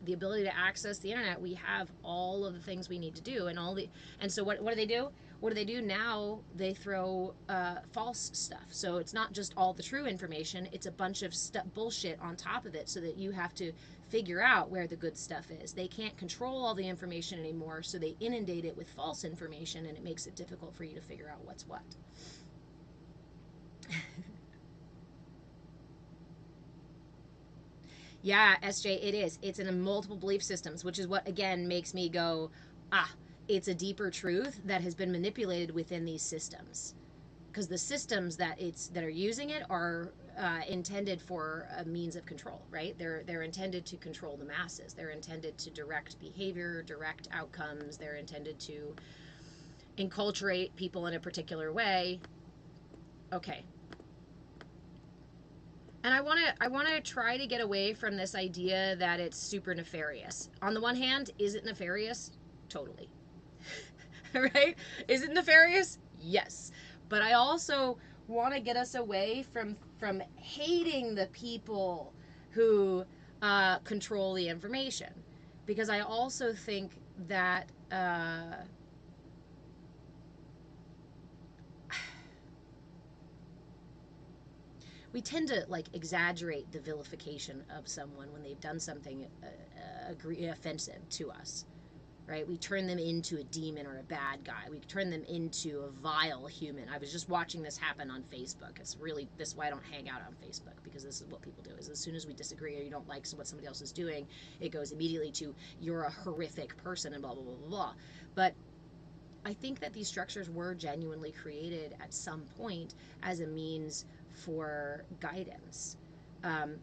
the ability to access the internet, we have all of the things we need to do, and so what do they do? What do they do now? They throw false stuff. So it's not just all the true information, it's a bunch of bullshit on top of it, so that you have to figure out where the good stuff is. They can't control all the information anymore, so they inundate it with false information, and it makes it difficult for you to figure out what's what. Yeah, SJ, it is. It's in multiple belief systems, which is what, again, makes me go, it's a deeper truth that has been manipulated within these systems. Because the systems that are using it are intended for a means of control, right? They're intended to control the masses. They're intended to direct behavior, direct outcomes. They're intended to enculturate people in a particular way. Okay. And I want to try to get away from this idea that it's super nefarious. On the one hand, is it nefarious? Totally. Right? Is it nefarious? Yes. But I also want to get us away from hating the people who control the information, because I also think that we tend to like exaggerate the vilification of someone when they've done something offensive to us, right? We turn them into a demon or a bad guy. We turn them into a vile human. I was just watching this happen on Facebook. It's really, this is why I don't hang out on Facebook, because this is what people do, is as soon as we disagree or you don't like what somebody else is doing, it goes immediately to, you're a horrific person and blah, blah, blah, blah, blah. But I think that these structures were genuinely created at some point as a means for guidance.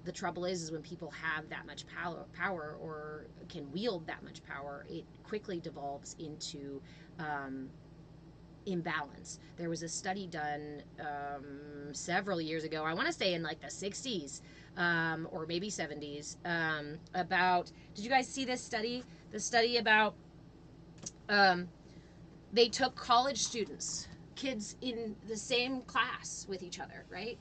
The trouble is when people have that much power or can wield that much power, it quickly devolves into imbalance. There was a study done several years ago, I want to say in like the 60s or maybe 70s, about, did you guys see this study? The study about they took college students, kids in the same class with each other, right?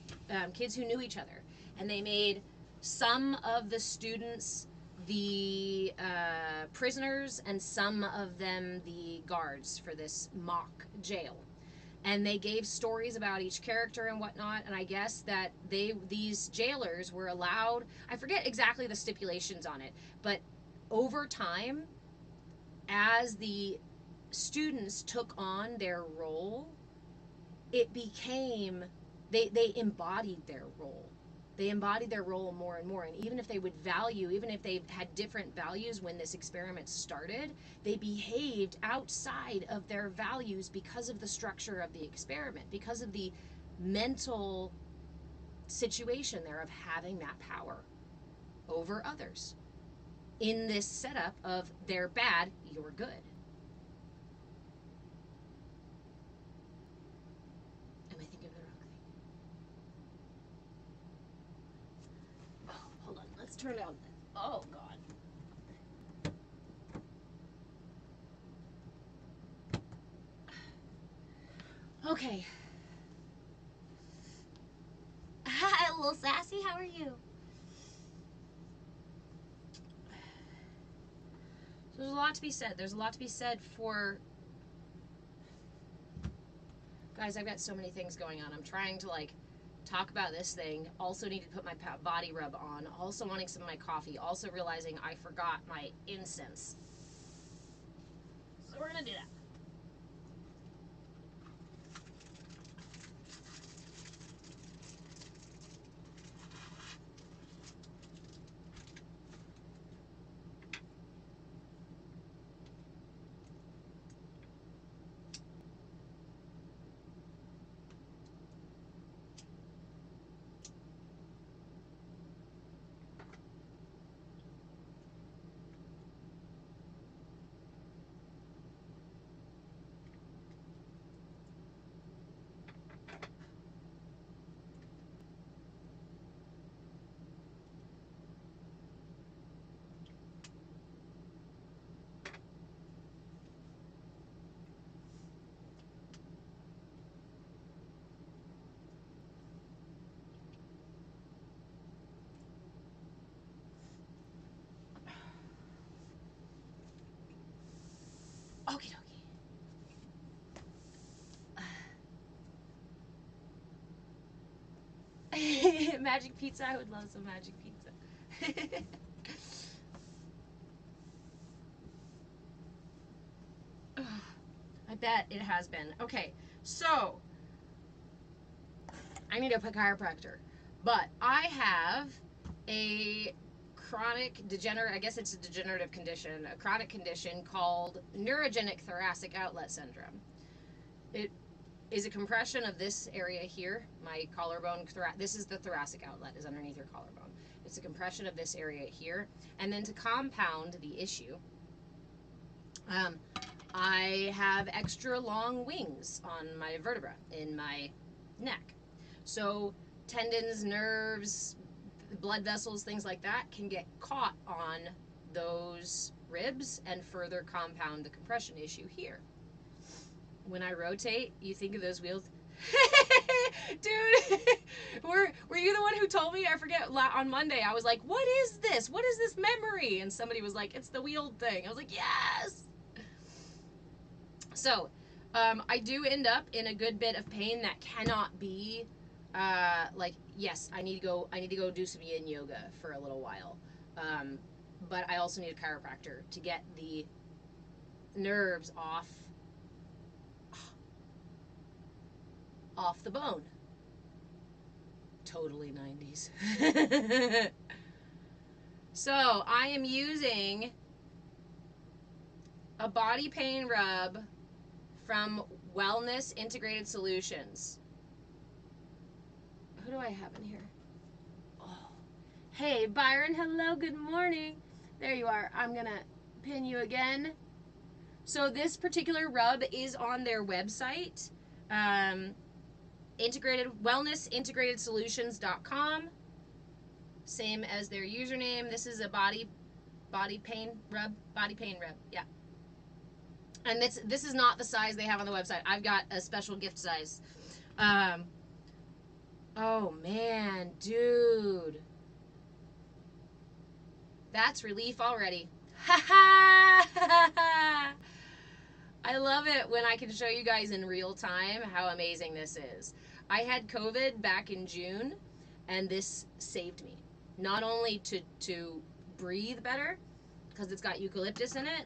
Kids who knew each other. And they made some of the students the prisoners and some of them the guards for this mock jail. And they gave stories about each character and whatnot. And I guess that these jailers were allowed, I forget exactly the stipulations on it, but over time, as the students took on their role, it became, they embodied their role. They embodied their role more and more. And even if they would value, even if they had different values when this experiment started, they behaved outside of their values because of the structure of the experiment, because of the mental situation there of having that power over others in this setup of they're bad, you're good. Am I thinking of the wrong thing? Oh, hold on. Let's turn down. Oh, God. Okay. Hi, a little sassy. How are you? So there's a lot to be said. There's a lot to be said for... Guys, I've got so many things going on. I'm trying to, like, talk about this thing. Also need to put my body rub on. Also wanting some of my coffee. Also realizing I forgot my incense. So we're going to do that. Okie dokie. Magic pizza. I would love some magic pizza. I bet it has been. Okay, so I need a chiropractor, but I have a chronic degenerative, I guess it's a degenerative condition, a chronic condition called neurogenic thoracic outlet syndrome. It is a compression of this area here, my collarbone. This is the thoracic outlet, is underneath your collarbone. It's a compression of this area here, and then to compound the issue, I have extra long wings on my vertebra in my neck. So tendons, nerves, blood vessels, things like that can get caught on those ribs and further compound the compression issue here. When I rotate, you think of those wheels. Dude, were you the one who told me? I forget, on Monday, I was like, what is this? What is this memory? And somebody was like, it's the wheeled thing. I was like, yes! So, I do end up in a good bit of pain that cannot be, like, yes, I need to go do some yin yoga for a little while. But I also need a chiropractor to get the nerves off the bone. Totally 90s. So, I am using a body pain rub from Wellness Integrated Solutions. Who do I have in here? Oh. Hey, Byron. Hello. Good morning. There you are. I'm going to pin you again. So this particular rub is on their website. WellnessIntegratedSolutions.com. Same as their username. This is a body pain rub. Body pain rub. Yeah. And this is not the size they have on the website. I've got a special gift size. Oh man, dude. That's relief already. Ha ha! I love it when I can show you guys in real time how amazing this is. I had COVID back in June, and this saved me. Not only to breathe better, because it's got eucalyptus in it,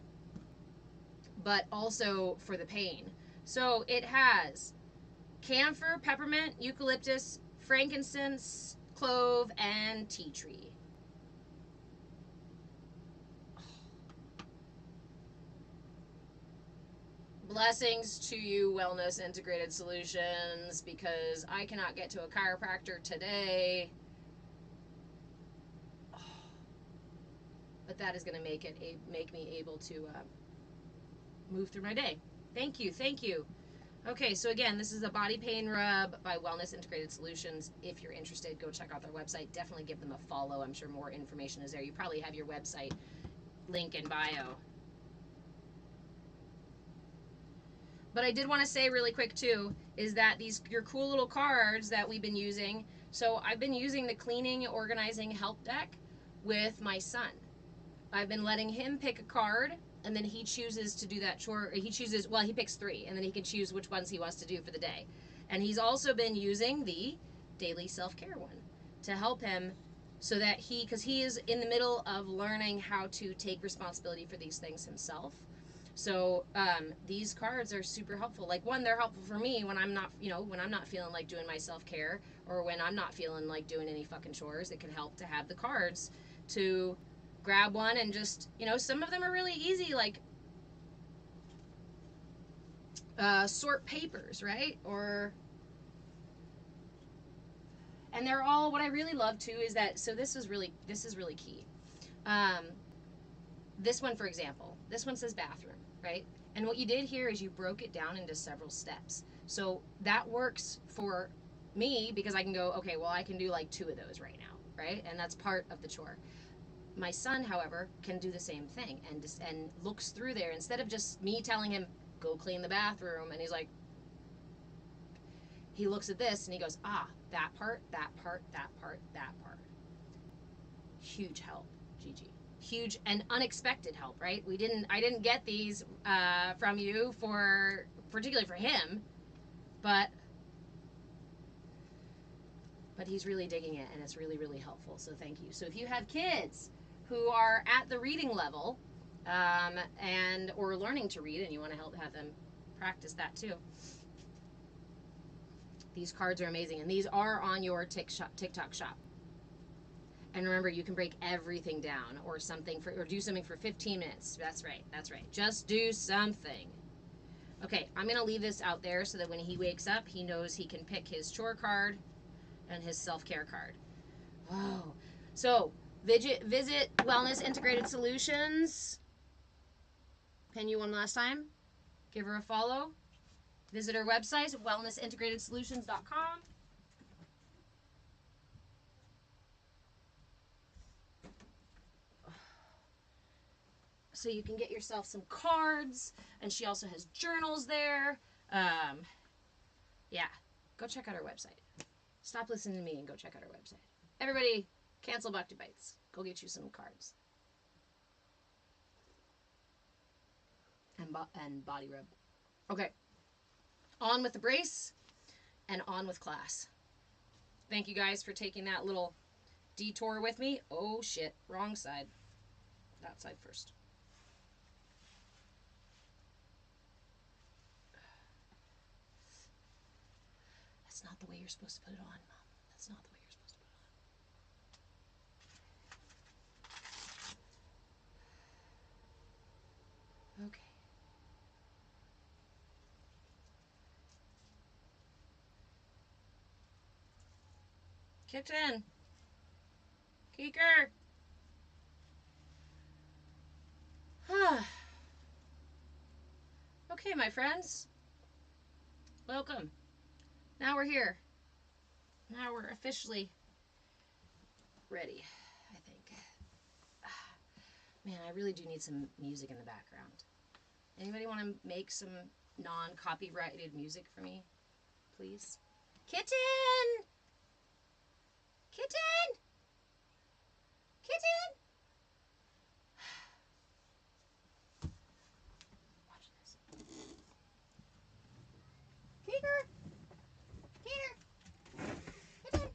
but also for the pain. So it has camphor, peppermint, eucalyptus, frankincense, clove, and tea tree. Blessings to you, Wellness Integrated Solutions, because I cannot get to a chiropractor today. But that is going to make me able to move through my day. Thank you, thank you. Okay, so again, this is a body pain rub by Wellness Integrated Solutions. If you're interested, go check out their website. Definitely give them a follow. I'm sure more information is there. You probably have your website link in bio. But I did want to say really quick too, is that your cool little cards that we've been using. So I've been using the cleaning, organizing help deck with my son. I've been letting him pick a card, and then he chooses to do that chore. He picks 3, and then he can choose which ones he wants to do for the day. And he's also been using the daily self-care one to help him, so that because he is in the middle of learning how to take responsibility for these things himself. So these cards are super helpful. Like, one, they're helpful for me when I'm not, when I'm not feeling like doing my self-care, or when I'm not feeling like doing any fucking chores. It can help to have the cards to grab one and just, some of them are really easy, like sort papers, right? And they're all, what I really love too is that, so this is really key. This one, for example, this one says bathroom, right? And what you did here is you broke it down into several steps. So that works for me because I can go, okay, well, I can do like 2 of those right now, right? And that's part of the chore. My son, however, can do the same thing and looks through there. Instead of just me telling him, go clean the bathroom, and he's like, he looks at this and he goes, that part, that part, that part, that part. Huge help, Gigi. huge and unexpected help, right? I didn't get these from you particularly for him, but he's really digging it, and it's really, really helpful. So thank you. So if you have kids who are at the reading level and or learning to read, and you want to have them practice that too, these cards are amazing, and these are on your TikTok shop. And remember, you can break everything down or do something for 15 minutes. That's right. That's right. Just do something. Okay, I'm going to leave this out there so that when he wakes up, he knows he can pick his chore card and his self-care card. Oh, so visit Wellness Integrated Solutions. Pin you one last time. Give her a follow. Visit her website, wellnessintegratedsolutions.com. So you can get yourself some cards, and she also has journals there. Yeah, go check out her website. Stop listening to me and go check out her website. Everybody, cancel Bhakti Bites. Go get you some cards. And body rub. Okay. On with the brace and on with class. Thank you guys for taking that little detour with me. Oh shit, wrong side. That side first. That's not the way you're supposed to put it on, Mom. That's not the way you're supposed to put it on. Okay. Kitten. Keeker. Okay, my friends. Welcome. Now we're here. Now we're officially ready, I think. Man, I really do need some music in the background. Anybody want to make some non-copyrighted music for me, please? Kitten! Kitten! Kitten! Watch this. Keeker! Keeker! Kitten!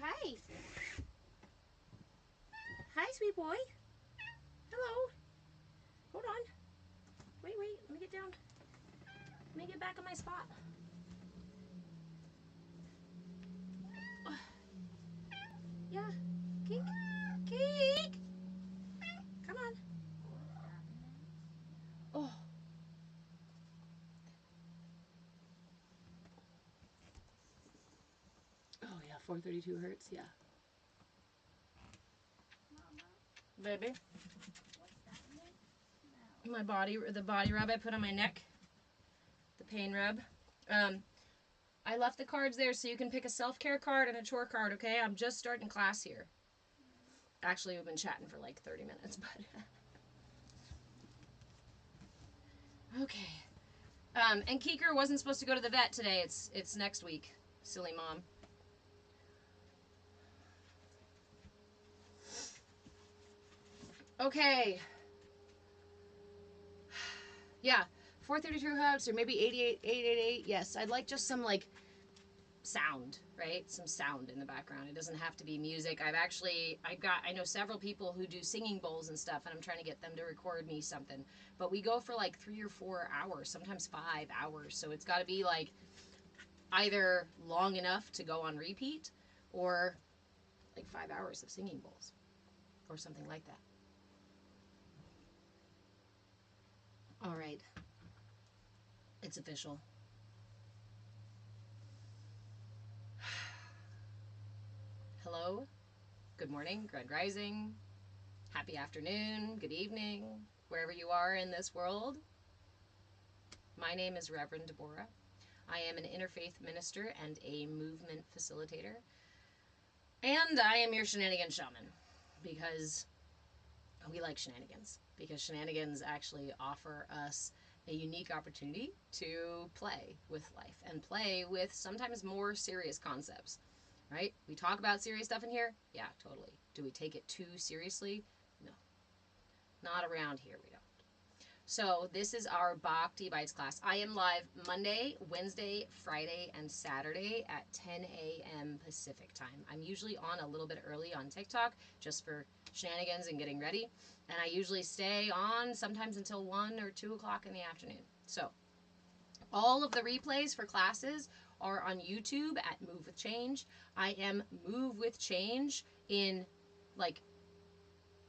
Hi. Hi, sweet boy. Hello. Hold on. Wait. Let me get down. Let me get back on my spot. Yeah. Keek. Keek. Come on. Oh. Oh, yeah. 432 hertz. Yeah. Baby. The body rub I put on my neck. The pain rub. I left the cards there so you can pick a self-care card and a chore card, okay? I'm just starting class here. Actually, we've been chatting for like 30 minutes, but... Okay. And Keeker wasn't supposed to go to the vet today. It's next week. Silly mom. Okay. Yeah. 432 hertz or maybe 888. Yes, I'd like just some like sound, right? Some sound in the background. It doesn't have to be music. I know several people who do singing bowls and stuff, and I'm trying to get them to record me something. But we go for like 3 or 4 hours, sometimes 5 hours. So it's got to be like either long enough to go on repeat or like 5 hours of singing bowls or something like that. All right. It's official. Hello, good morning, good rising, happy afternoon, good evening, wherever you are in this world. My name is Reverend Deborah. I am an interfaith minister and a movement facilitator. And I am your shenanigan shaman because we like shenanigans. Because shenanigans actually offer us a unique opportunity to play with life and play with sometimes more serious concepts, right? We talk about serious stuff in here. Yeah, totally. Do we take it too seriously? No. Not around here, we don't. So this is our Bhakti Bites class. I am live Monday, Wednesday, Friday, and Saturday at 10 a.m. Pacific time. I'm usually on a little bit early on TikTok just for shenanigans and getting ready. And I usually stay on sometimes until 1 or 2 o'clock in the afternoon. So all of the replays for classes are on YouTube at Move With Change. I am Move With Change in like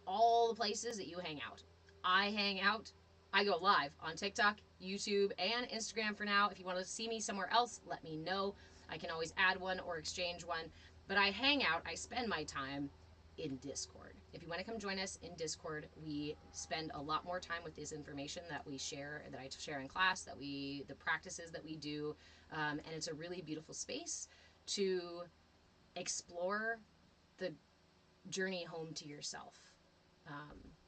all the places that you hang out. I go live on TikTok, YouTube, and Instagram for now. If you want to see me somewhere else, let me know. I can always add one or exchange one. But I hang out, I spend my time in Discord. If you want to come join us in Discord, we spend a lot more time with this information that we share, that I share in class, the practices that we do. And it's a really beautiful space to explore the journey home to yourself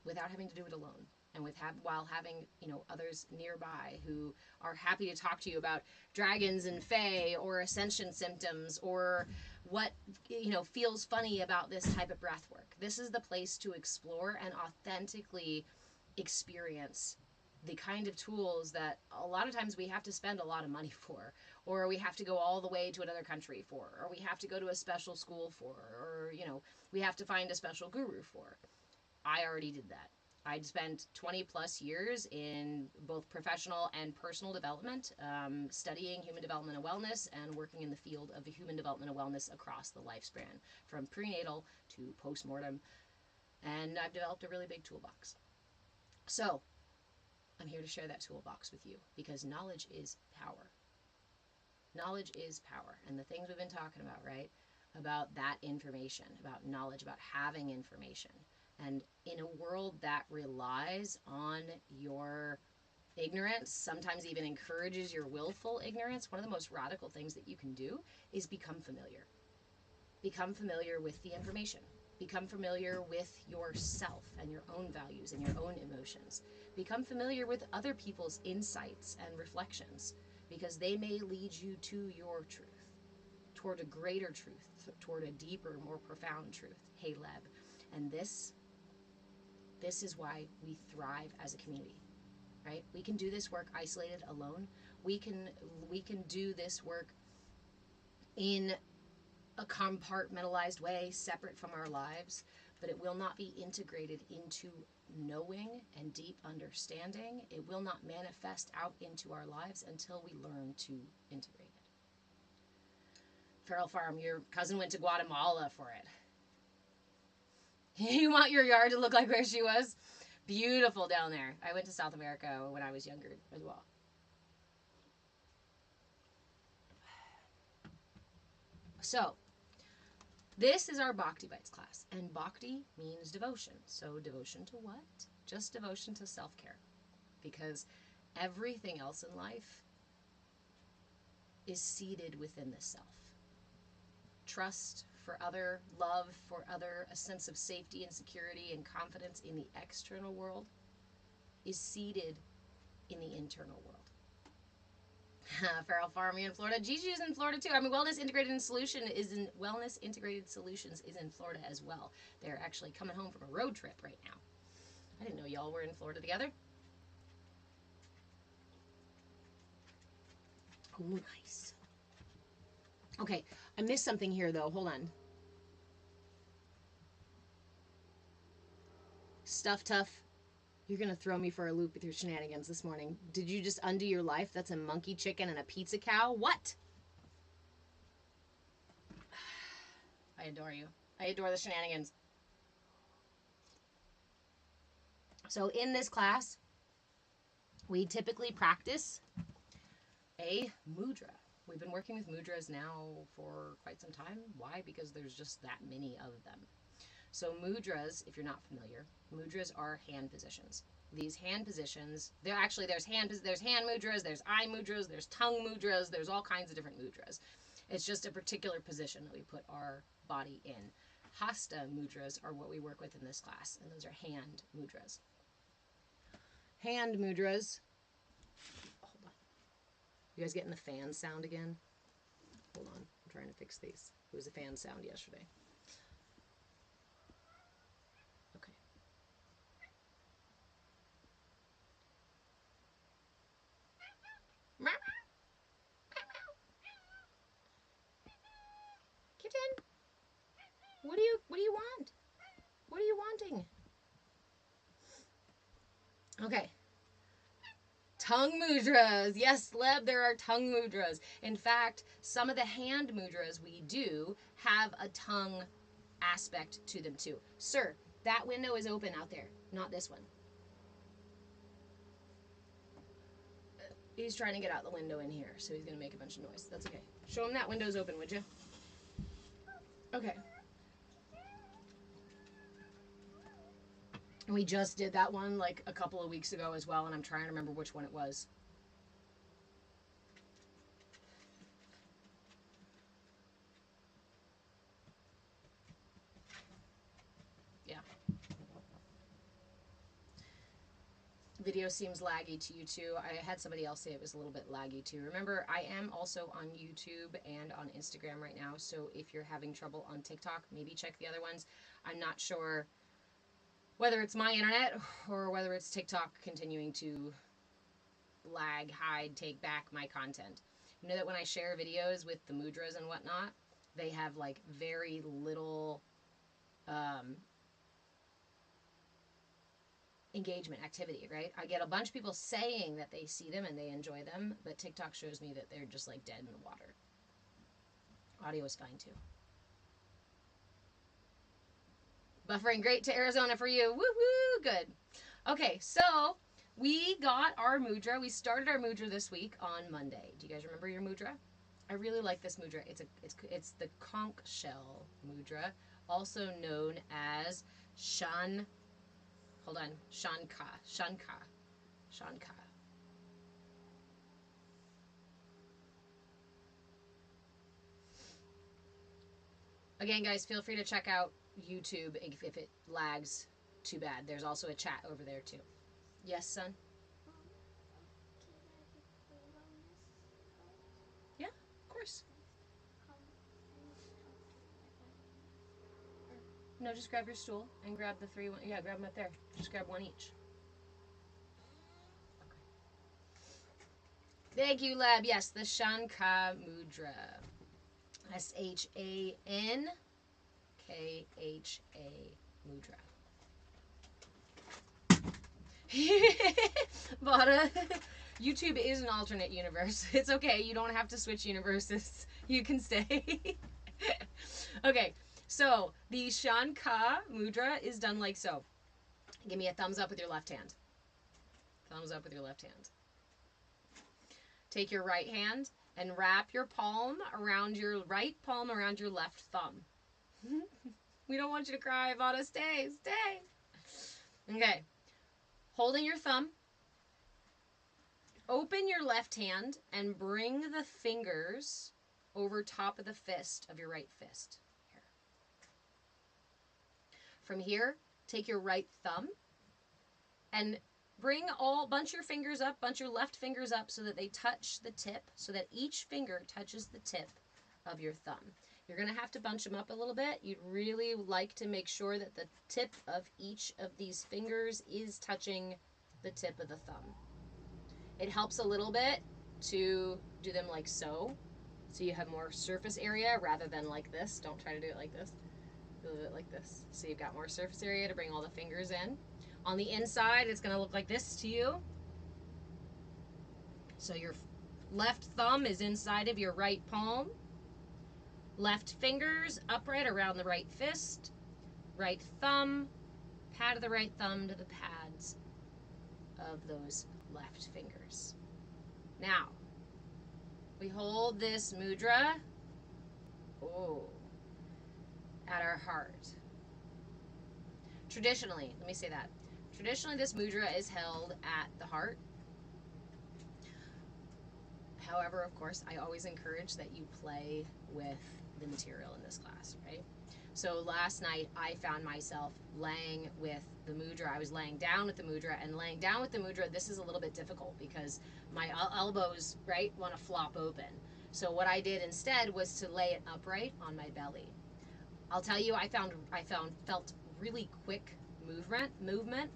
without having to do it alone, and while having others nearby who are happy to talk to you about dragons and fae or ascension symptoms or what feels funny about this type of breath work. This is the place to explore and authentically experience the kind of tools that a lot of times we have to spend a lot of money for, or we have to go all the way to another country for, or we have to go to a special school for, or we have to find a special guru for. I already did that. I'd spent 20 plus years in both professional and personal development, studying human development and wellness, and working in the field of human development and wellness across the lifespan, from prenatal to postmortem. And I've developed a really big toolbox. So I'm here to share that toolbox with you because knowledge is power. Knowledge is power. And the things we've been talking about, right? About that information, about knowledge, about having information. And in a world that relies on your ignorance, sometimes even encourages your willful ignorance, one of the most radical things that you can do is become familiar. Become familiar with the information. Become familiar with yourself and your own values and your own emotions. Become familiar with other people's insights and reflections, because they may lead you to your truth, toward a greater truth, toward a deeper, more profound truth. Hey, Leb. And this is why we thrive as a community, right? We can do this work isolated, alone. We can do this work in a compartmentalized way, separate from our lives, but it will not be integrated into knowing and deep understanding. It will not manifest out into our lives until we learn to integrate it. Feral Farm, your cousin went to Guatemala for it. You want your yard to look like where she was? Beautiful down there. I went to South America when I was younger as well. So, this is our Bhakti Bites class. And Bhakti means devotion. So devotion to what? Just devotion to self-care. Because everything else in life is seated within the self. Trust for other, love for other, a sense of safety and security and confidence in the external world is seated in the internal world. Feral Farm, you're in Florida. Gigi's in Florida too. I mean, Wellness Integrated Solutions is in Florida as well. They're actually coming home from a road trip right now. I didn't know y'all were in Florida together. Oh, nice. Okay, I missed something here though. Hold on. Stuff Tough, you're gonna throw me for a loop with your shenanigans this morning. Did you just undo your life? That's a monkey chicken and a pizza cow? What? I adore you. I adore the shenanigans. So in this class, we typically practice a mudra. We've been working with mudras now for quite some time. Why? Because there's just that many of them. So mudras, if you're not familiar, mudras are hand positions. These hand positions, there's hand mudras, there's eye mudras, there's tongue mudras, there's all kinds of different mudras. It's just a particular position that we put our body in. Hasta mudras are what we work with in this class, and those are hand mudras. Hand mudras You guys getting the fan sound again? Hold on. I'm trying to fix these. It was a fan sound yesterday. Okay. Kitten, what do you want? What are you wanting? Okay. Tongue mudras. Yes, Leb, there are tongue mudras. In fact, some of the hand mudras we do have a tongue aspect to them too. Sir, that window is open out there, not this one. He's trying to get out the window in here, so he's going to make a bunch of noise. That's okay. Show him that window's open, would you? Okay. We just did that one like a couple of weeks ago as well, and I'm trying to remember which one it was. Yeah. Video seems laggy to you too. I had somebody else say it was a little bit laggy too. Remember, I am also on YouTube and on Instagram right now, so if you're having trouble on TikTok, maybe check the other ones. I'm not sure whether it's my internet or whether it's TikTok continuing to lag, hide, take back my content. You know that when I share videos with the mudras and whatnot, they have like very little engagement activity, right? I get a bunch of people saying that they see them and they enjoy them, but TikTok shows me that they're just like dead in the water. Audio is fine too. Buffering great to Arizona for you. Woo woo, good. Okay, so we got our mudra. We started our mudra this week on Monday. Do you guys remember your mudra? I really like this mudra. It's the conch shell mudra, also known as Shanka. Again, guys, feel free to check out YouTube if it lags too bad. There's also a chat over there too. Yes, son? Yeah, of course. No, just grab your stool and grab the three. Yeah, grab them up there. Just grab one each. Okay. Thank you, Lab. Yes, the Shanka Mudra. Shankha Mudra. But YouTube is an alternate universe. It's okay. You don't have to switch universes. You can stay. Okay. So the Shanka Mudra is done like so. Give me a thumbs up with your left hand. Thumbs up with your left hand. Take your right hand and wrap your palm around your right palm around your left thumb. We don't want you to cry, Vada. Stay. Okay. Holding your thumb, open your left hand and bring the fingers over top of the fist of your right fist. Here. From here, take your right thumb and bunch your fingers up, bunch your left fingers up so that they touch the tip, so that each finger touches the tip of your thumb. You're going to have to bunch them up a little bit. You'd really like to make sure that the tip of each of these fingers is touching the tip of the thumb. It helps a little bit to do them like so you have more surface area rather than like this. Don't try to do it like this. Do it like this. So you've got more surface area to bring all the fingers in. On the inside, it's going to look like this to you. So your left thumb is inside of your right palm. Left fingers upright around the right fist. Right thumb, pad of the right thumb to the pads of those left fingers. Now, we hold this mudra at our heart. Traditionally, let me say that. Traditionally, this mudra is held at the heart. However, of course, I always encourage that you play with the material in this class, right? So last night I found myself laying with the mudra. I was laying down with the mudra, and laying down with the mudra, this is a little bit difficult because my elbows, right, want to flop open. So what I did instead was to lay it upright on my belly. I'll tell you, I felt really quick movement.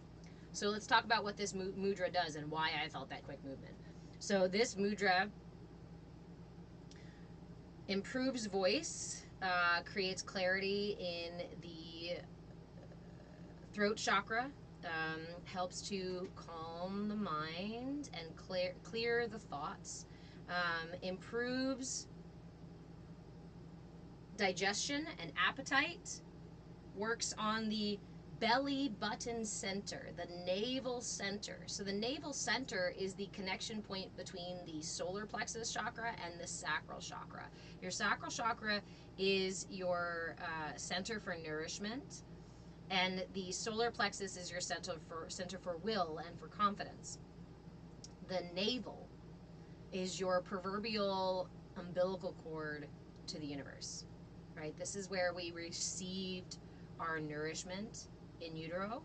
So let's talk about what this mudra does and why I felt that quick movement. So this mudra improves voice, creates clarity in the throat chakra, helps to calm the mind and clear the thoughts, improves digestion and appetite, works on the belly button center, the navel center. So the navel center is the connection point between the solar plexus chakra and the sacral chakra. Your sacral chakra is your center for nourishment, and the solar plexus is your center for will and for confidence. The navel is your proverbial umbilical cord to the universe, right? This is where we received our nourishment in utero,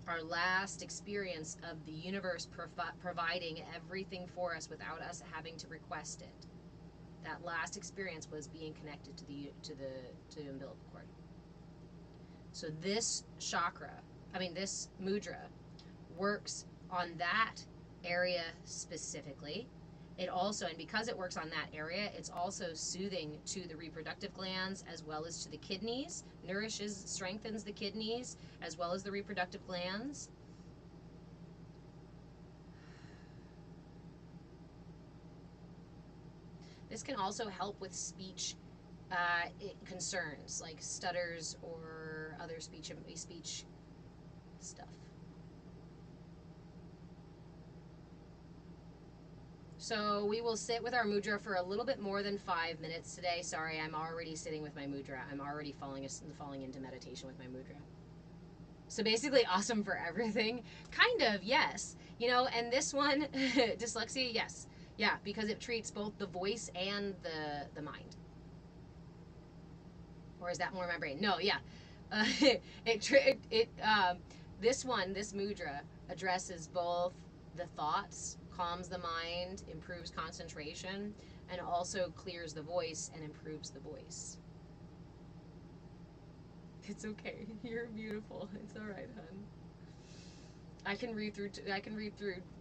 our last experience of the universe providing everything for us without us having to request it. That last experience was being connected to the umbilical cord. So this this mudra works on that area specifically. It also, and because it works on that area, it's also soothing to the reproductive glands as well as to the kidneys, strengthens the kidneys as well as the reproductive glands. This can also help with speech concerns like stutters or other speech stuff. So we will sit with our mudra for a little bit more than 5 minutes today. Sorry, I'm already sitting with my mudra. I'm already falling into meditation with my mudra. So basically awesome for everything. Kind of, yes. You know, and this one, dyslexia, yes. Yeah, because it treats both the voice and the mind. Or is that more my brain? No, yeah. This mudra addresses both the thoughts, calms the mind, improves concentration, and also clears the voice and improves the voice. It's okay. You're beautiful. It's all right, hun. I can read through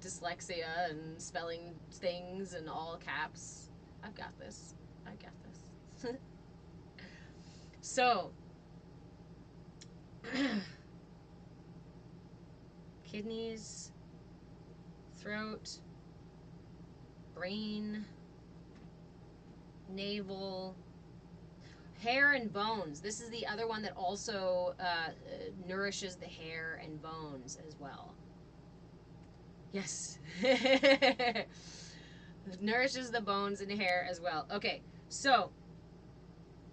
dyslexia and spelling things in all caps. I've got this. So, kidneys, throat, brain, navel, hair and bones. This is the other one that also nourishes the hair and bones as well. Yes. Nourishes the bones and hair as well. Okay, so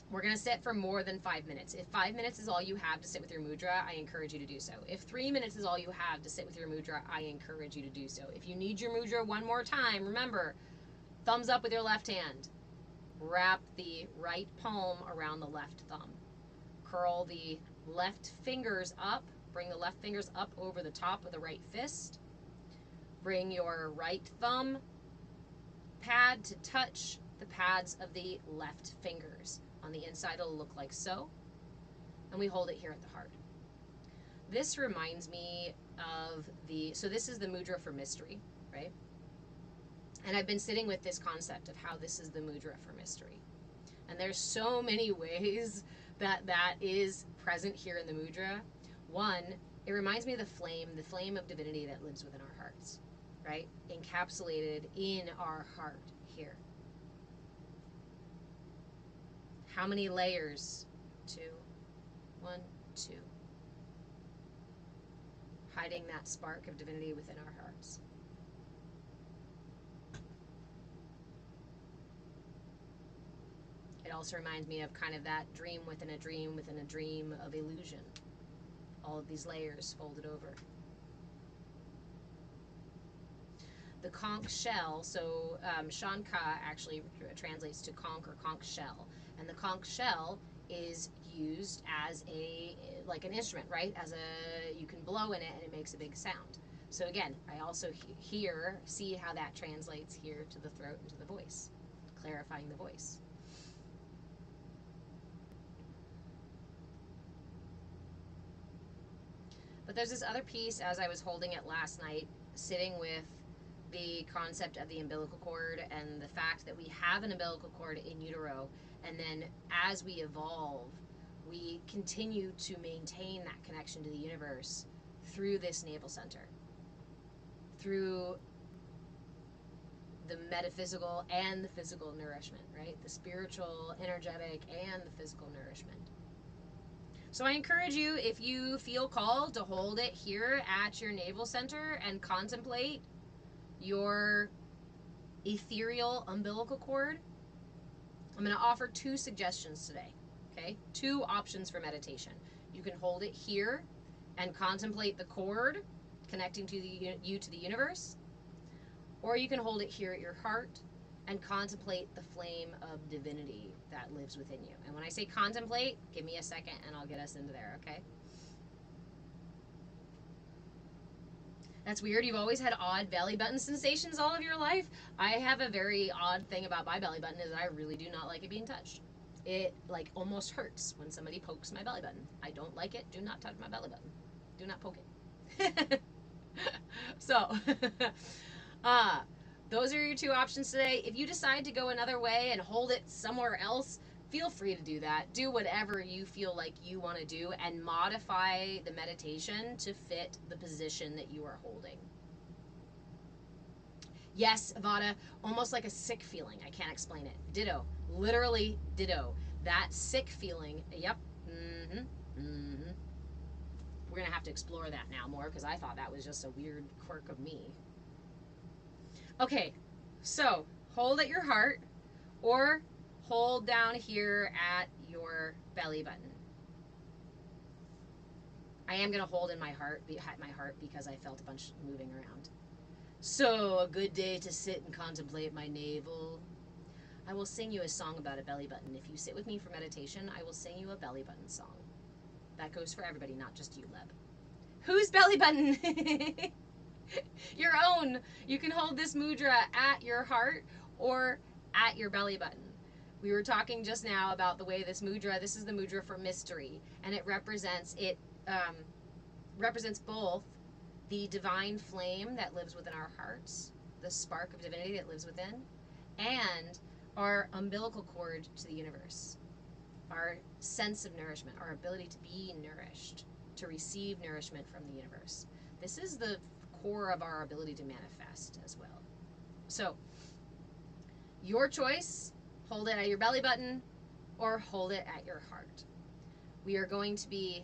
we're going to sit for more than 5 minutes. If 5 minutes is all you have to sit with your mudra, I encourage you to do so. If 3 minutes is all you have to sit with your mudra, I encourage you to do so. If you need your mudra one more time, remember, thumbs up with your left hand. Wrap the right palm around the left thumb. Curl the left fingers up. Bring the left fingers up over the top of the right fist. Bring your right thumb pad to touch the pads of the left fingers. On the inside, it'll look like so. And we hold it here at the heart. This reminds me of so this is the mudra for mystery, right? And I've been sitting with this concept of how this is the mudra for mystery. And there's so many ways that is present here in the mudra. One, it reminds me of the flame of divinity that lives within our hearts, right? Encapsulated in our heart here. How many layers? 2. 1, 2. Hiding that spark of divinity within our hearts. It also reminds me of kind of that dream within a dream within a dream of illusion. All of these layers folded over. the conch shell, so Shanka actually translates to conch or conch shell. And the conch shell is used as like an instrument, right? You can blow in it and it makes a big sound. So again, I also see how that translates here to the throat and to the voice, clarifying the voice. But there's this other piece as I was holding it last night, sitting with the concept of the umbilical cord and the fact that we have an umbilical cord in utero, and then as we evolve, we continue to maintain that connection to the universe through this navel center, through the metaphysical and the physical nourishment, right? The spiritual, energetic, and the physical nourishment. So I encourage you, if you feel called, to hold it here at your navel center and contemplate your ethereal umbilical cord. I'm going to offer 2 suggestions today, okay? 2 options for meditation. You can hold it here and contemplate the cord connecting to you to the universe, or you can hold it here at your heart and contemplate the flame of divinity that lives within you. And when I say contemplate, give me a second and I'll get us into there, okay? That's weird. You've always had odd belly button sensations all of your life. I have a very odd thing about my belly button is that I really do not like it being touched. It like almost hurts when somebody pokes my belly button. I don't like it. Do not touch my belly button. Do not poke it. So, those are your 2 options today. If you decide to go another way and hold it somewhere else, feel free to do that. Do whatever you feel like you want to do and modify the meditation to fit the position that you are holding. Yes, Avada, almost like a sick feeling. I can't explain it. Ditto. Literally ditto. That sick feeling, yep. We're going to have to explore that now more because I thought that was just a weird quirk of me. Okay, so hold at your heart or hold down here at your belly button. I am going to hold in my heart because I felt a bunch moving around. So, a good day to sit and contemplate my navel. I will sing you a song about a belly button. If you sit with me for meditation, I will sing you a belly button song. That goes for everybody, not just you, Leb. Whose belly button? Your own. You can hold this mudra at your heart or at your belly button. We were talking just now about the way this is the mudra for mystery, and it represents both the divine flame that lives within our hearts, the spark of divinity that lives within, and our umbilical cord to the universe, our sense of nourishment, our ability to be nourished, to receive nourishment from the universe. This is the core of our ability to manifest as well. So, your choice, hold it at your belly button or hold it at your heart. We are going to be,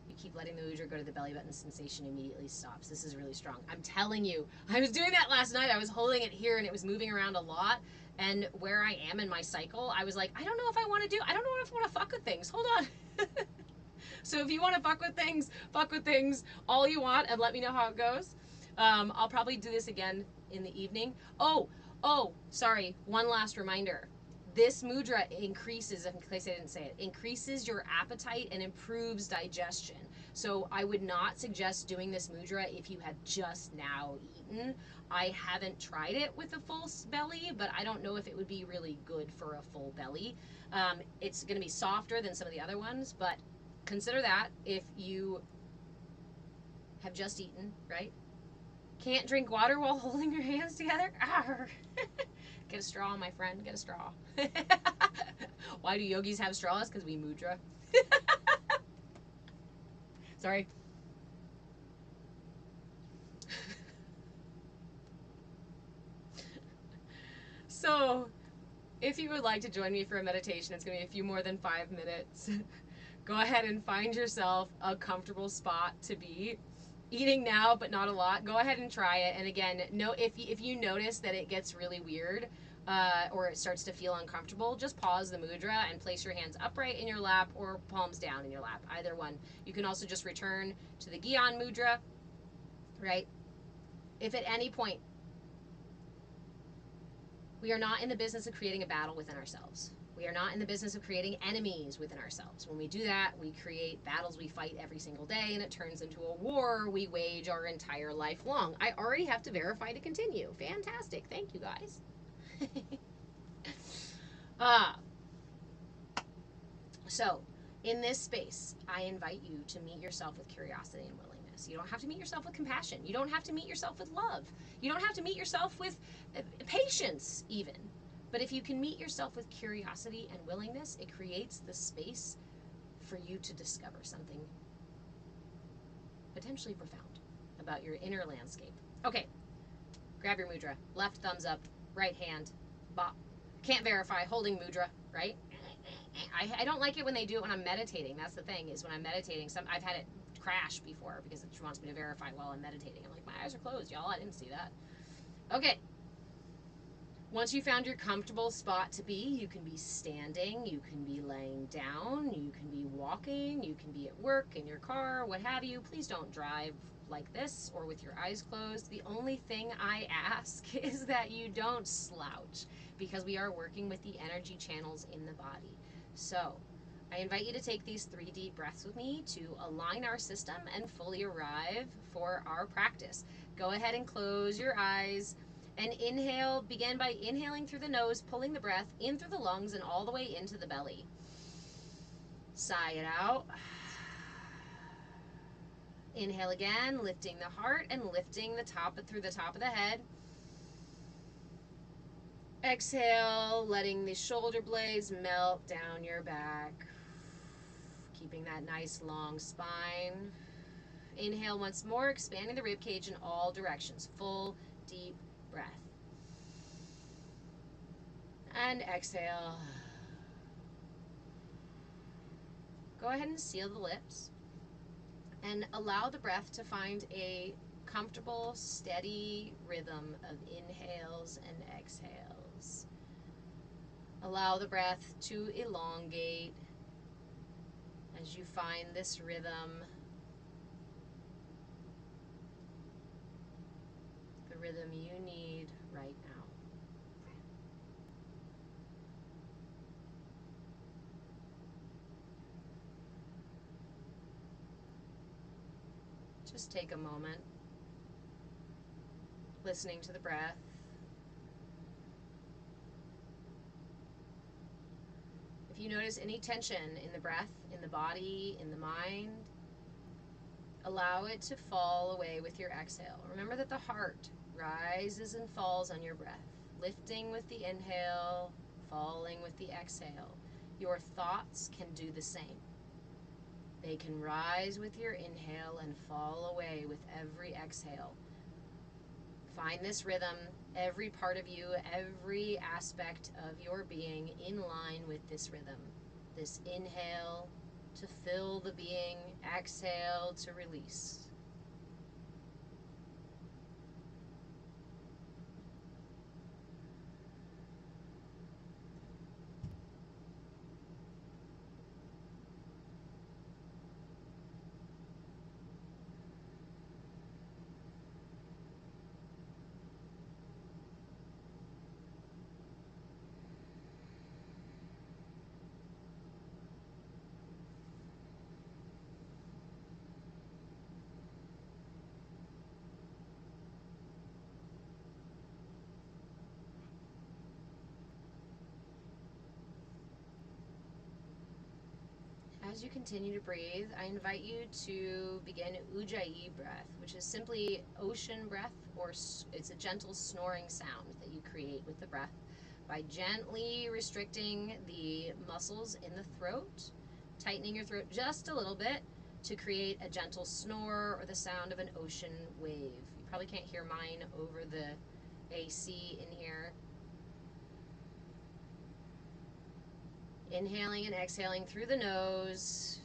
you keep letting the mudra go to the belly button, sensation immediately stops. This is really strong. I'm telling you, I was doing that last night. I was holding it here and it was moving around a lot. And where I am in my cycle, I was like, I don't know if I want to fuck with things. Hold on. So if you want to fuck with things all you want and let me know how it goes. I'll probably do this again in the evening. Oh, sorry. One last reminder. This mudra increases, in case I didn't say it, increases your appetite and improves digestion. So I would not suggest doing this mudra if you have just now eaten. I haven't tried it with a full belly, but I don't know if it would be really good for a full belly. It's going to be softer than some of the other ones, but consider that if you have just eaten, right? Can't drink water while holding your hands together? Arr. Get a straw, my friend. Get a straw. Why do yogis have straws? Because we mudra. Sorry. So, if you would like to join me for a meditation, it's going to be a few more than 5 minutes. Go ahead and find yourself a comfortable spot to be. Eating now, but not a lot. Go ahead and try it. And again, if you notice that it gets really weird or it starts to feel uncomfortable, just pause the mudra and place your hands upright in your lap or palms down in your lap. Either one. You can also just return to the Gyan mudra, right? If at any point We are not in the business of creating a battle within ourselves. We are not in the business of creating enemies within ourselves. When we do that, we create battles we fight every single day, and it turns into a war we wage our entire life long. I already have to verify to continue. Fantastic. Thank you, guys. So, in this space, I invite you to meet yourself with curiosity and willingness. You don't have to meet yourself with compassion. You don't have to meet yourself with love. You don't have to meet yourself with patience, even. But if you can meet yourself with curiosity and willingness, it creates the space for you to discover something potentially profound about your inner landscape. Okay, grab your mudra. Left thumbs up, right hand, bop. Can't verify, holding mudra, right? I don't like it when they do it when I'm meditating. That's the thing, is when I'm meditating, I've had it crash before because it wants me to verify while I'm meditating. I'm like, my eyes are closed, y'all. I didn't see that. Okay. Once you found your comfortable spot to be, you can be standing, you can be laying down, you can be walking, you can be at work, in your car, what have you. Please don't drive like this or with your eyes closed. The only thing I ask is that you don't slouch, because we are working with the energy channels in the body. So I invite you to take these 3 deep breaths with me to align our system and fully arrive for our practice. Go ahead and close your eyes and inhale. Begin by inhaling through the nose, pulling the breath in through the lungs and all the way into the belly. Sigh it out. Inhale again, lifting the heart and lifting the top through the top of the head. Exhale, letting the shoulder blades melt down your back, keeping that nice long spine. Inhale once more, expanding the rib cage in all directions. Full, deep breath. And exhale. Go ahead and seal the lips and allow the breath to find a comfortable, steady rhythm of inhales and exhales. Allow the breath to elongate as you find this rhythm, the rhythm you need right now. Just take a moment, listening to the breath. If you notice any tension in the breath, in the body, in the mind, allow it to fall away with your exhale. Remember that the heart rises and falls on your breath, lifting with the inhale, falling with the exhale. Your thoughts can do the same. They can rise with your inhale and fall away with every exhale. Find this rhythm, every part of you, every aspect of your being in line with this rhythm. This inhale to fill the being, exhale to release. As you continue to breathe, I invite you to begin Ujjayi breath, which is simply ocean breath, or it's a gentle snoring sound that you create with the breath by gently restricting the muscles in the throat, tightening your throat just a little bit to create a gentle snore or the sound of an ocean wave. You probably can't hear mine over the AC in here. Inhaling and exhaling through the nose,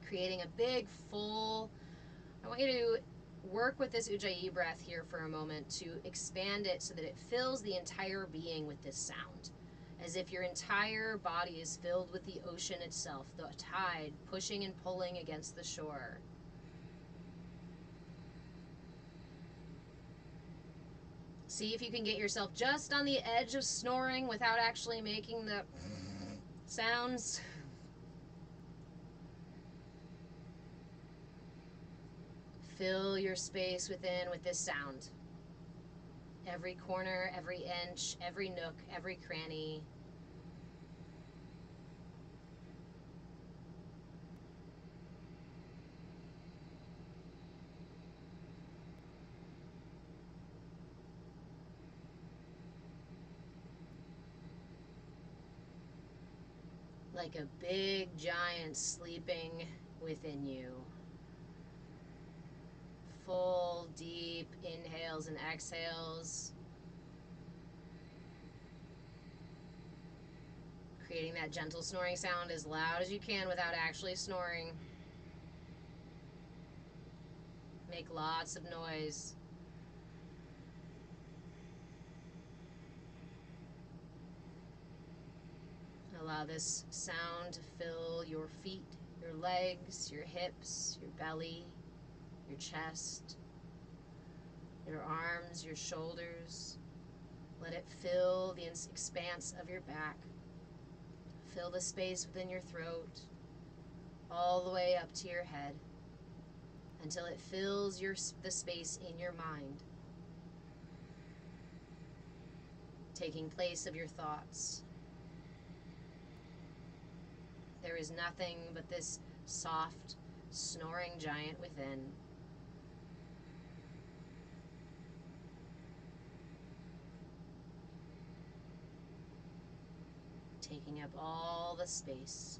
creating a big, full, I want you to work with this Ujjayi breath here for a moment to expand it so that it fills the entire being with this sound, as if your entire body is filled with the ocean itself, the tide pushing and pulling against the shore. See if you can get yourself just on the edge of snoring without actually making the sounds. Fill your space within with this sound. Every corner, every inch, every nook, every cranny. Like a big giant sleeping within you. Full, deep inhales and exhales. Creating that gentle snoring sound as loud as you can without actually snoring. Make lots of noise. Allow this sound to fill your feet, your legs, your hips, your belly, your chest, your arms, your shoulders. Let it fill the expanse of your back. Fill the space within your throat, all the way up to your head, until it fills the space in your mind, taking place of your thoughts. There is nothing but this soft, snoring giant within. Taking up all the space.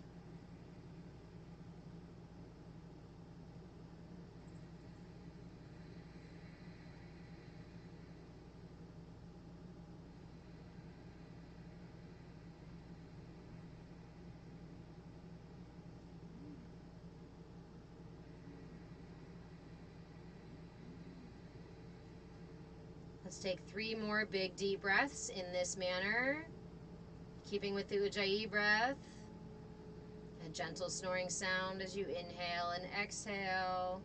Let's take 3 more big deep breaths in this manner. Keeping with the Ujjayi breath. A gentle snoring sound as you inhale and exhale.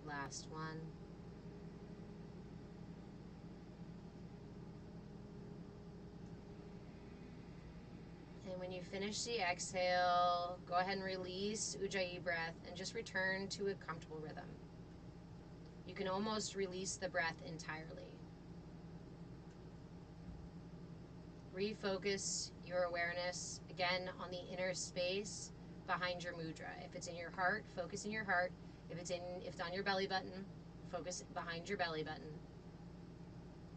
Last one. And when you finish the exhale, go ahead and release Ujjayi breath and just return to a comfortable rhythm. You can almost release the breath entirely. Refocus your awareness again on the inner space behind your mudra. If it's in your heart, focus in your heart. If it's on your belly button, focus behind your belly button.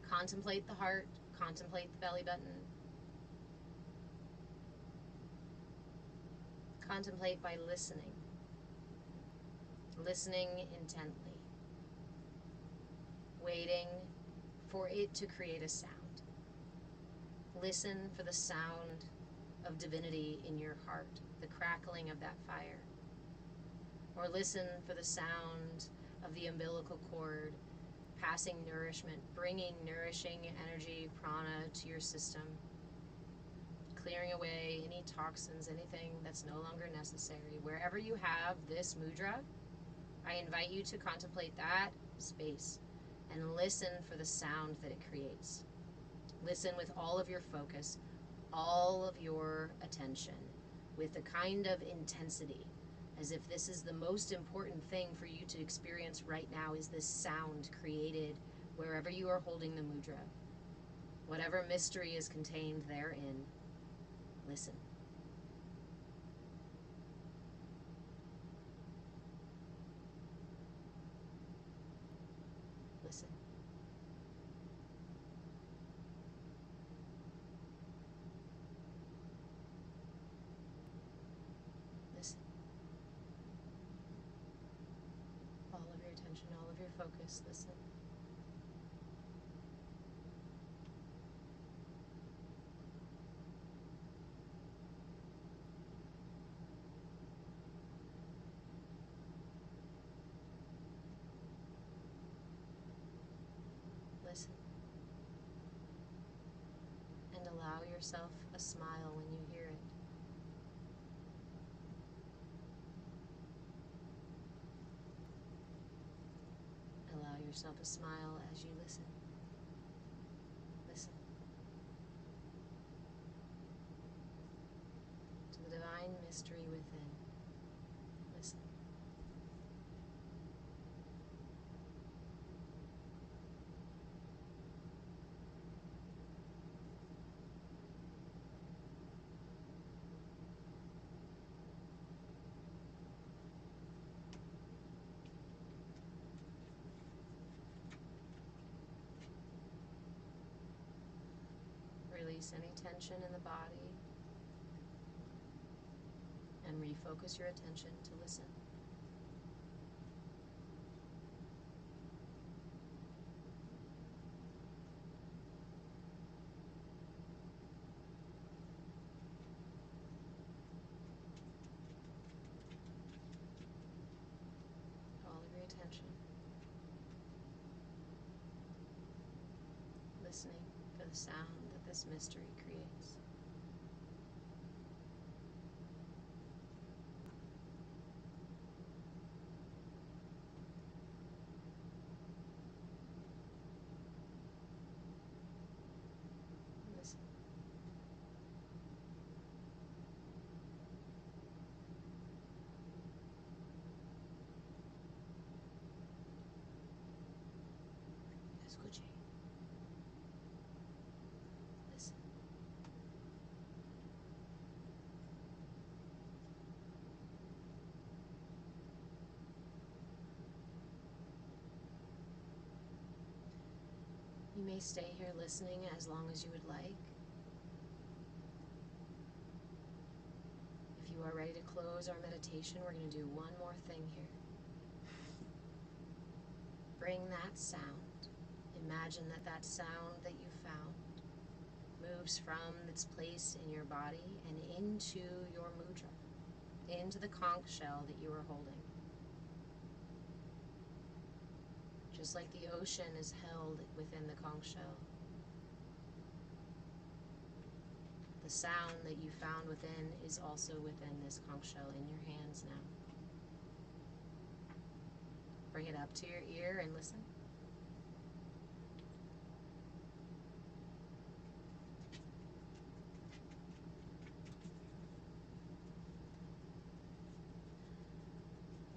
Contemplate the heart, contemplate the belly button. Contemplate by listening. Listening intently. Waiting for it to create a sound. Listen for the sound of divinity in your heart, the crackling of that fire. Or listen for the sound of the umbilical cord passing nourishment, bringing nourishing energy, prana, to your system, clearing away any toxins, anything that's no longer necessary. Wherever you have this mudra, I invite you to contemplate that space and listen for the sound that it creates. Listen with all of your focus, all of your attention, with a kind of intensity, as if this is the most important thing for you to experience right now, is this sound created wherever you are holding the mudra. Whatever mystery is contained therein, listen. Listen. Listen. All of your attention, all of your focus, listen. Listen. And allow yourself a smile when you hear it. yourself a smile as you listen. Listen to the divine mystery within. Listen. Release any tension in the body and refocus your attention to listen. All of your attention. Listening for the sound that this mystery creates. Listen. Escuche. Listen. You may stay here listening as long as you would like. If you are ready to close our meditation, we're going to do one more thing here. Bring that sound. Imagine that that sound that you found moves from its place in your body and into your mudra, into the conch shell that you are holding. Just like the ocean is held within the conch shell, the sound that you found within is also within this conch shell in your hands now. Bring it up to your ear and listen.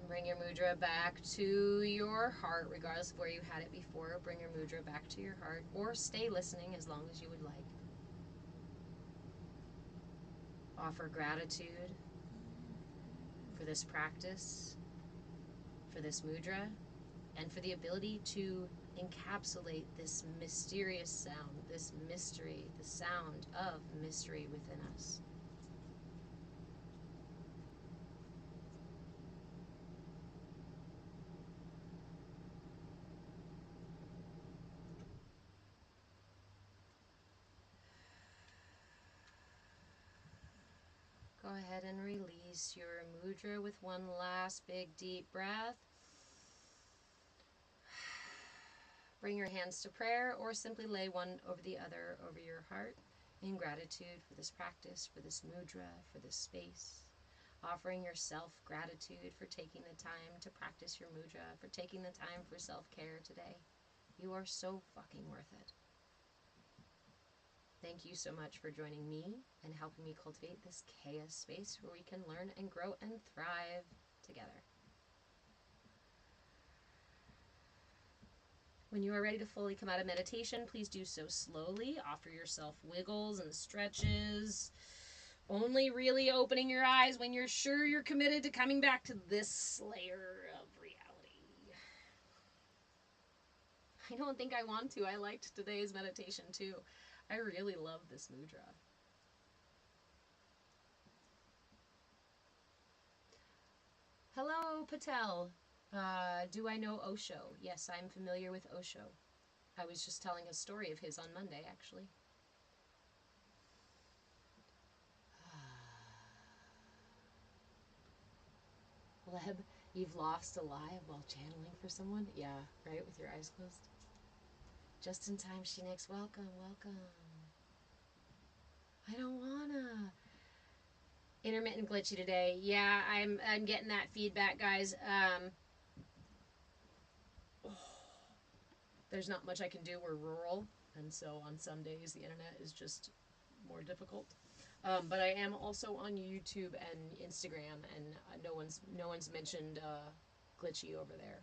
Bring your mudra back to your heart, regardless of where you had it before. Bring your mudra back to your heart, or stay listening as long as you would like. Offer gratitude for this practice, for this mudra, and for the ability to encapsulate this mysterious sound, this mystery, the sound of mystery within us. Go ahead and release your mudra with one last big deep breath. Bring your hands to prayer or simply lay one over the other over your heart in gratitude for this practice, for this mudra, for this space. Offering yourself gratitude for taking the time to practice your mudra, for taking the time for self-care today. You are so fucking worth it. Thank you so much for joining me and helping me cultivate this CAYA space where we can learn and grow and thrive together. When you are ready to fully come out of meditation, please do so slowly. Offer yourself wiggles and stretches. Only really opening your eyes when you're sure you're committed to coming back to this layer of reality. I don't think I want to. I liked today's meditation too. I really love this mudra. Hello, Patel. Do I know Osho? Yes, I'm familiar with Osho. I was just telling a story of his on Monday, actually. Leb, you've lost a lie while channeling for someone? Yeah, right, with your eyes closed. Just in time, Sheenix. Welcome, welcome. I don't wanna. Intermittent glitchy today. Yeah, I'm getting that feedback, guys. there's not much I can do. We're rural, and so on some days the internet is just more difficult. But I am also on YouTube and Instagram, and no one's mentioned glitchy over there.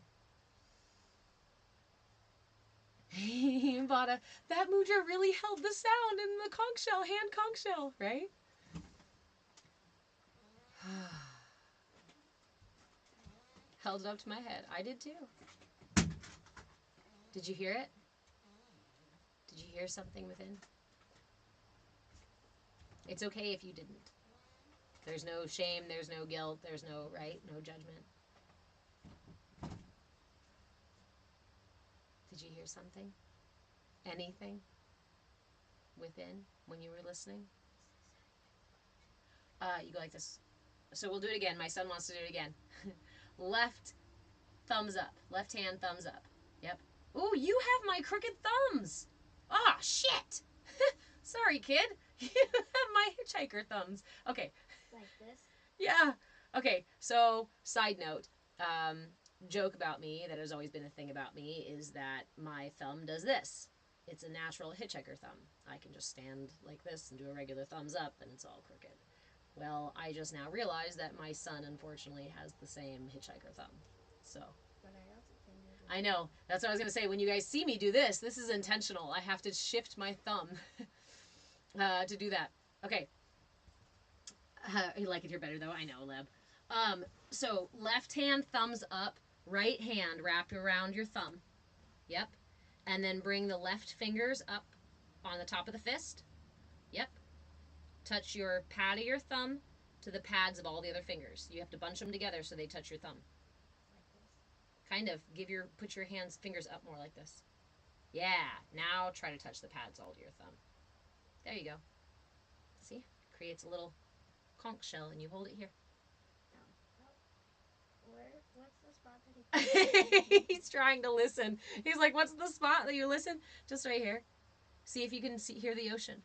Vada, that mudra really held the sound in the conch shell, hand conch shell, right? Held it up to my head. I did too. Did you hear it? Did you hear something within? It's okay if you didn't. There's no shame, there's no guilt, there's no, right? No judgment. Did you hear something? Anything within when you were listening? You go like this. So we'll do it again. My son wants to do it again. Left thumbs up. Left hand thumbs up. Yep. Ooh, you have my crooked thumbs. Ah, shit. Sorry, kid. You have my hitchhiker thumbs. Okay. Like this? Yeah. Okay, so side note, joke about me that has always been a thing about me is that my thumb does this. It's a natural hitchhiker thumb. I can just stand like this and do a regular thumbs up and it's all crooked. Well, I just now realized that my son unfortunately has the same hitchhiker thumb. So But I also can do this. I know. That's what I was going to say. When you guys see me do this, this is intentional. I have to shift my thumb to do that. Okay. You like it here better, though. I know, Leb. So left hand thumbs up, right hand wrapped around your thumb. Yep. And then bring the left fingers up on the top of the fist. Yep. Touch your pad of your thumb to the pads of all the other fingers. You have to bunch them together so they touch your thumb. Like this. Kind of. Put your fingers up more like this. Yeah. Now try to touch the pads all to your thumb. There you go. See? Creates a little conch shell and you hold it here. What's the spot that he He's trying to listen. He's like, what's the spot that you listen? Just right here. See if you can hear the ocean.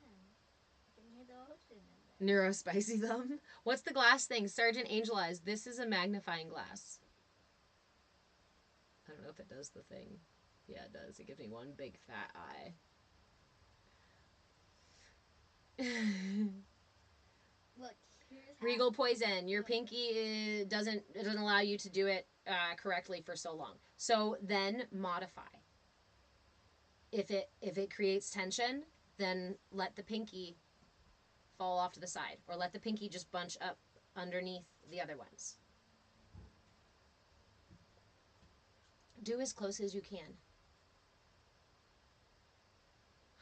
I can hear the ocean in there. Neurospicy thumb. What's the glass thing? Sergeant Angel Eyes. This is a magnifying glass. I don't know if it does the thing. Yeah, it does. It gives me one big fat eye. Look, here's Regal Poison. Your pinky doesn't allow you to do it correctly for so long. So then modify. If it creates tension, then let the pinky fall off to the side, or let the pinky just bunch up underneath the other ones. Do as close as you can.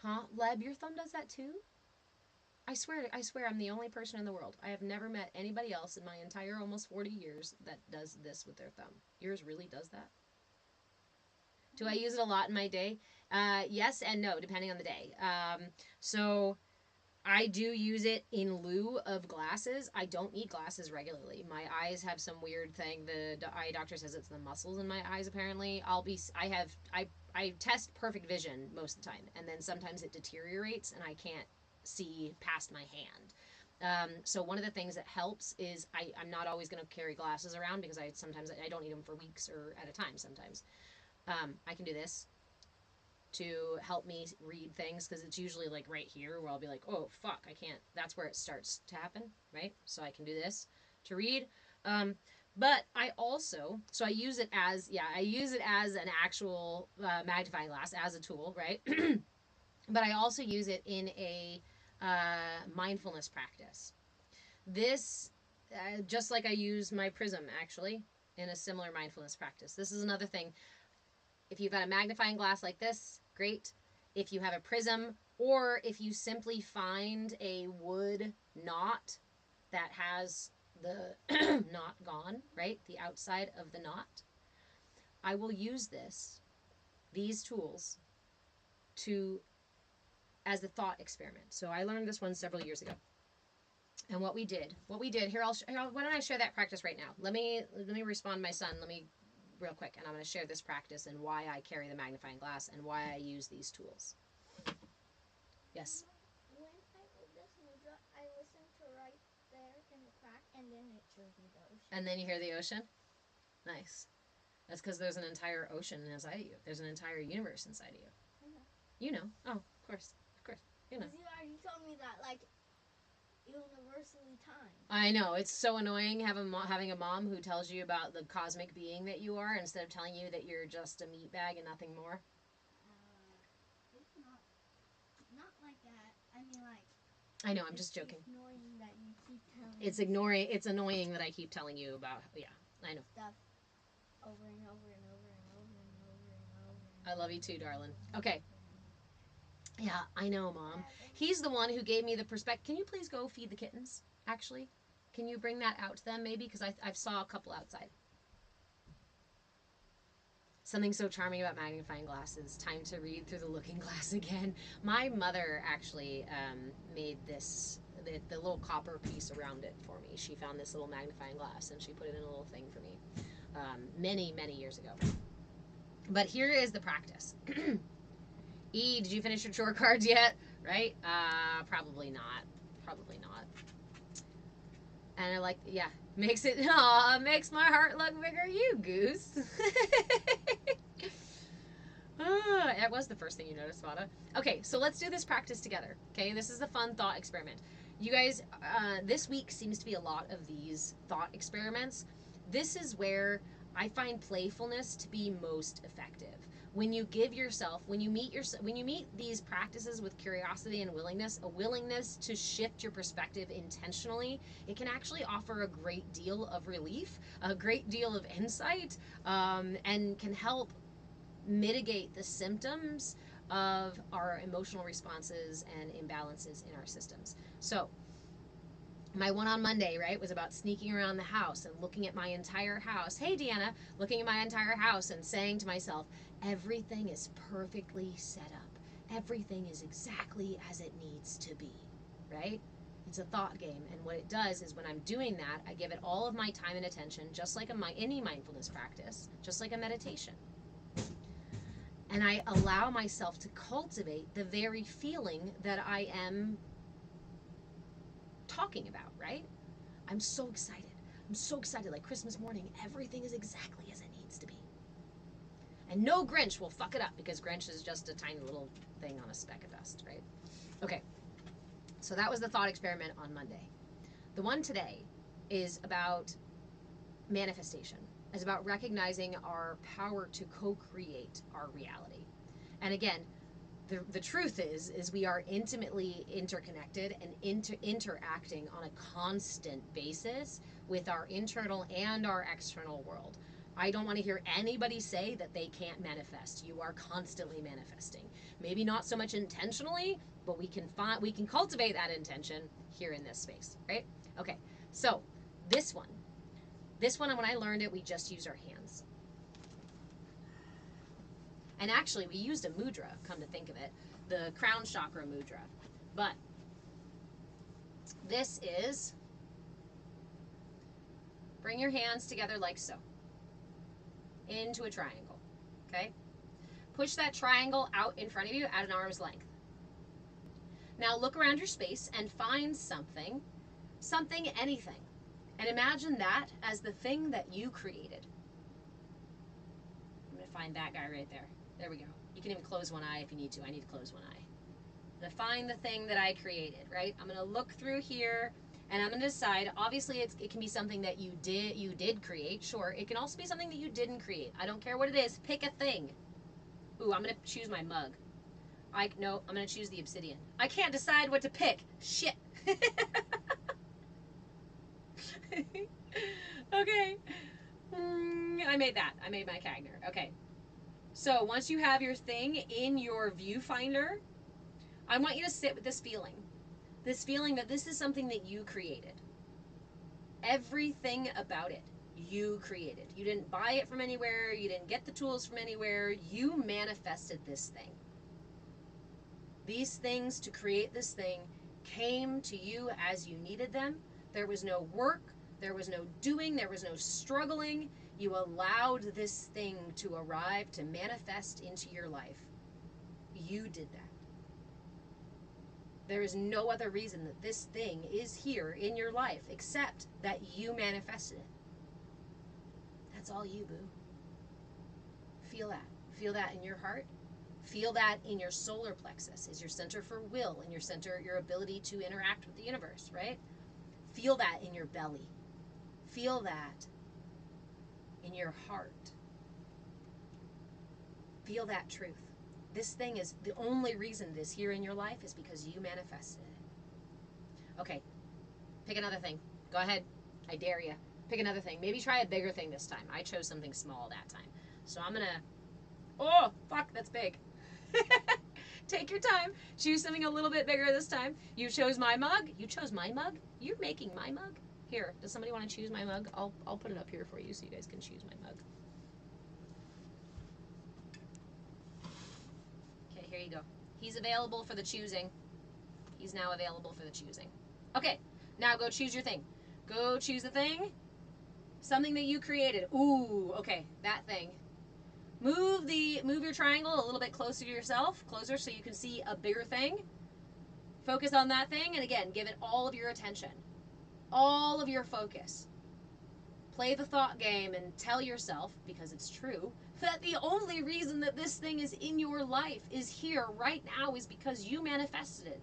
Huh? Leb, your thumb does that too? I swear I'm the only person in the world. I have never met anybody else in my entire almost 40 years that does this with their thumb. Yours really does that? Do I use it a lot in my day? Yes and no, depending on the day. So I do use it in lieu of glasses. I don't need glasses regularly. My eyes have some weird thing. The eye doctor says it's the muscles in my eyes, apparently. I test perfect vision most of the time, and then sometimes it deteriorates and I can't see past my hand. So one of the things that helps is I'm not always going to carry glasses around because sometimes I don't need them for weeks or at a time sometimes. I can do this to help me read things because it's usually like right here where I'll be like, oh fuck, I can't. That's where it starts to happen, right? So I can do this to read. But I also, so I use it as an actual magnifying glass as a tool, right? But I also use it in a mindfulness practice. This, just like I use my prism actually in a similar mindfulness practice. This is another thing. If you've got a magnifying glass like this, great. If you have a prism, or if you simply find a wood knot that has the knot gone, right? The outside of the knot. I will use these tools as a thought experiment. So I learned this one several years ago. And what we did here, why don't I share that practice right now? Let me respond my son. Real quick, and I'm going to share this practice and why I carry the magnifying glass and why I use these tools. Yes? When I hold this mudra, I listen to right there in the crack, and then it shows me the ocean. And then you hear the ocean? Nice. That's because there's an entire ocean inside of you. There's an entire universe inside of you. I know. You know. Oh, of course. You know. Because you already told me that, like, universally time. I know. It's so annoying having a mom who tells you about the cosmic being that you are instead of telling you that you're just a meat bag and nothing more. It's not like that. I mean, like. I know. I'm just joking. It's annoying that you keep telling It's annoying that I keep telling you about. Yeah, I know. stuff over and over and over and over and over and over. I love you too, darling. Okay. Yeah, I know, Mom. He's the one who gave me the perspective. Can you please go feed the kittens, actually? Can you bring that out to them, maybe? Because I saw a couple outside. Something so charming about magnifying glasses. Time to read through the looking glass again. My mother actually made this, the little copper piece around it for me. She found this little magnifying glass, and she put it in a little thing for me many, many years ago. But here is the practice. E, did you finish your chore cards yet? Right? Probably not. Probably not. And I like, yeah, makes my heart look bigger, you goose. That was the first thing you noticed, Vada. Okay, so let's do this practice together. Okay, this is a fun thought experiment. You guys, this week seems to be a lot of these thought experiments. This is where I find playfulness to be most effective. When you give yourself, when you meet these practices with curiosity and willingness, a willingness to shift your perspective intentionally, it can actually offer a great deal of relief, a great deal of insight, and can help mitigate the symptoms of our emotional responses and imbalances in our systems. So, my one on Monday, right, was about sneaking around the house and looking at my entire house. Hey, Deanna, looking at my entire house and saying to myself, everything is perfectly set up. Everything is exactly as it needs to be, right? It's a thought game. And what it does is when I'm doing that, I give it all of my time and attention, just like any mindfulness practice, just like a meditation. And I allow myself to cultivate the very feeling that I am talking about, right? I'm so excited. I'm so excited. Like Christmas morning, everything is exactly as it needs to be. And no Grinch will fuck it up because Grinch is just a tiny little thing on a speck of dust, right? Okay. So that was the thought experiment on Monday. The one today is about manifestation. It's about recognizing our power to co-create our reality. And again, the truth is we are intimately interconnected and interacting on a constant basis with our internal and our external world. I don't want to hear anybody say that they can't manifest. You are constantly manifesting. Maybe not so much intentionally, but we can cultivate that intention here in this space, right? Okay. So, this one when I learned it, we just used our hands. And actually, we used a mudra, come to think of it, the crown chakra mudra. But this is, bring your hands together like so, into a triangle, okay? Push that triangle out in front of you at an arm's length. Now look around your space and find something, anything, and imagine that as the thing that you created. I'm going to find that guy right there. There we go. You can even close one eye if you need to. I need to close one eye. I'm going to find the thing that I created, right? I'm going to look through here, and I'm going to decide. Obviously, it can be something that you did create. Sure. It can also be something that you didn't create. I don't care what it is. Pick a thing. Ooh, I'm going to choose my mug. No, I'm going to choose the obsidian. I can't decide what to pick. Shit. Okay. I made that. I made my Cagner. Okay. So once you have your thing in your viewfinder, I want you to sit with this feeling that this is something that you created. Everything about it, you created. You didn't buy it from anywhere. You didn't get the tools from anywhere. You manifested this thing. These things to create this thing came to you as you needed them. There was no work. There was no doing. There was no struggling. You allowed this thing to arrive, to manifest into your life. You did that. There is no other reason that this thing is here in your life except that you manifested it. That's all you, boo. Feel that. Feel that in your heart. Feel that in your solar plexus, is your center for will and your center, your ability to interact with the universe, right? Feel that in your belly. Feel that in your heart. Feel that truth. This thing is the only reason it is here in your life is because you manifested it. Okay, pick another thing. Go ahead. I dare you. Pick another thing. Maybe try a bigger thing this time. I chose something small that time. So I'm going to... Oh, fuck, that's big. Take your time. Choose something a little bit bigger this time. You chose my mug. You chose my mug? You're making my mug? Here, does somebody want to choose my mug? I'll put it up here for you so you guys can choose my mug. Okay, here you go. He's available for the choosing. He's now available for the choosing. Okay, now go choose your thing. Go choose the thing. Something that you created. Ooh, okay, that thing. Move your triangle a little bit closer to yourself, closer so you can see a bigger thing. Focus on that thing, and again, give it all of your attention. All of your focus. Play the thought game and tell yourself, because it's true, that the only reason that this thing is in your life, is here right now, is because you manifested it.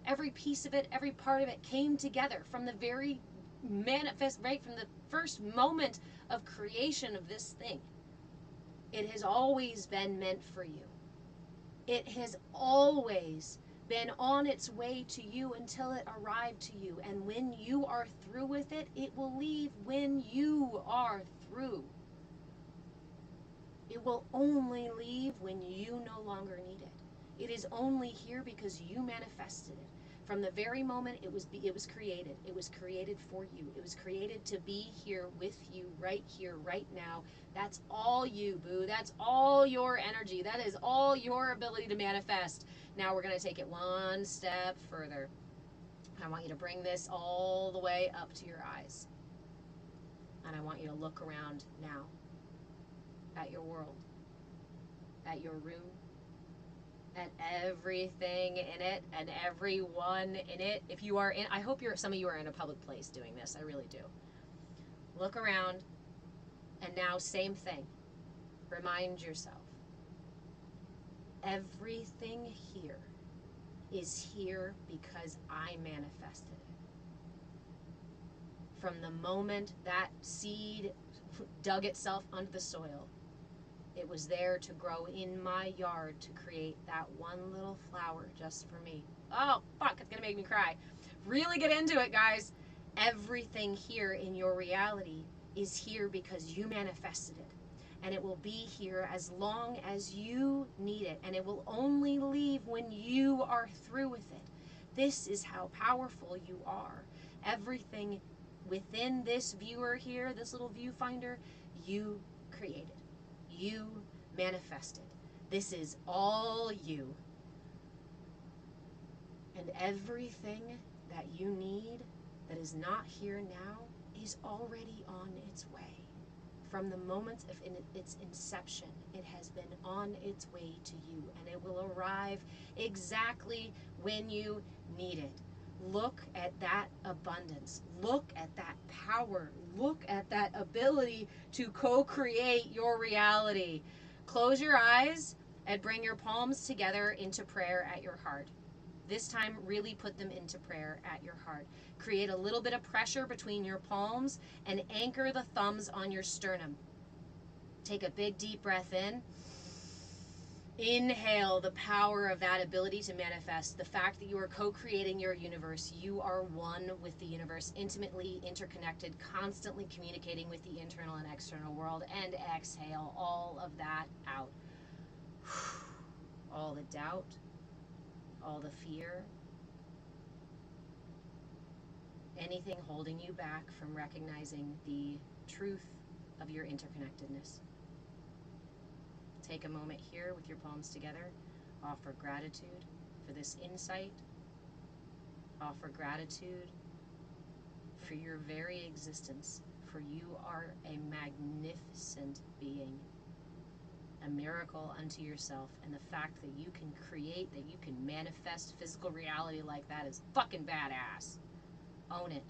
Every piece of it, every part of it came together from the very right from the first moment of creation of this thing. It has always been meant for you. It has always been on its way to you until it arrived to you. And when you are through with it, it will leave when you are through. It will only leave when you no longer need it. It is only here because you manifested it. From the very moment it was created. It was created for you. It was created to be here with you right here, right now. That's all you, boo. That's all your energy. That is all your ability to manifest. Now we're going to take it one step further. I want you to bring this all the way up to your eyes. And I want you to look around now at your world, at your room, at everything in it and everyone in it. If you are in, I hope some of you are in a public place doing this. I really do. Look around, and now same thing. Remind yourself, everything here is here because I manifested it. From the moment that seed dug itself under the soil, it was there to grow in my yard to create that one little flower just for me. Oh, fuck, it's gonna make me cry. Really get into it, guys. Everything here in your reality is here because you manifested it. And it will be here as long as you need it. And it will only leave when you are through with it. This is how powerful you are. Everything within this viewer here, this little viewfinder, you created. You manifested. This is all you. And everything that you need that is not here now is already on its way. From the moment of its inception, it has been on its way to you, and it will arrive exactly when you need it. Look at that abundance. Look at that power. Look at that ability to co-create your reality. Close your eyes and bring your palms together into prayer at your heart. This time, really put them into prayer at your heart. Create a little bit of pressure between your palms and anchor the thumbs on your sternum. Take a big deep breath in. Inhale the power of that ability to manifest. The fact that you are co-creating your universe. You are one with the universe, intimately interconnected, constantly communicating with the internal and external world. And exhale all of that out. All the doubt, all the fear, anything holding you back from recognizing the truth of your interconnectedness. Take a moment here with your palms together. Offer gratitude for this insight. Offer gratitude for your very existence, for you are a magnificent being, a miracle unto yourself, and the fact that you can create, that you can manifest physical reality like that is fucking badass. Own it.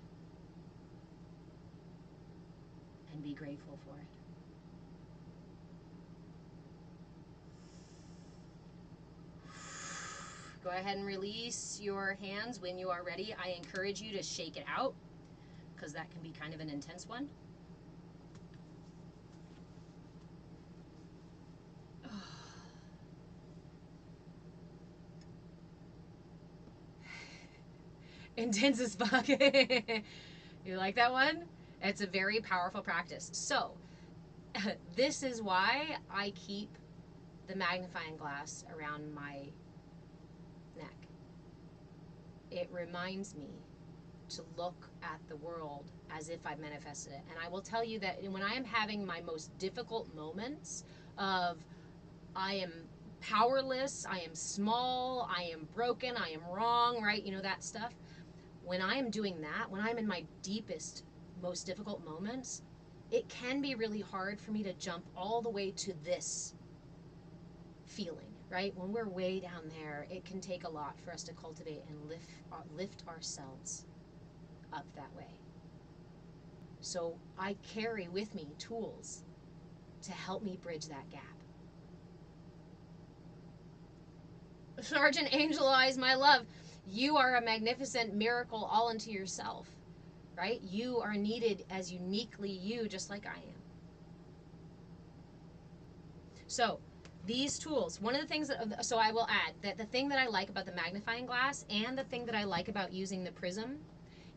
And be grateful for it. go ahead and release your hands when you are ready. I encourage you to shake it out because that can be kind of an intense one. Intense as fuck. You like that one? It's a very powerful practice. So, this is why I keep the magnifying glass around my neck. It reminds me to look at the world as if I've manifested it. And I will tell you that when I am having my most difficult moments of I am powerless, I am small, I am broken, I am wrong, right? You know, that stuff. When I am doing that, when I'm in my deepest, most difficult moments, it can be really hard for me to jump all the way to this feeling, right? When we're way down there, it can take a lot for us to cultivate and lift ourselves up that way. So I carry with me tools to help me bridge that gap. Sergeant Angel Eyes, my love, you are a magnificent miracle all unto yourself, right? You are needed as uniquely you, just like I am. So these tools, one of the things that, so I will add that the thing that I like about the magnifying glass and the thing that I like about using the prism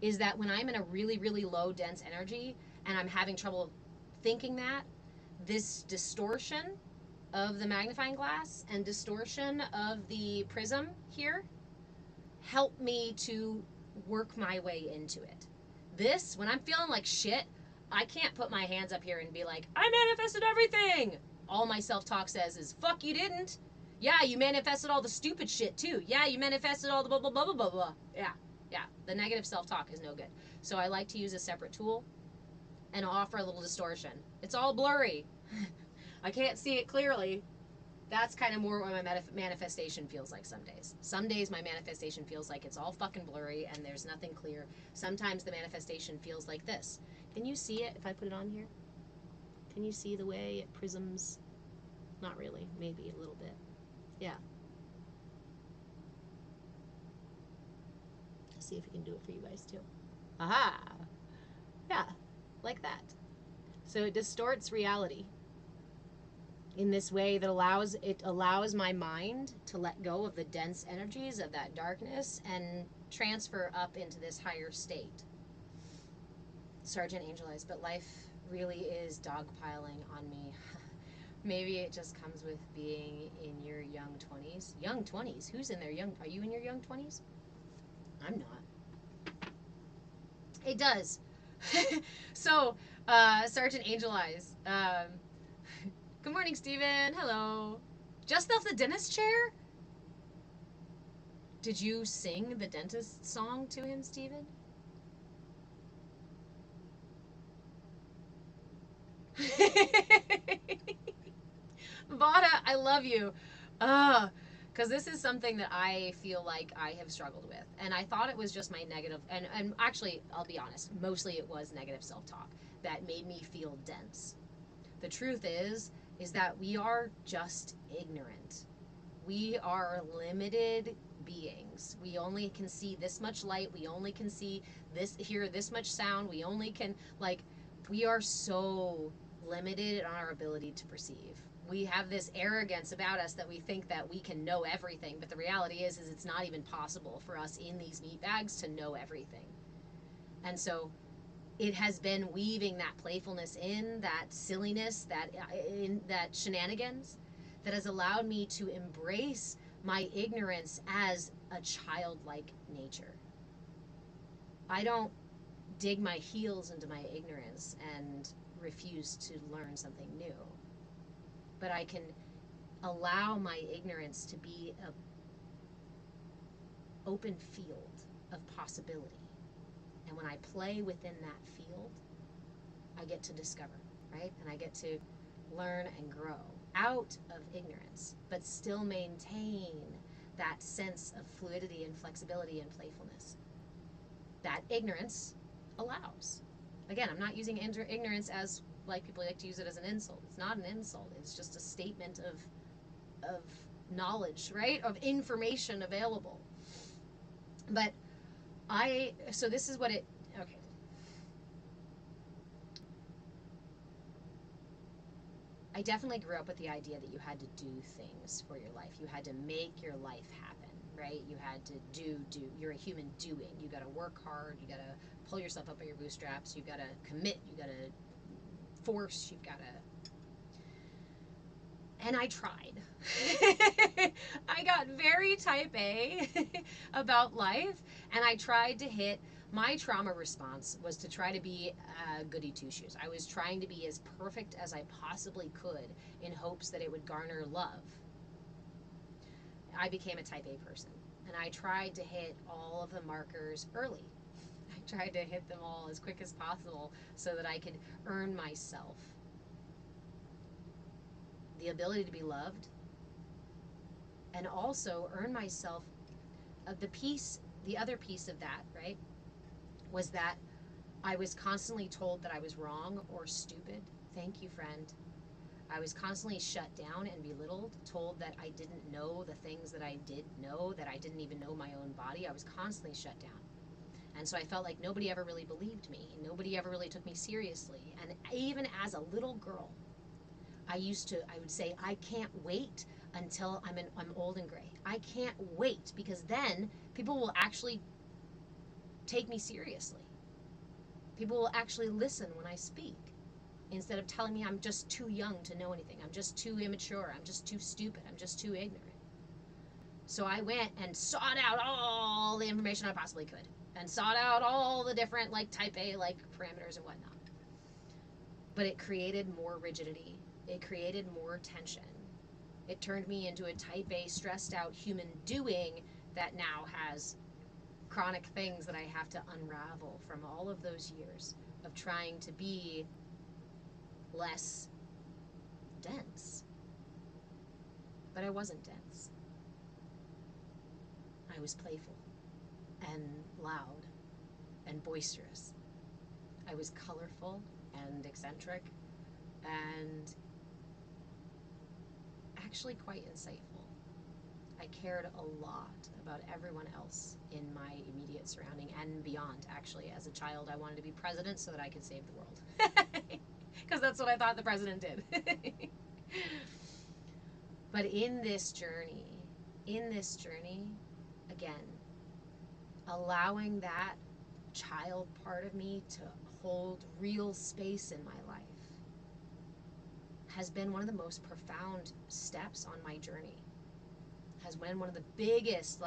is that when I'm in a really, really low dense energy and I'm having trouble thinking that, this distortion of the magnifying glass and distortion of the prism here help me to work my way into it. This, when I'm feeling like shit, I can't put my hands up here and be like, I manifested everything. All my self-talk says is, fuck, you didn't. Yeah, you manifested all the stupid shit too. Yeah, you manifested all the blah, blah, blah, blah, blah, blah. Yeah. The negative self-talk is no good. So I like to use a separate tool and offer a little distortion. It's all blurry. I can't see it clearly. That's kind of more what my manifestation feels like some days. Some days my manifestation feels like it's all fucking blurry and there's nothing clear. Sometimes the manifestation feels like this. Can you see it if I put it on here? Can you see the way it prisms? Not really, maybe a little bit. Yeah. Let's see if we can do it for you guys too. Aha! Yeah, like that. So it distorts reality in this way that allows my mind to let go of the dense energies of that darkness and transfer up into this higher state. Sergeant Angel Eyes, but life really is dogpiling on me. Maybe it just comes with being in your young 20s. Young 20s? Who's in their young? Are you in your young 20s? I'm not. It does. So, Sergeant Angel Eyes. Good morning, Steven. Hello. Just off the dentist chair? Did you sing the dentist song to him, Steven? Vada, I love you. Because this is something that I feel like I have struggled with. And I thought it was just my negative, and actually, I'll be honest, mostly it was negative self-talk that made me feel dense. The truth is that we are just ignorant. We are limited beings. We only can see this much light. We only can hear this much sound. We only can, we are so limited in our ability to perceive. We have this arrogance about us that we think that we can know everything, but the reality is it's not even possible for us in these meat bags to know everything. And so it has been weaving that playfulness in, that silliness, that shenanigans, that has allowed me to embrace my ignorance as a childlike nature. I don't dig my heels into my ignorance and refuse to learn something new. But I can allow my ignorance to be an open field of possibility. And when I play within that field, I get to discover, right? And I get to learn and grow out of ignorance, but still maintain that sense of fluidity and flexibility and playfulness that ignorance allows. Again, I'm not using ignorance as, like people like to use it as an insult. It's not an insult. It's just a statement of knowledge, right? Of information available. But so this is what it, okay. I definitely grew up with the idea that you had to do things for your life. You had to make your life happen, right? You had to do. You're a human doing. You got to work hard. You got to pull yourself up by your bootstraps. You got to commit. You got to force. You've got to. And I tried. I got very type A about life, and I tried to hit. My trauma response was to try to be goody two-shoes. I was trying to be as perfect as I possibly could in hopes that it would garner love. I became a type A person, and I tried to hit all of the markers early. I tried to hit them all as quick as possible so that I could earn myself the ability to be loved, and also earn myself the other piece of that, right, was that I was constantly told that I was wrong or stupid. Thank you, friend. I was constantly shut down and belittled, told that I didn't know the things that I did know, that I didn't even know my own body. I was constantly shut down. And so I felt like nobody ever really believed me. Nobody ever really took me seriously. And even as a little girl, I would say, I can't wait until I'm old and gray. I can't wait, because then people will actually take me seriously. People will actually listen when I speak, instead of telling me I'm just too young to know anything. I'm just too immature. I'm just too stupid. I'm just too ignorant. So I went and sought out all the information I possibly could, and sought out all the different type A parameters and whatnot. But it created more rigidity. It created more tension. It turned me into a type A stressed out human doing that now has chronic things that I have to unravel from all of those years of trying to be less dense. But I wasn't dense. I was playful and loud and boisterous. I was colorful and eccentric and actually quite insightful. I cared a lot about everyone else in my immediate surrounding and beyond. Actually, as a child, I wanted to be president so that I could save the world. Because that's what I thought the president did. But in this journey, again, allowing that child part of me to hold real space in my life has been one of the most profound steps on my journey. Has been one of the biggest,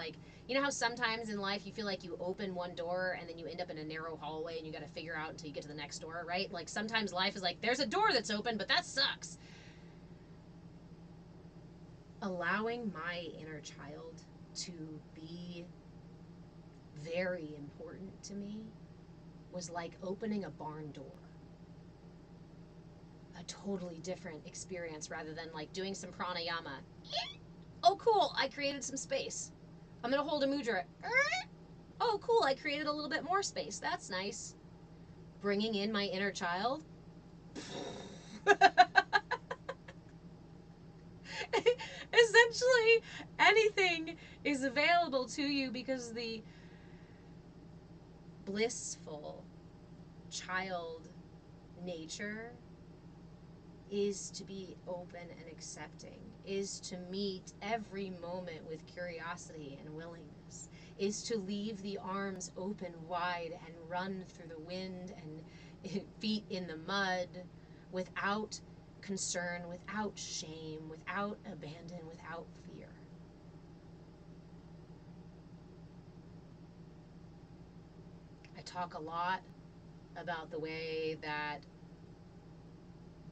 you know how sometimes in life you feel like you open one door and then you end up in a narrow hallway and you got to figure out until you get to the next door, right? Like sometimes life is like, there's a door that's open, but that sucks. Allowing my inner child to be very important to me was like opening a barn door. A totally different experience rather than doing some pranayama. Oh, cool, I created some space. I'm going to hold a mudra. Oh, cool, I created a little bit more space. That's nice. Bringing in my inner child. Essentially, anything is available to you because the blissful child nature is to be open and accepting, is to meet every moment with curiosity and willingness, is to leave the arms open wide and run through the wind and feet in the mud without concern, without shame, without abandon, without fear. I talk a lot about the way that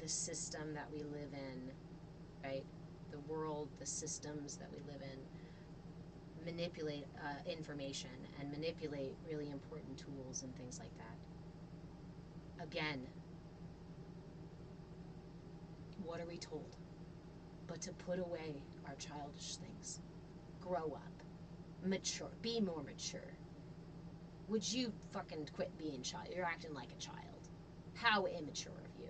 the system that we live in, right? The world, the systems that we live in manipulate information and manipulate really important tools and things like that. Again, what are we told? But to put away our childish things. Grow up. Mature. Be more mature. Would you fucking quit being child? You're acting like a child. How immature of you.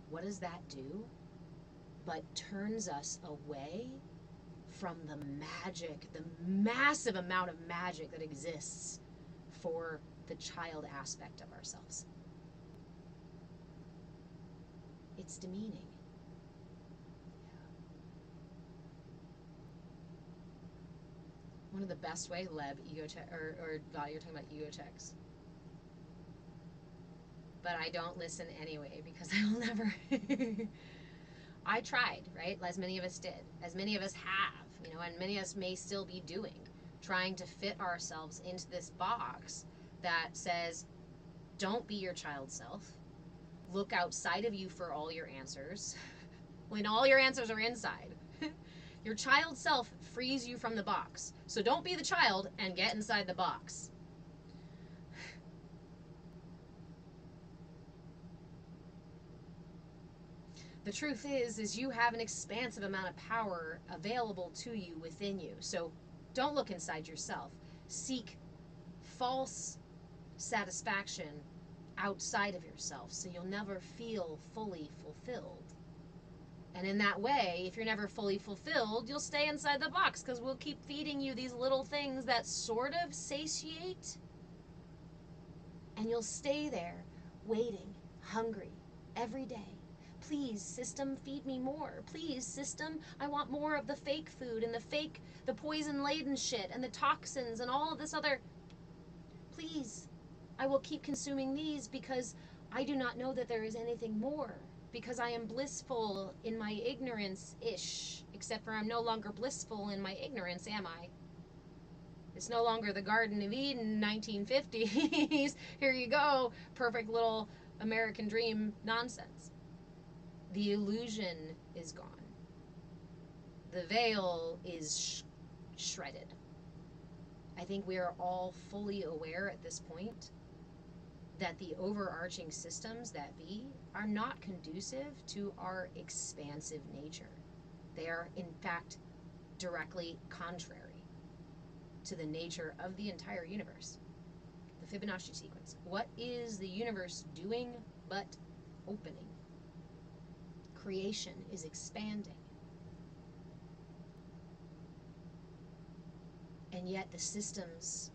What does that do? but turns us away from the magic, the massive amount of magic that exists for the child aspect of ourselves. It's demeaning. One of the best way, Leb, ego check, or God, you're talking about ego checks. But I don't listen anyway because I will never. I tried, right? As many of us did, as many of us have, you know, and many of us may still be doing, trying to fit ourselves into this box that says, don't be your child self. Look outside of you for all your answers, when all your answers are inside. Your child self frees you from the box. So don't be the child and get inside the box. The truth is you have an expansive amount of power available to you within you. So don't look inside yourself. Seek false satisfaction outside of yourself so you'll never feel fully fulfilled. And in that way, if you're never fully fulfilled, you'll stay inside the box because we'll keep feeding you these little things that sort of satiate. And you'll stay there waiting, hungry, every day. Please, system, feed me more. Please, system, I want more of the fake food and the poison-laden shit and the toxins and all of this other. Please, I will keep consuming these because I do not know that there is anything more. Because I am blissful in my ignorance-ish. Except for I'm no longer blissful in my ignorance, am I? It's no longer the Garden of Eden 1950s. Here you go. Perfect little American dream nonsense. The illusion is gone. The veil is shredded. I think we are all fully aware at this point that the overarching systems that be are not conducive to our expansive nature. They are, in fact, directly contrary to the nature of the entire universe. The Fibonacci sequence. What is the universe doing but opening? Creation is expanding. And yet the systems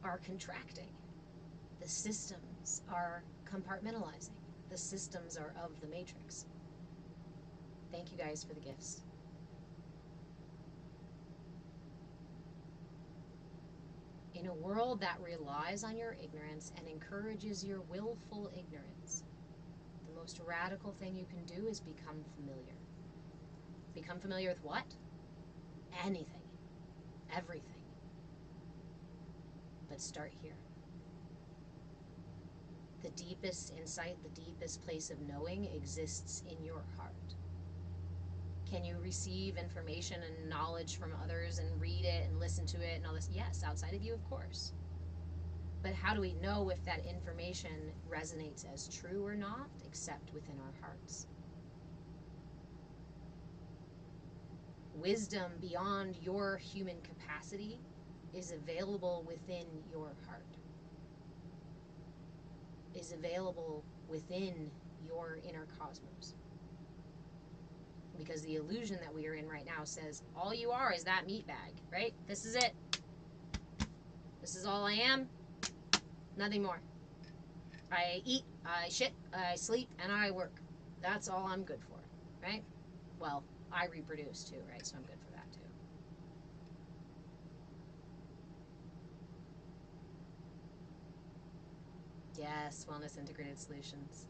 are contracting. The systems are compartmentalizing. The systems are of the matrix. Thank you guys for the gifts. In a world that relies on your ignorance and encourages your willful ignorance, the most radical thing you can do is become familiar. Become familiar with what? Anything. Everything. But start here. The deepest insight, the deepest place of knowing exists in your heart. Can you receive information and knowledge from others and read it and listen to it and all this? Yes, outside of you, of course. But how do we know if that information resonates as true or not, except within our hearts? Wisdom beyond your human capacity is available within your heart. Is available within your inner cosmos. Because the illusion that we are in right now says, all you are is that meat bag, right? This is it. This is all I am. Nothing more. I eat, I shit, I sleep, and I work. That's all I'm good for, right? Well, I reproduce too, right? So I'm good for that too. Yes, Wellness Integrated Solutions.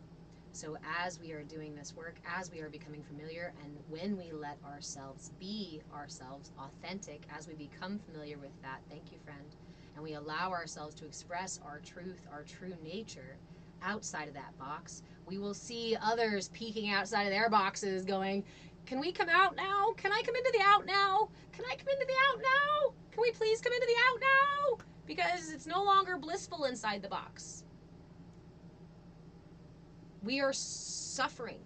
So as we are doing this work, as we are becoming familiar, and when we let ourselves be ourselves, authentic, as we become familiar with that, thank you, friend, and we allow ourselves to express our truth, our true nature, outside of that box, we will see others peeking outside of their boxes going, can we come out now? Can I come into the out now? Can I come into the out now? Can we please come into the out now? Because it's no longer blissful inside the box. We are suffering.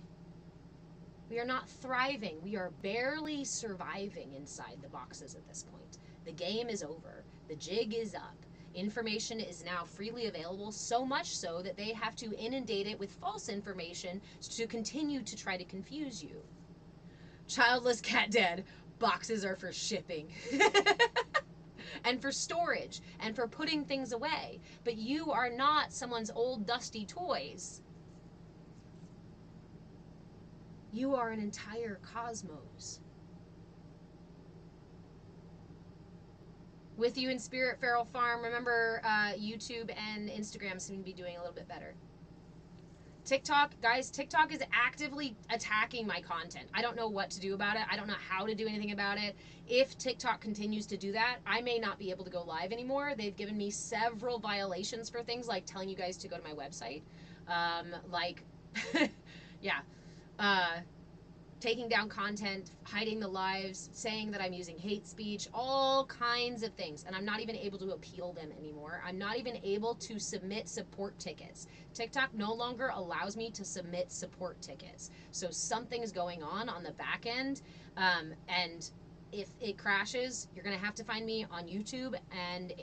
We are not thriving. We are barely surviving inside the boxes at this point. The game is over. The jig is up. Information is now freely available, so much so that they have to inundate it with false information to continue to try to confuse you. Childless cat dead. Boxes are for shipping. And for storage and for putting things away. But you are not someone's old dusty toys. You are an entire cosmos. With you in spirit, Feral Farm. Remember, YouTube and Instagram seem to be doing a little bit better. TikTok, guys, TikTok is actively attacking my content. I don't know what to do about it. I don't know how to do anything about it. If TikTok continues to do that, I may not be able to go live anymore. They've given me several violations for things like telling you guys to go to my website. Taking down content, hiding the lives, saying that I'm using hate speech, all kinds of things. And I'm not even able to appeal them anymore. I'm not even able to submit support tickets. TikTok no longer allows me to submit support tickets. So something's going on the back end. And if it crashes, you're going to have to find me on YouTube and,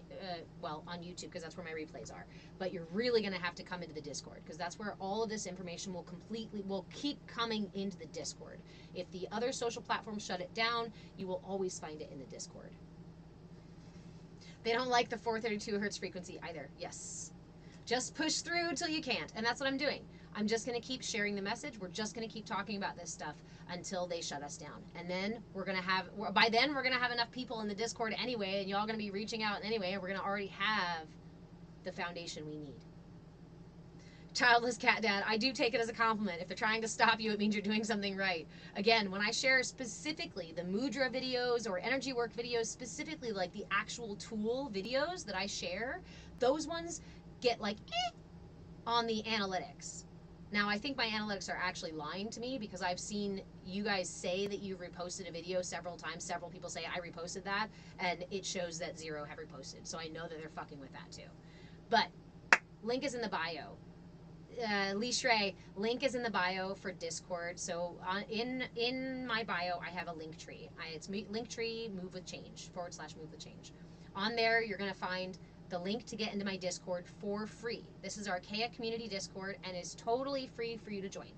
on YouTube because that's where my replays are. But you're really going to have to come into the Discord because that's where all of this information will keep coming into the Discord. If the other social platforms shut it down, you will always find it in the Discord. They don't like the 432 hertz frequency either. Yes. Just push through till you can't. And that's what I'm doing. I'm just going to keep sharing the message. We're just going to keep talking about this stuff until they shut us down. And then by then we're going to have enough people in the Discord anyway, and y'all going to be reaching out anyway, and we're going to already have the foundation we need. Childless cat dad, I do take it as a compliment. If they're trying to stop you, it means you're doing something right. Again, when I share specifically the mudra videos or energy work videos, specifically like the actual tool videos that I share, those ones get like on the analytics. Now, I think my analytics are actually lying to me because I've seen you guys say that you've reposted a video several times. Several people say I reposted that, and it shows that 0 have reposted. So I know that they're fucking with that too. But link is in the bio. Lishre, link is in the bio for Discord. So in my bio, I have a link tree. It's Linktree Move with Change / Move with Change. On there, you're going to find the link to get into my Discord for free. This is our CAYA community Discord and is totally free for you to join.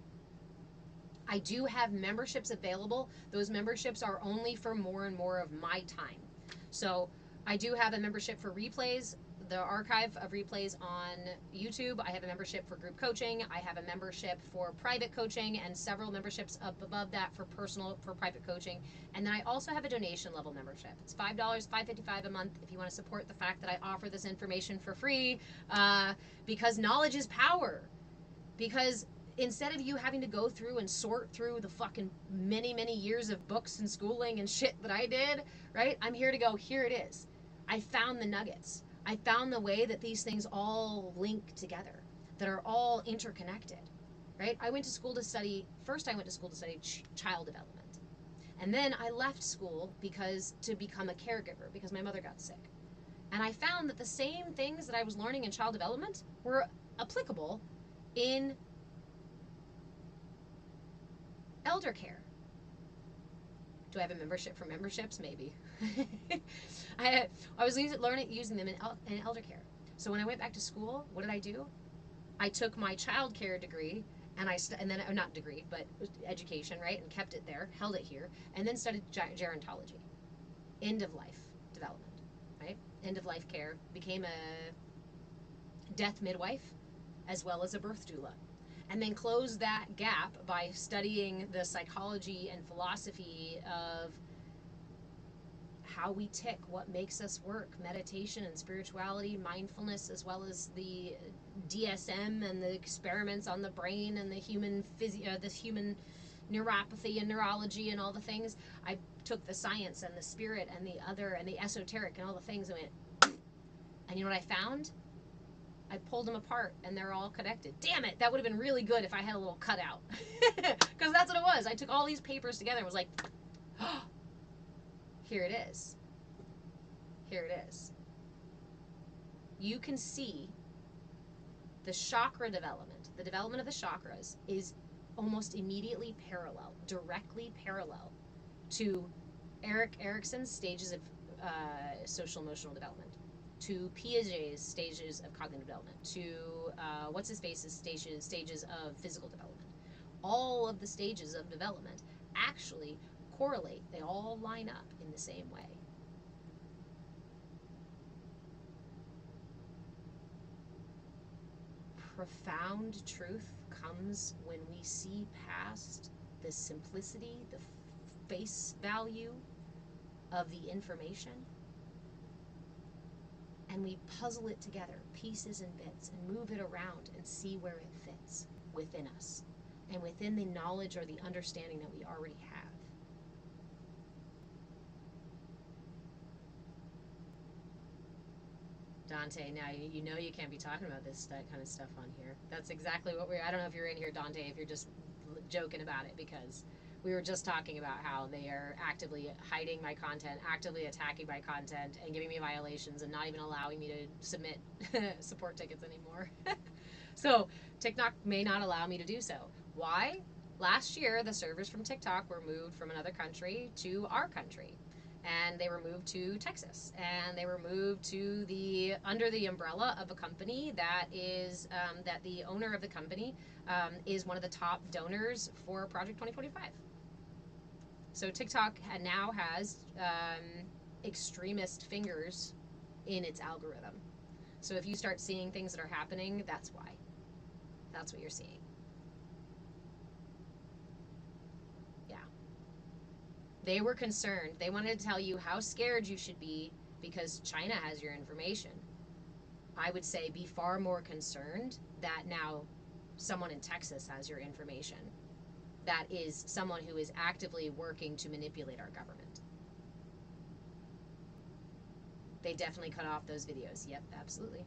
I do have memberships available. Those memberships are only for more and more of my time. So I do have a membership for replays, the archive of replays on YouTube. I have a membership for group coaching. I have a membership for private coaching and several memberships up above that for private coaching. And then I also have a donation level membership. It's $5, $5.55 a month if you want to support the fact that I offer this information for free, because knowledge is power. Because instead of you having to go through and sort through the fucking many, many years of books and schooling and shit that I did, right? I'm here to go, here it is. I found the nuggets. I found the way that these things all link together, that are all interconnected, right? I went to school to study child development. And then I left school to become a caregiver because my mother got sick. And I found that the same things that I was learning in child development were applicable in elder care. Do I have a membership for memberships? Maybe. I was using them in elder care. So when I went back to school, what did I do? I took my child care degree and not degree, but education, right? And kept it there, held it here, and then studied gerontology. End of life development, right? End of life care. Became a death midwife as well as a birth doula. And then close that gap by studying the psychology and philosophy of how we tick, what makes us work, meditation and spirituality, mindfulness, as well as the DSM and the experiments on the brain and the human human neuropathy and neurology and all the things. I took the science and the spirit and the esoteric and all the things and went, and you know what I found? I pulled them apart and they're all connected. Damn it, that would have been really good if I had a little cutout. Because that's what it was. I took all these papers together and was like, oh, here it is. Here it is. You can see the chakra development. The development of the chakras is almost immediately parallel, directly parallel to Erik Erikson's stages of social emotional development. to Piaget's stages of cognitive development, to what's his face's stages of physical development. All of the stages of development actually correlate. They all line up in the same way. Profound truth comes when we see past the simplicity, the face value of the information, and we puzzle it together, pieces and bits, and move it around and see where it fits within us and within the knowledge or the understanding that we already have. Dante, now you know you can't be talking about that kind of stuff on here. That's exactly what I don't know if you're in here, Dante, if you're just joking about it, because we were just talking about how they are actively hiding my content, actively attacking my content, and giving me violations and not even allowing me to submit support tickets anymore. So TikTok may not allow me to do so. Why? Last year, the servers from TikTok were moved from another country to our country. And they were moved to Texas, and they were moved to under the umbrella of a company that is that the owner of the company is one of the top donors for Project 2025. So TikTok now has extremist fingers in its algorithm. So if you start seeing things that are happening, that's why. That's what you're seeing. They were concerned. They wanted to tell you how scared you should be because China has your information. I would say be far more concerned that now someone in Texas has your information. That is someone who is actively working to manipulate our government. They definitely cut off those videos. Yep, absolutely.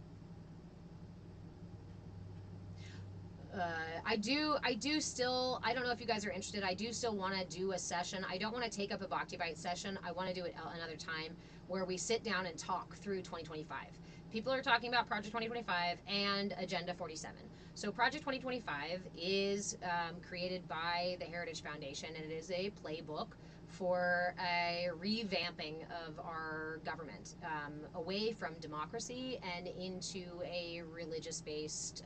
I do still, I don't know if you guys are interested, I do still want to do a session. I don't want to take up a Bhakti Bite session. I want to do it another time where we sit down and talk through 2025. People are talking about Project 2025 and Agenda 47. So Project 2025 is created by the Heritage Foundation, and it is a playbook for a revamping of our government away from democracy and into a religious-based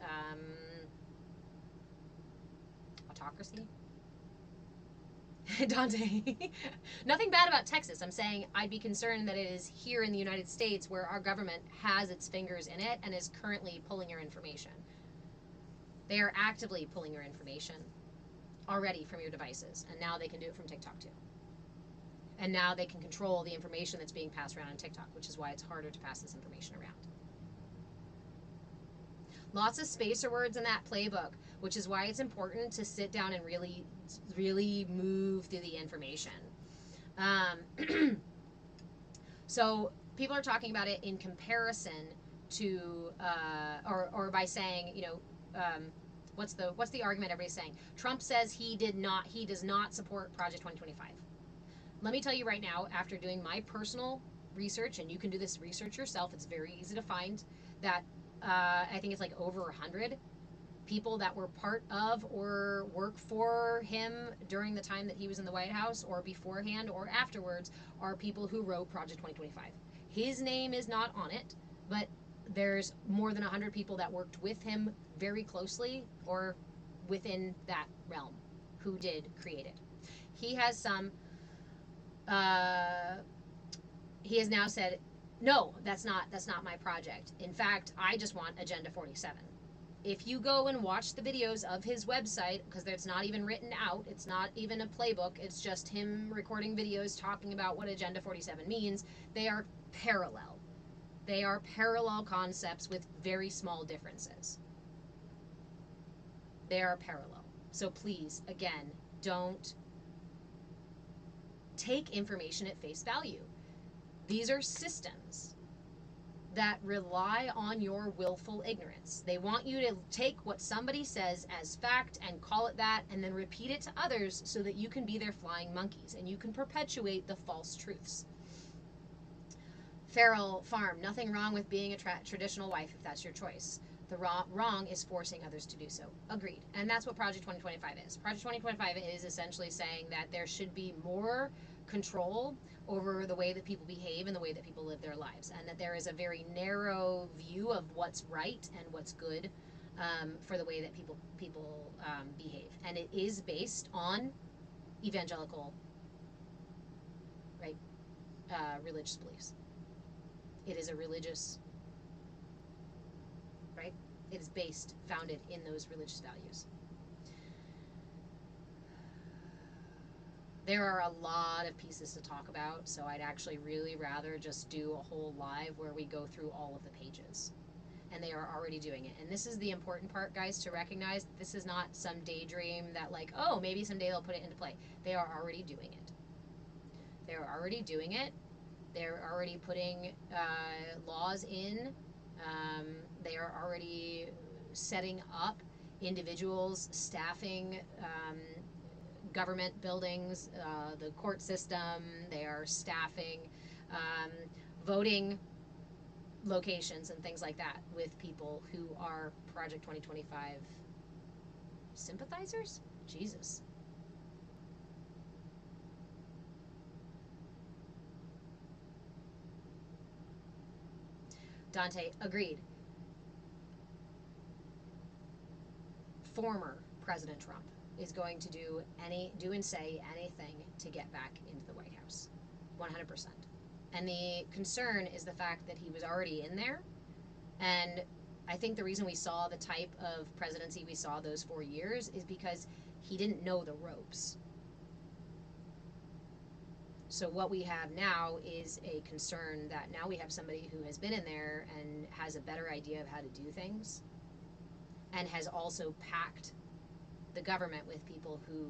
autocracy. Dante. Nothing bad about Texas. I'm saying I'd be concerned that it is here in the United States where our government has its fingers in it and is currently pulling your information. They are actively pulling your information already from your devices, and now they can do it from TikTok too. And now they can control the information that's being passed around on TikTok, which is why it's harder to pass this information around. Lots of spacer words in that playbook, which is why it's important to sit down and really move through the information. So people are talking about it in comparison to, or by saying, you know, what's the argument everybody's saying? Trump says he does not support Project 2025. Let me tell you right now, after doing my personal research, and you can do this research yourself, it's very easy to find that I think it's like over 100 people that were part of or work for him during the time that he was in the White House or beforehand or afterwards are people who wrote Project 2025. His name is not on it, but there's more than 100 people that worked with him very closely or within that realm who did create it. He has some, he has now said, no, that's not my project. In fact, I just want Agenda 47. If you go and watch the videos of his website, because it's not even written out, it's not even a playbook, it's just him recording videos talking about what Agenda 47 means, they are parallel. They are parallel concepts with very small differences. They are parallel. So please, again, don't take information at face value. These are systems that rely on your willful ignorance. They want you to take what somebody says as fact and call it that and then repeat it to others so that you can be their flying monkeys and you can perpetuate the false truths. Feral Farm, nothing wrong with being a traditional wife if that's your choice. The wrong is forcing others to do so. Agreed. And that's what Project 2025 is. Project 2025 is essentially saying that there should be more control over the way that people behave and the way that people live their lives, and that there is a very narrow view of what's right and what's good for the way that people behave, and it is based on evangelical, right, religious beliefs. It is a religious, right? It is based, founded in those religious values. There are a lot of pieces to talk about, so I'd actually really rather just do a whole live where we go through all of the pages. And they are already doing it. And this is the important part, guys, to recognize that this is not some daydream that, like, oh, maybe someday they'll put it into play. They are already doing it. They're already doing it. They're already putting laws in. They are already setting up individuals, staffing government buildings, the court system. They are staffing voting locations and things like that with people who are Project 2025 sympathizers? Jesus. Dante, agreed. Former President Trump is going to do and say anything to get back into the White House. 100%. And the concern is the fact that he was already in there. And I think the reason we saw the type of presidency we saw those 4 years is because he didn't know the ropes. So what we have now is a concern that now we have somebody who has been in there and has a better idea of how to do things, and has also packed the government with people who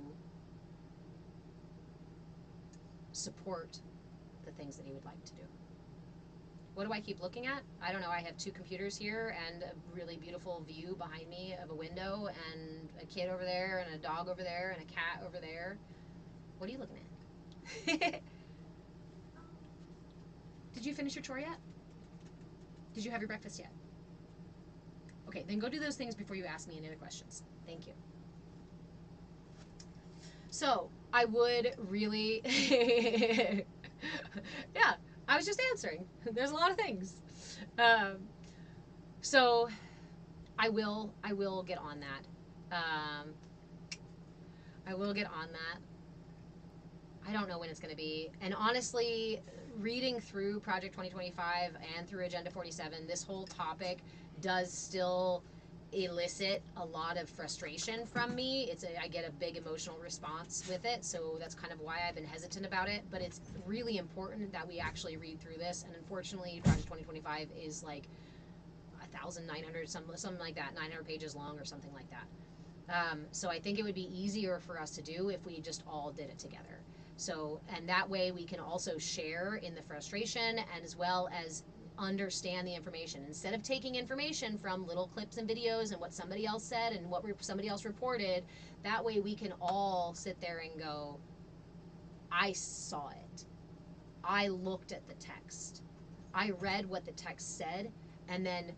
support the things that he would like to do. What do I keep looking at? I don't know. I have 2 computers here and a really beautiful view behind me of a window and a kid over there and a dog over there and a cat over there. What are you looking at? Did you finish your chore yet? Did you have your breakfast yet? Okay, then go do those things before you ask me any other questions. Thank you. So, I would really... yeah, I was just answering. There's a lot of things. So, I will get on that. I will get on that. I don't know when it's going to be. And honestly, reading through Project 2025 and through Agenda 47, this whole topic does still elicit a lot of frustration from me. I get a big emotional response with it, so that's kind of why I've been hesitant about it. But it's really important that we actually read through this. And unfortunately, Project 2025 is like 1,900, something like that, 900 pages long or something like that. So I think it would be easier for us to do if we just all did it together. So, and that way we can also share in the frustration and as well as understand the information. Instead of taking information from little clips and videos and what somebody else said and what somebody else reported, that way we can all sit there and go, I saw it. I looked at the text. I read what the text said, and then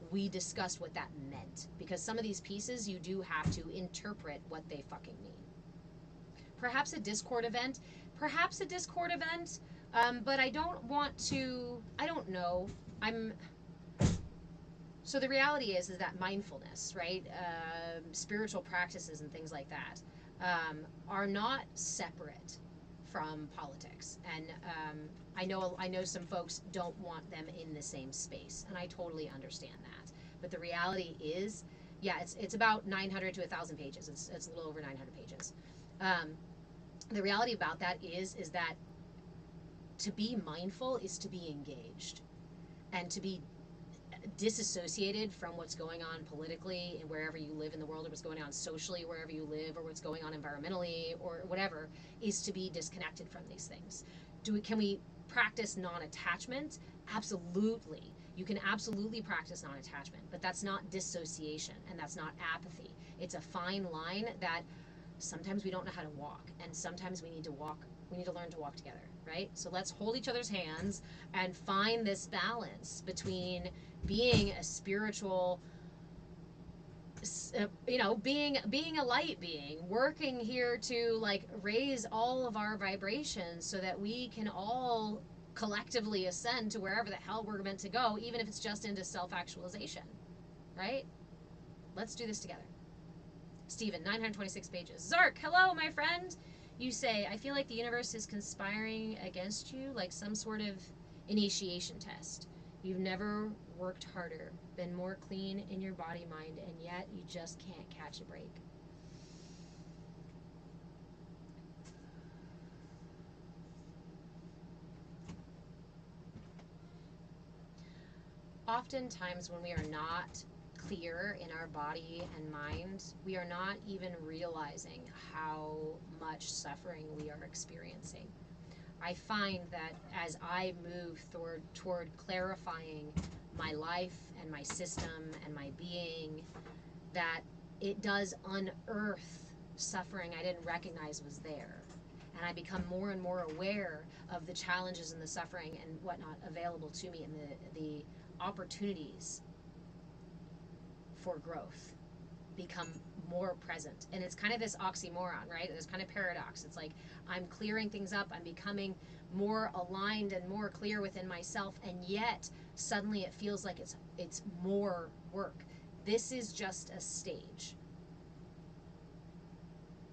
we discussed what that meant. Because some of these pieces, you do have to interpret what they fucking mean. Perhaps a Discord event, but I don't want to, I don't know. So the reality is that mindfulness, right, spiritual practices and things like that are not separate from politics. And I know some folks don't want them in the same space, and I totally understand that. But the reality is, yeah, it's about 900 to 1,000 pages. It's a little over 900 pages. The reality about that is that to be mindful is to be engaged, and to be disassociated from what's going on politically and wherever you live in the world, or what's going on socially wherever you live, or what's going on environmentally or whatever, is to be disconnected from these things. Can we practice non-attachment? Absolutely. You can absolutely practice non-attachment, but that's not dissociation and that's not apathy. It's a fine line that sometimes we don't know how to walk, and sometimes we need to learn to walk together, right? So let's hold each other's hands and find this balance between being a spiritual being a light being, working here to like raise all of our vibrations so that we can all collectively ascend to wherever the hell we're meant to go, even if it's just into self-actualization, right? Let's do this together. Stephen, 926 pages. Zark, hello, my friend. You say, I feel like the universe is conspiring against you, like some sort of initiation test. You've never worked harder, been more clean in your body, mind, and yet you just can't catch a break. Oftentimes when we are not clear in our body and mind, we are not even realizing how much suffering we are experiencing. I find that as I move toward clarifying my life and my system and my being, that it does unearth suffering I didn't recognize was there. And I become more and more aware of the challenges and the suffering and whatnot available to me, and the opportunities for growth become more present. And it's kind of this oxymoron, right? This kind of paradox. It's like I'm clearing things up, I'm becoming more aligned and more clear within myself, and yet suddenly it feels like it's more work. This is just a stage.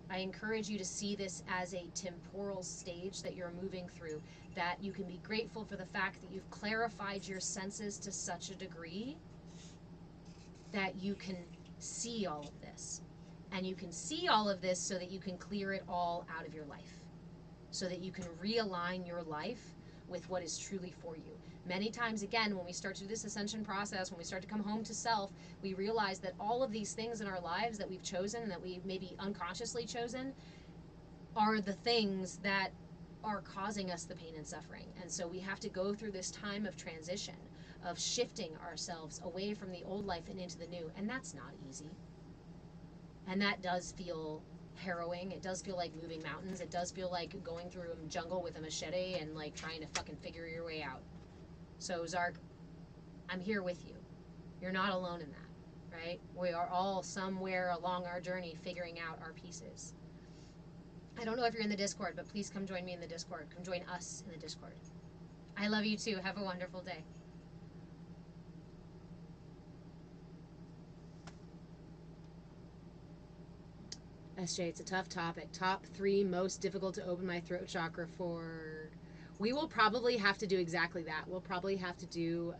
I encourage you to see this as a temporal stage that you're moving through, that you can be grateful for the fact that you've clarified your senses to such a degree that you can see all of this. And you can see all of this so that you can clear it all out of your life, so that you can realign your life with what is truly for you. Many times, again, when we start to do this ascension process, when we start to come home to self, we realize that all of these things in our lives that we've chosen and that we've maybe unconsciously chosen are the things that are causing us the pain and suffering. And so we have to go through this time of transition, of shifting ourselves away from the old life and into the new. And that's not easy. And that does feel harrowing. It does feel like moving mountains. It does feel like going through a jungle with a machete and like trying to fucking figure your way out. So Zark, I'm here with you. You're not alone in that, right? We are all somewhere along our journey figuring out our pieces. I don't know if you're in the Discord, but please come join me in the Discord. Come join us in the Discord. I love you too. Have a wonderful day. SJ, it's a tough topic. Top 3 most difficult to open my throat chakra for. We will probably have to do exactly that. We'll probably have to do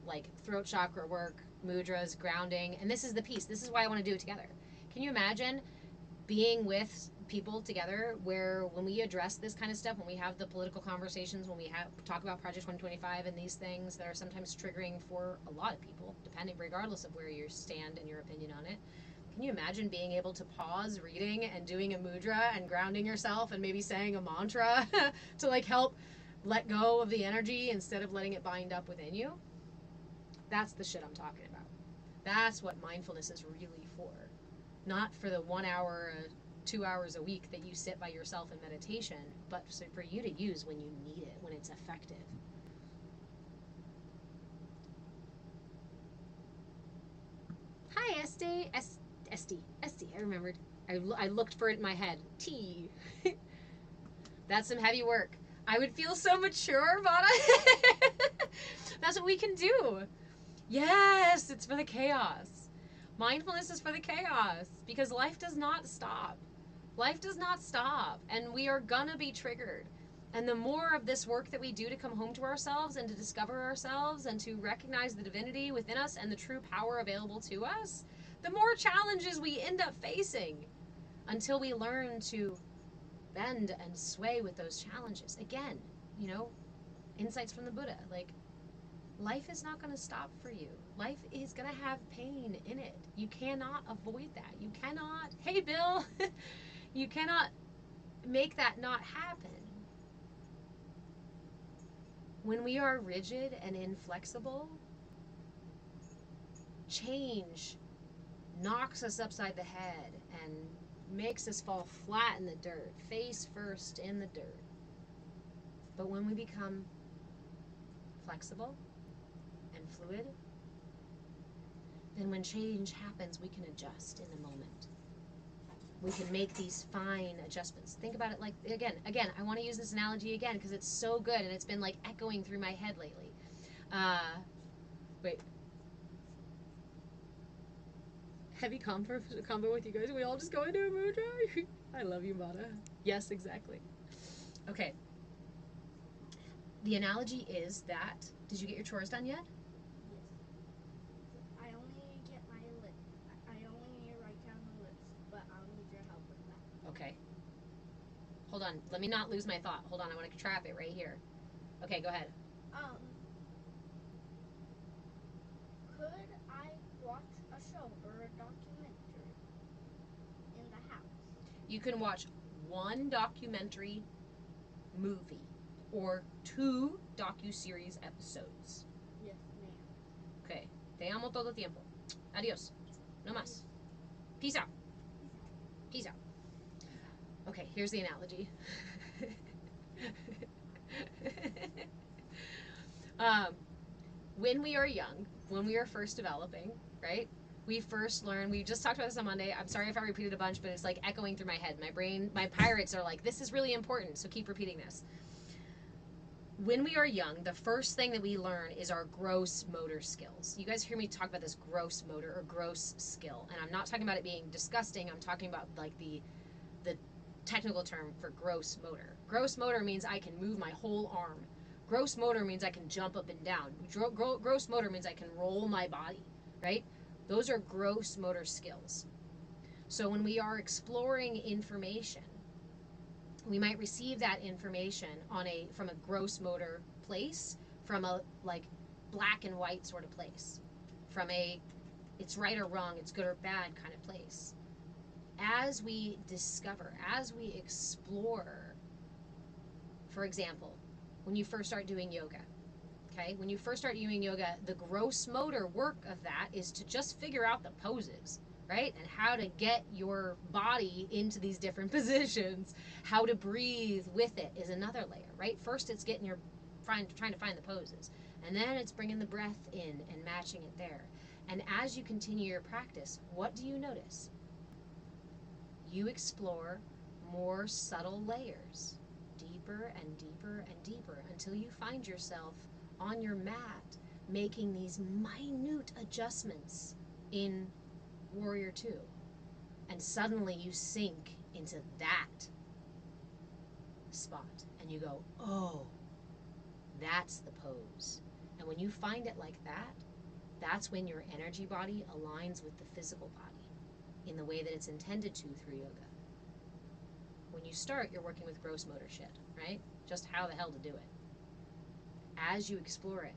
like throat chakra work, mudras, grounding. And this is the piece. This is why I want to do it together. Can you imagine being with people together where when we address this kind of stuff, when we have the political conversations, when we talk about Project 2025 and these things that are sometimes triggering for a lot of people, depending, regardless of where you stand and your opinion on it, can you imagine being able to pause reading and doing a mudra and grounding yourself and maybe saying a mantra to like help let go of the energy instead of letting it bind up within you? That's the shit I'm talking about. That's what mindfulness is really for. Not for the 1 hour, 2 hours a week that you sit by yourself in meditation, but for you to use when you need it, when it's effective. Hi, Esty. Esty, I remembered. I looked for it in my head. T. That's some heavy work. I would feel so mature, Vana. That's what we can do. Yes, it's for the chaos. Mindfulness is for the chaos because life does not stop. Life does not stop, and we are gonna be triggered. And the more of this work that we do to come home to ourselves and to discover ourselves and to recognize the divinity within us and the true power available to us, the more challenges we end up facing until we learn to bend and sway with those challenges. Again, insights from the Buddha, like, life is not going to stop for you. Life is going to have pain in it. You cannot avoid that. You cannot, hey Bill, you cannot make that not happen. When we are rigid and inflexible, change knocks us upside the head and makes us fall flat in the dirt, face first in the dirt. But when we become flexible and fluid, then when change happens, we can adjust in the moment. We can make these fine adjustments. Think about it like, again, I want to use this analogy again because it's so good and it's been like echoing through my head lately. Wait. Heavy combo with you guys. We all just go into a mudra. I love you, Mata. Yes, exactly. Okay. The analogy is that, did you get your chores done yet? Yes. I only get my lip. I only write down the lips, but I'll need your help with that. Okay. Hold on. Let me not lose my thought. Hold on. I want to trap it right here. Okay, go ahead. Could I watch a show or a documentary in the house? You can watch one documentary movie or 2 docuseries episodes. Yes, ma'am. Okay. Te amo todo tiempo. Adios. No más. Peace out. Peace out. Okay, here's the analogy. When we are young, when we are first developing, right? We first learn, we just talked about this on Monday. I'm sorry if I repeated a bunch, but it's like echoing through my head. My brain, my pirates are like, this is really important, so keep repeating this. When we are young, the first thing that we learn is our gross motor skills. You guys hear me talk about this gross motor or gross skill, and I'm not talking about it being disgusting. I'm talking about like the technical term for gross motor. Gross motor means I can move my whole arm. Gross motor means I can jump up and down. Gross motor means I can roll my body, right? Those are gross motor skills. So when we are exploring information, we might receive that information from a gross motor place, from a like black and white sort of place, from a it's right or wrong, it's good or bad kind of place. As we discover, as we explore, for example, when you first start doing yoga, okay? When you first start doing yoga, the gross motor work of that is to just figure out the poses, right? And how to get your body into these different positions. How to breathe with it is another layer, right? First it's getting trying to find the poses. And then it's bringing the breath in and matching it there. And as you continue your practice, what do you notice? You explore more subtle layers, deeper and deeper and deeper, until you find yourself on your mat making these minute adjustments in Warrior 2. And suddenly you sink into that spot and you go, oh, that's the pose. And when you find it like that, that's when your energy body aligns with the physical body in the way that it's intended to through yoga. When you start, you're working with gross motor shit, right? Just how the hell to do it. As you explore it,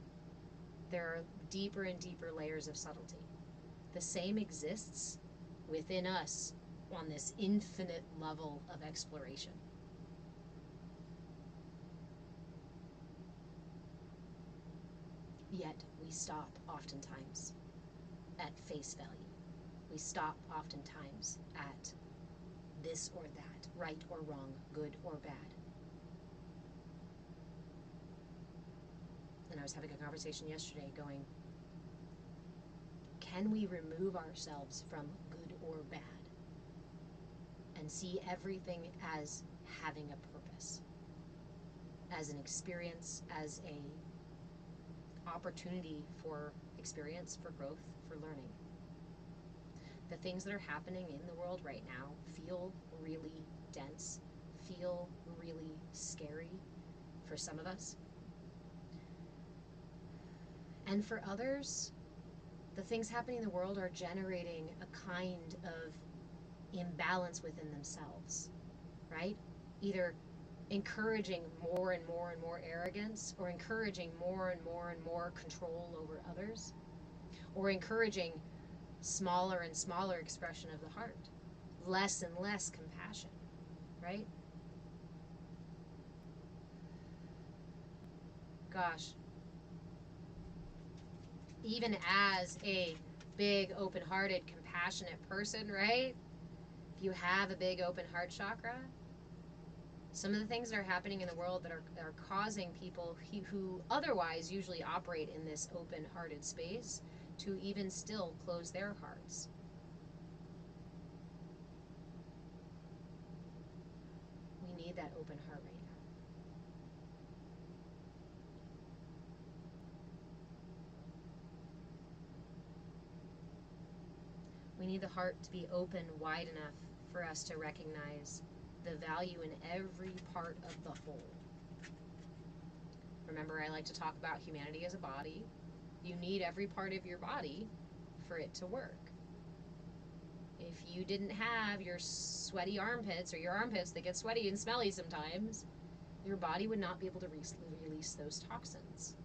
there are deeper and deeper layers of subtlety. The same exists within us on this infinite level of exploration. Yet we stop oftentimes at face value. We stop oftentimes at this or that, right or wrong, good or bad. And I was having a conversation yesterday going, can we remove ourselves from good or bad and see everything as having a purpose, as an experience, as a opportunity for experience, for growth, for learning? The things that are happening in the world right now feel really dense, feel really scary for some of us. And for others, the things happening in the world are generating a kind of imbalance within themselves, right? Either encouraging more and more and more arrogance, or encouraging more and more and more control over others, or encouraging smaller and smaller expression of the heart, less and less compassion, right? Gosh. Even as a big, open-hearted, compassionate person, right? If you have a big open heart chakra, some of the things that are happening in the world that are causing people who otherwise usually operate in this open-hearted space to even still close their hearts. We need that open heart right now. We need the heart to be open wide enough for us to recognize the value in every part of the whole. Remember, I like to talk about humanity as a body. You need every part of your body for it to work. If you didn't have your sweaty armpits, or your armpits that get sweaty and smelly sometimes, your body would not be able to release those toxins.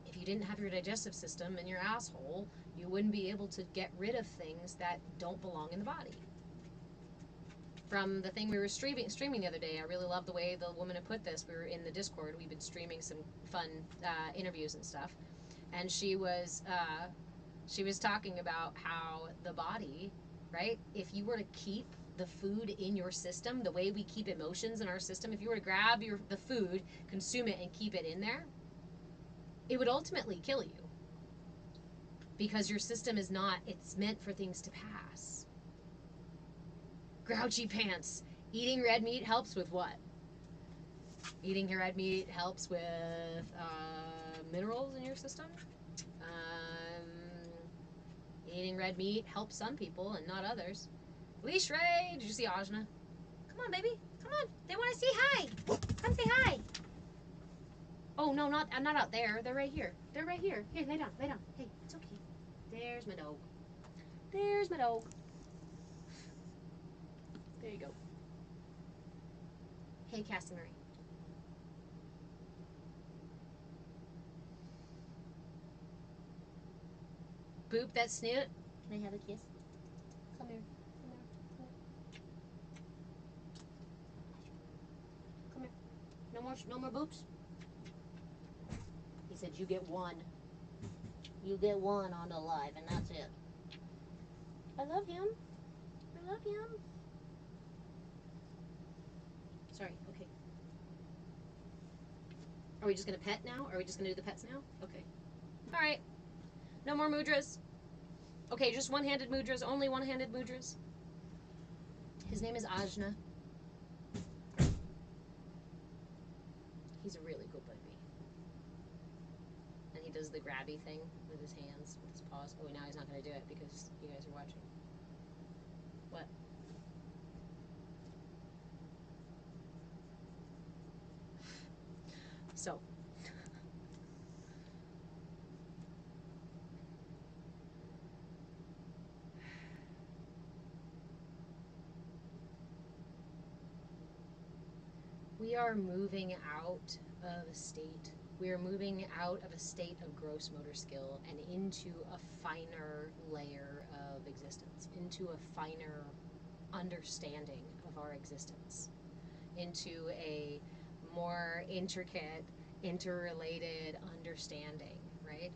If you didn't have your digestive system in your asshole, you wouldn't be able to get rid of things that don't belong in the body. From the thing we were streaming the other day, I really love the way the woman had put this. We were in the Discord. We've been streaming some fun interviews and stuff, and she was talking about how the body, right? If you were to keep the food in your system, the way we keep emotions in our system, if you were to grab the food, consume it, and keep it in there, it would ultimately kill you, because your system is not. It's meant for things to pass. Grouchy pants. Eating red meat helps with what? Eating red meat helps with minerals in your system. Eating red meat helps some people and not others. Leash Ray, did you see Ajna? Come on, baby. Come on. They want to say hi. Come say hi. Oh, no, not out there. They're right here. They're right here. Here, lay down. Lay down. Hey, it's okay. There's my dog. There's my dog. There you go. Hey, Cassie Marie. Boop that snoot. Can I have a kiss? Come here. Come here. No more boops. He said you get one. You get one on the live, and that's it. I love him. I love him. Sorry, okay. Are we just going to pet now? Are we just going to do the pets now? Okay. All right. No more mudras. Okay, just one-handed mudras. Only one-handed mudras. His name is Ajna. He's a really good baby. And he does the grabby thing with his hands, with his paws. Oh, now he's not going to do it because you guys are watching. What? So, we are moving out of a state. We are moving out of a state of gross motor skill and into a finer layer of existence, into a finer understanding of our existence, into a more intricate, interrelated understanding, right,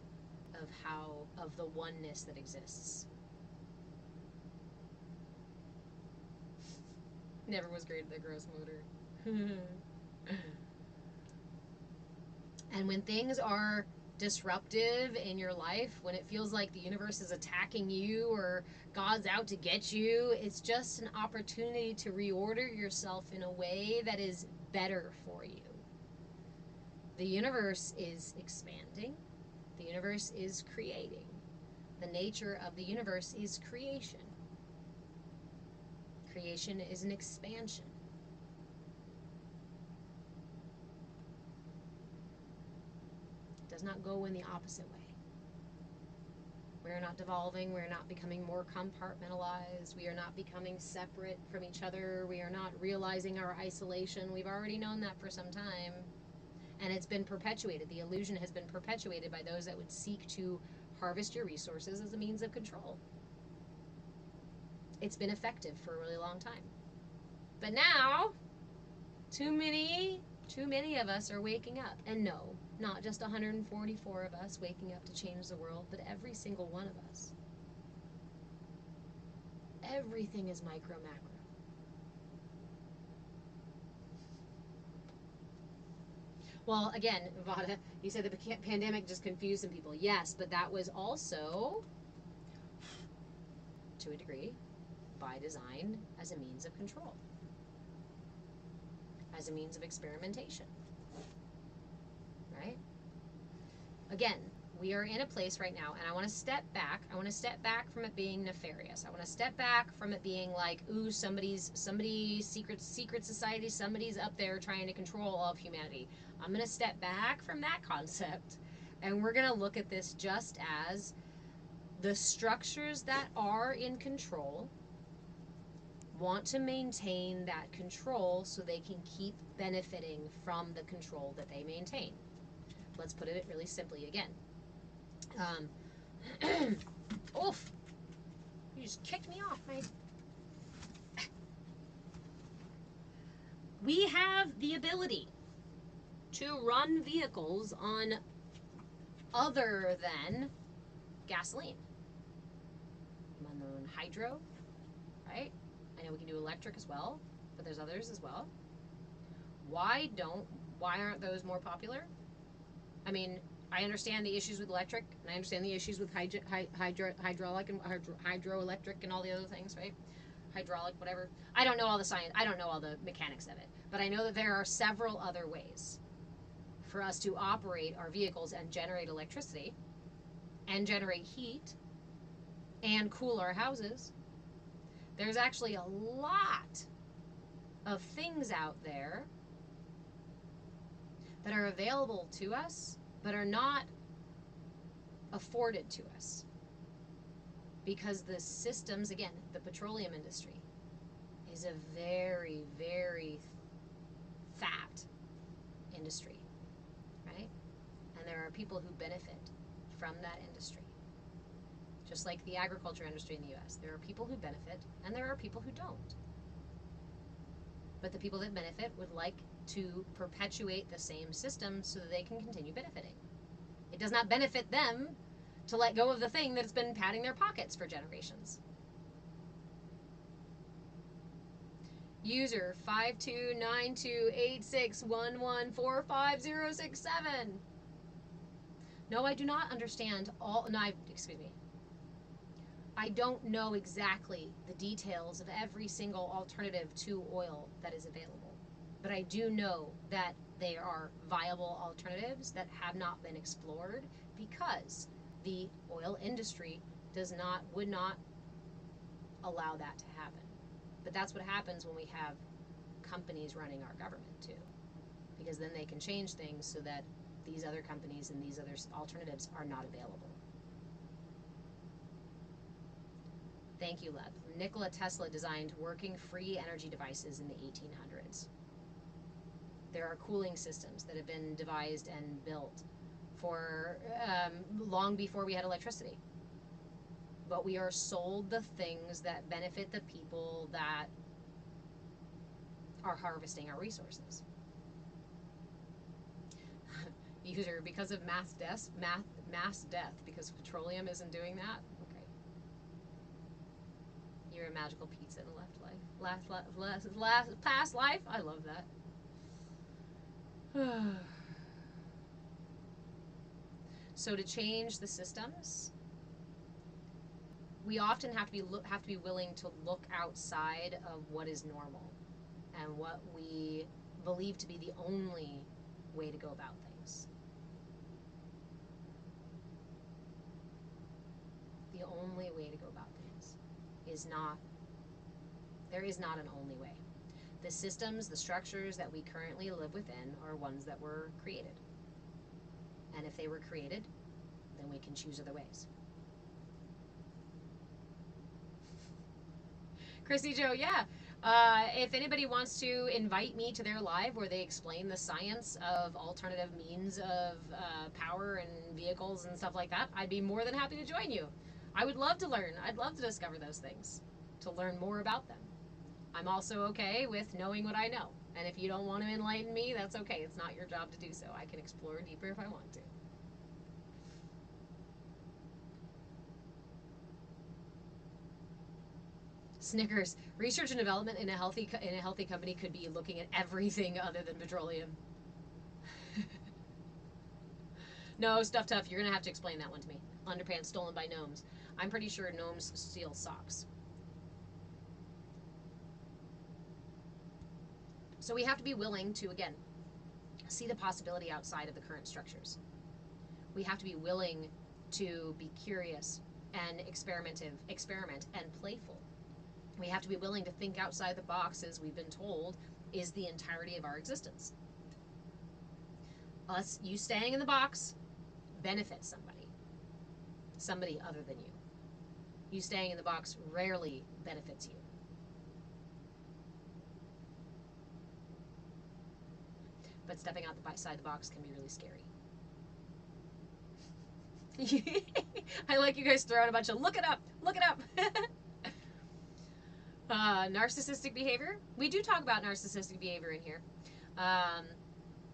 of the oneness that exists. Never was great at the gross motor. And when things are disruptive in your life, when it feels like the universe is attacking you or God's out to get you, it's just an opportunity to reorder yourself in a way that is better for you. The universe is expanding. The universe is creating. The nature of the universe is creation. Creation is an expansion. It does not go in the opposite way. We are not devolving. We are not becoming more compartmentalized. We are not becoming separate from each other. We are not realizing our isolation. We've already known that for some time. And it's been perpetuated. The illusion has been perpetuated by those that would seek to harvest your resources as a means of control. It's been effective for a really long time. But now, too many of us are waking up. And no, not just 144 of us waking up to change the world, but every single one of us. Everything is micro, macro. Well, again, Vada, You said the pandemic just confused some people. Yes, but that was also, to a degree, by design as a means of control, as a means of experimentation, right? Again, we are in a place right now, and I want to step back. I want to step back from it being nefarious. I want to step back from it being like, ooh, somebody's secret society, somebody's up there trying to control all of humanity. I'm going to step back from that concept, and we're going to look at this just as the structures that are in control want to maintain that control so they can keep benefiting from the control that they maintain. Let's put it really simply again. Oof! You just kicked me off. We have the ability to run vehicles on other than gasoline. I'm on hydro, right? I know we can do electric as well, but there's others as well. Why aren't those more popular? I mean, I understand the issues with electric, and I understand the issues with hydraulic and hydroelectric and all the other things, right? Hydraulic, whatever. I don't know all the science. I don't know all the mechanics of it, but I know that there are several other ways for us to operate our vehicles and generate electricity and generate heat and cool our houses. There's actually a lot of things out there that are available to us but are not afforded to us because the systems, again, the petroleum industry is a very, very fat industry, right? And there are people who benefit from that industry. Just like the agriculture industry in the U.S. There are people who benefit and there are people who don't. But the people that benefit would like to perpetuate the same system so that they can continue benefiting. It does not benefit them to let go of the thing that's been padding their pockets for generations. User 52928611450067. No, I do not understand all. No, excuse me. I don't know exactly the details of every single alternative to oil that is available. But I do know that there are viable alternatives that have not been explored because the oil industry would not allow that to happen. But that's what happens when we have companies running our government too. Because then they can change things so that these other companies and these other alternatives are not available. Thank you, Lev. Nikola Tesla designed working free energy devices in the 1800s. There are cooling systems that have been devised and built for long before we had electricity. But we are sold the things that benefit the people that are harvesting our resources. User, because of mass death, because petroleum isn't doing that. Okay. You're a magical pizza in the past life. I love that. So to change the systems, we often have to be willing to look outside of what is normal and what we believe to be the only way to go about things. The only way to go about things there is not an only way. The systems, the structures that we currently live within are ones that were created. And if they were created, then we can choose other ways. Chrissy Joe, yeah. If anybody wants to invite me to their live where they explain the science of alternative means of power and vehicles and stuff like that, I'd be more than happy to join you. I would love to learn. I'd love to discover those things, to learn more about them. I'm also okay with knowing what I know. And if you don't want to enlighten me, that's okay. It's not your job to do so. I can explore deeper if I want to. Snickers. Research and development in a healthy company could be looking at everything other than petroleum. No, Stuff Tough, you're going to have to explain that one to me. Underpants stolen by gnomes. I'm pretty sure gnomes steal socks. So we have to be willing to, again, see the possibility outside of the current structures. We have to be willing to be curious and experiment and playful. We have to be willing to think outside the boxes we've been told is the entirety of our existence. You staying in the box benefits somebody other than you. You staying in the box rarely benefits you. But stepping outside the box can be really scary. I like you guys throwing a bunch of look it up. Narcissistic behavior. We do talk about narcissistic behavior in here.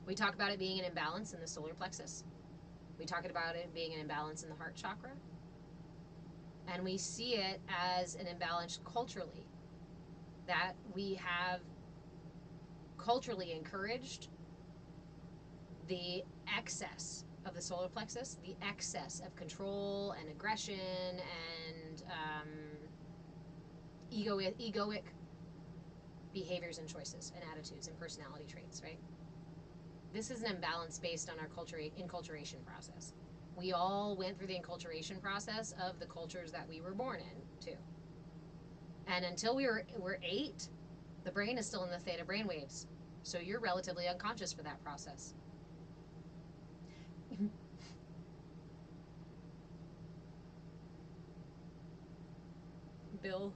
We talk about it being an imbalance in the solar plexus. We talk about it being an imbalance in the heart chakra. And we see it as an imbalance culturally. That we have culturally encouraged the excess of the solar plexus, the excess of control and aggression and egoic behaviors and choices and attitudes and personality traits, right? This is an imbalance based on our enculturation process. We all went through the enculturation process of the cultures that we were born in, too. And until we're 8, the brain is still in the theta brainwaves. So you're relatively unconscious for that process. Bill,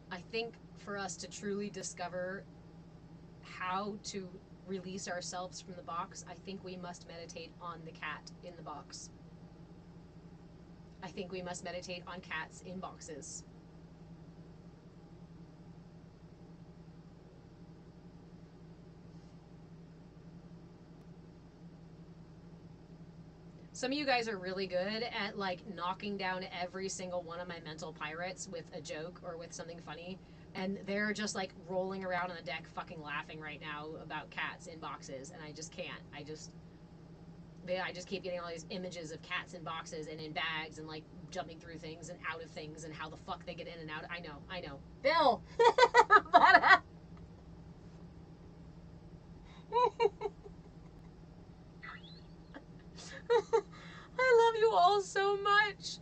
I think for us to truly discover how to release ourselves from the box, I think we must meditate on the cat in the box. I think we must meditate on cats in boxes. Some of you guys are really good at like knocking down every single one of my mental pirates with a joke or with something funny. And they're just like rolling around on the deck fucking laughing right now about cats in boxes. And I just can't. I just keep getting all these images of cats in boxes and in bags and like jumping through things and out of things and how the fuck they get in and out. I know. Bill! I love you all so much.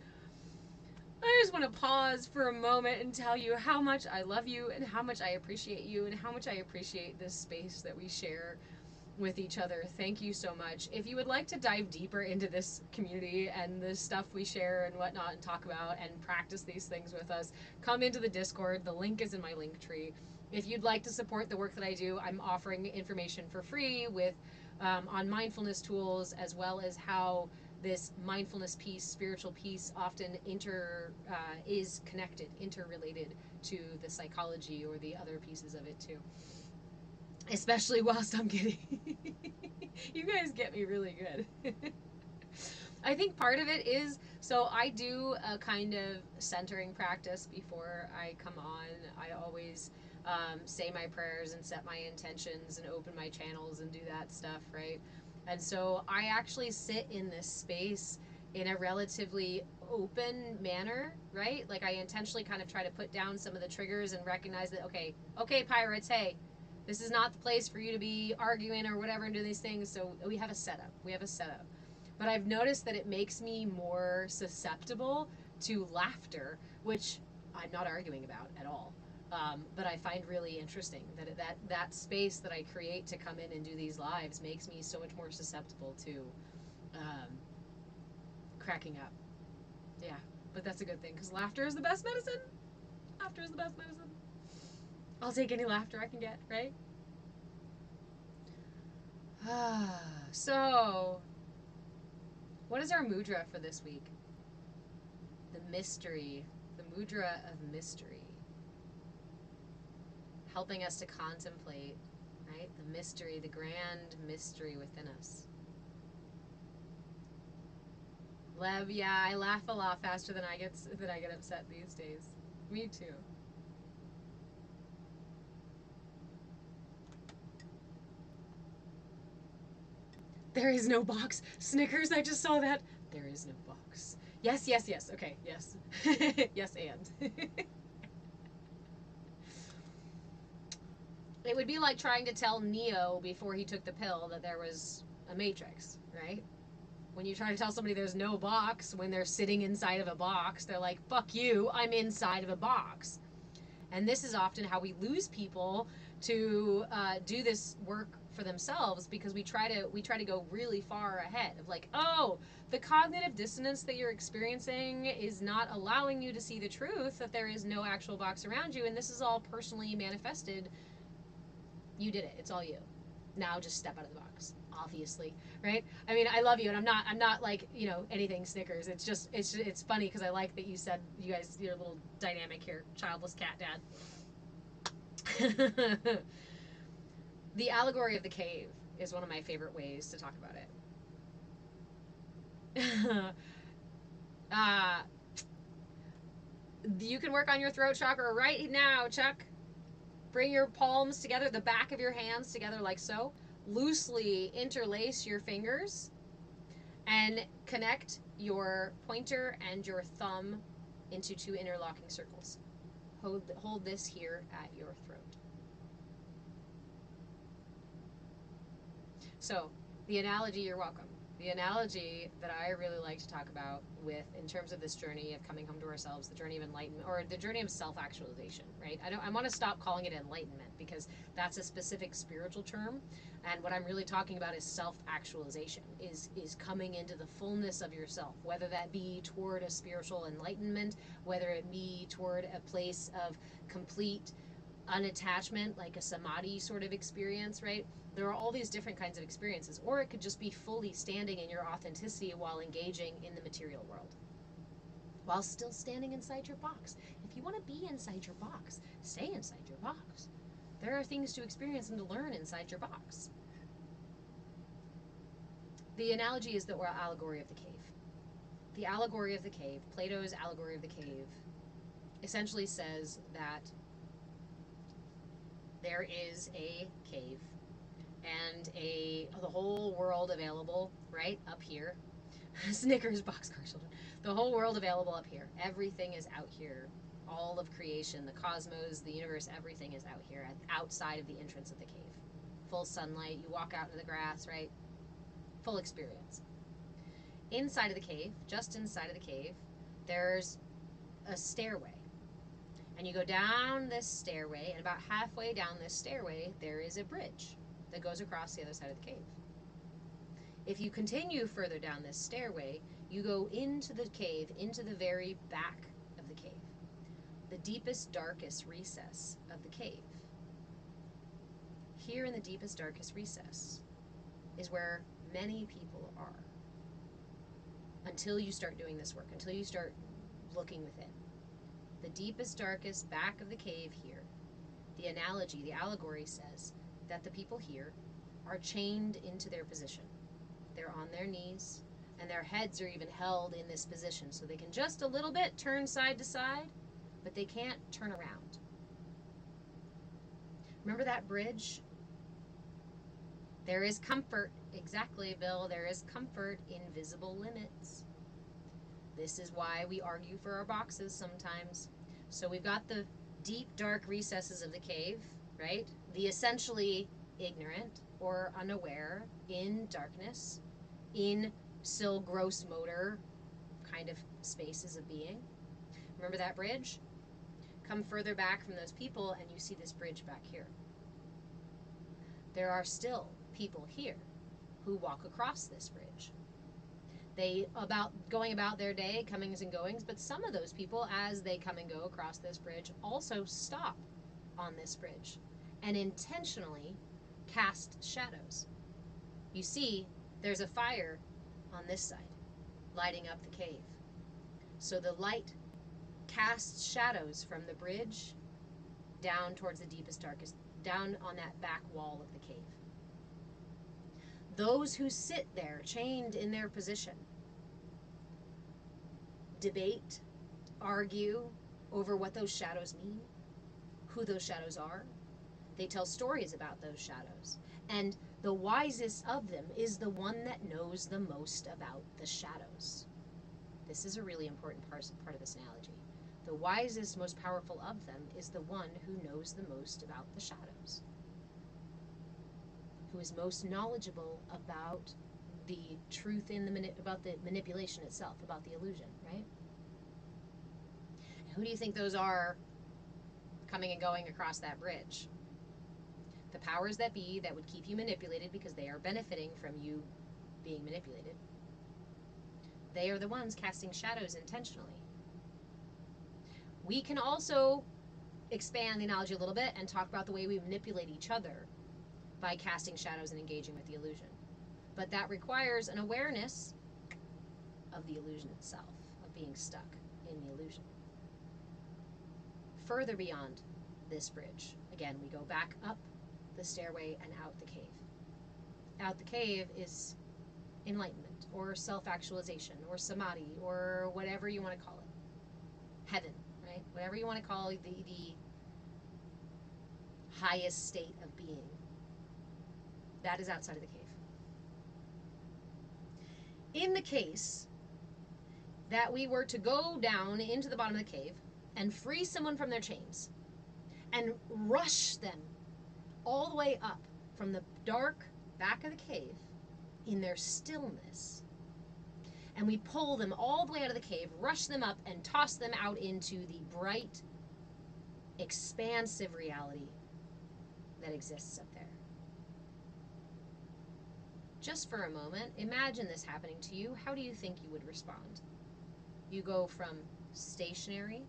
I just want to pause for a moment and tell you how much I love you and how much I appreciate you and how much I appreciate this space that we share with each other. Thank you so much. If you would like to dive deeper into this community and the stuff we share and whatnot and talk about and practice these things with us, come into the Discord. The link is in my link tree. If you'd like to support the work that I do, I'm offering information for free with on mindfulness tools, as well as how this mindfulness piece, spiritual piece, often is connected, interrelated to the psychology or the other pieces of it too. Especially whilst I'm getting... You guys get me really good. I think part of it is, so I do a kind of centering practice before I come on. I always say my prayers and set my intentions and open my channels and do that stuff, right? And so I actually sit in this space in a relatively open manner, right? Like I intentionally kind of try to put down some of the triggers and recognize that, okay, pirates, hey, this is not the place for you to be arguing or whatever and doing these things. So we have a setup. But I've noticed that it makes me more susceptible to laughter, which I'm not arguing about at all. But I find really interesting that space that I create to come in and do these lives makes me so much more susceptible to cracking up. Yeah, but that's a good thing because laughter is the best medicine. Laughter is the best medicine. I'll take any laughter I can get, right? So, what is our mudra for this week? The mystery. The mudra of mystery. Helping us to contemplate, right? The mystery, the grand mystery within us. Lev, yeah, I laugh a lot faster than I get upset these days. Me too. There is no box. Snickers, I just saw that. There is no box. Yes, yes, yes. Okay, yes. Yes, and. It would be like trying to tell Neo before he took the pill that there was a matrix, right? When you try to tell somebody there's no box when they're sitting inside of a box, they're like, fuck you, I'm inside of a box. And this is often how we lose people to do this work for themselves, because we try to go really far ahead of like, oh, the cognitive dissonance that you're experiencing is not allowing you to see the truth that there is no actual box around you, and this is all personally manifested. You did it. It's all you. Now just step out of the box. Obviously, right? I mean, I love you, and I'm not like, you know, anything Snickers. It's just it's funny because I like that you said you guys, your little dynamic here, childless cat dad. The allegory of the cave is one of my favorite ways to talk about it. You can work on your throat chakra right now, Chuck. Bring your palms together, the back of your hands together like so. Loosely interlace your fingers and connect your pointer and your thumb into 2 interlocking circles. Hold this here at your throat. So, the analogy, you're welcome. The analogy that I really like to talk about with, in terms of this journey of coming home to ourselves, the journey of enlightenment, or the journey of self-actualization, right? I want to stop calling it enlightenment because that's a specific spiritual term, and what I'm really talking about is self-actualization, is coming into the fullness of yourself, whether that be toward a spiritual enlightenment, whether it be toward a place of complete unattachment, like a samadhi sort of experience, right? There are all these different kinds of experiences, or it could just be fully standing in your authenticity while engaging in the material world, while still standing inside your box. If you want to be inside your box, stay inside your box. There are things to experience and to learn inside your box. The analogy is the allegory of the cave. The allegory of the cave, Plato's allegory of the cave, essentially says that there is a cave and the whole world available right up here. Snickers, boxcar children. The whole world available up here. Everything is out here. All of creation, the cosmos, the universe, everything is out here, outside of the entrance of the cave. Full sunlight, you walk out into the grass, right? Full experience. Inside of the cave, just inside of the cave, there's a stairway. And you go down this stairway, and about halfway down this stairway, there is a bridge that goes across the other side of the cave. If you continue further down this stairway, you go into the cave, into the very back of the cave, the deepest, darkest recess of the cave. Here in the deepest, darkest recess is where many people are, until you start doing this work, until you start looking within. The deepest, darkest back of the cave here, the analogy, the allegory says that the people here are chained into their position. They're on their knees, and their heads are even held in this position, so they can just a little bit turn side to side, but they can't turn around. Remember that bridge? There is comfort. Exactly, Bill. There is comfort in visible limits. This is why we argue for our boxes sometimes. So we've got the deep, dark recesses of the cave, right? The essentially ignorant or unaware in darkness, in still gross motor kind of spaces of being. Remember that bridge? Come further back from those people and you see this bridge back here. There are still people here who walk across this bridge. They going about their day, comings and goings, but some of those people, as they come and go across this bridge, also stop on this bridge and intentionally cast shadows. You see, there's a fire on this side, lighting up the cave. So the light casts shadows from the bridge down towards the deepest, darkest, down on that back wall of the cave. Those who sit there, chained in their position, debate, argue over what those shadows mean, who those shadows are. They tell stories about those shadows. And The wisest of them is the one that knows the most about the shadows. This is a really important part of this analogy. The wisest, most powerful of them is the one who knows the most about the shadows, who is most knowledgeable about the truth in about the manipulation itself, about the illusion, right? And who do you think those are coming and going across that bridge? The powers that be that would keep you manipulated because they are benefiting from you being manipulated. They are the ones casting shadows intentionally. We can also expand the analogy a little bit and talk about the way we manipulate each other by casting shadows and engaging with the illusion. But that requires an awareness of the illusion itself, of being stuck in the illusion. Further beyond this bridge, again, we go back up the stairway and out the cave. Out the cave is enlightenment, or self-actualization, or samadhi, or whatever you want to call it. Heaven, right? Whatever you want to call the highest state of being. That is outside of the cave. In the case that we were to go down into the bottom of the cave and free someone from their chains and rush them all the way up from the dark back of the cave in their stillness, and we pull them all the way out of the cave, rush them up, and toss them out into the bright, expansive reality that exists up there. Just for a moment, imagine this happening to you. How do you think you would respond? You go from stationary,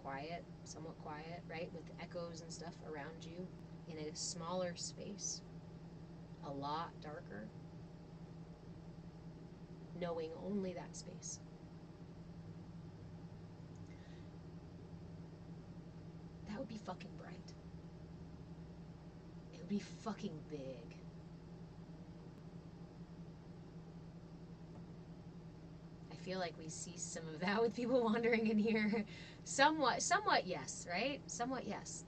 quiet, somewhat quiet, right, with echoes and stuff around you in a smaller space, a lot darker, knowing only that space. That would be fucking bright. It would be fucking big. I feel like we see some of that with people wandering in here. Somewhat yes, right? Somewhat yes.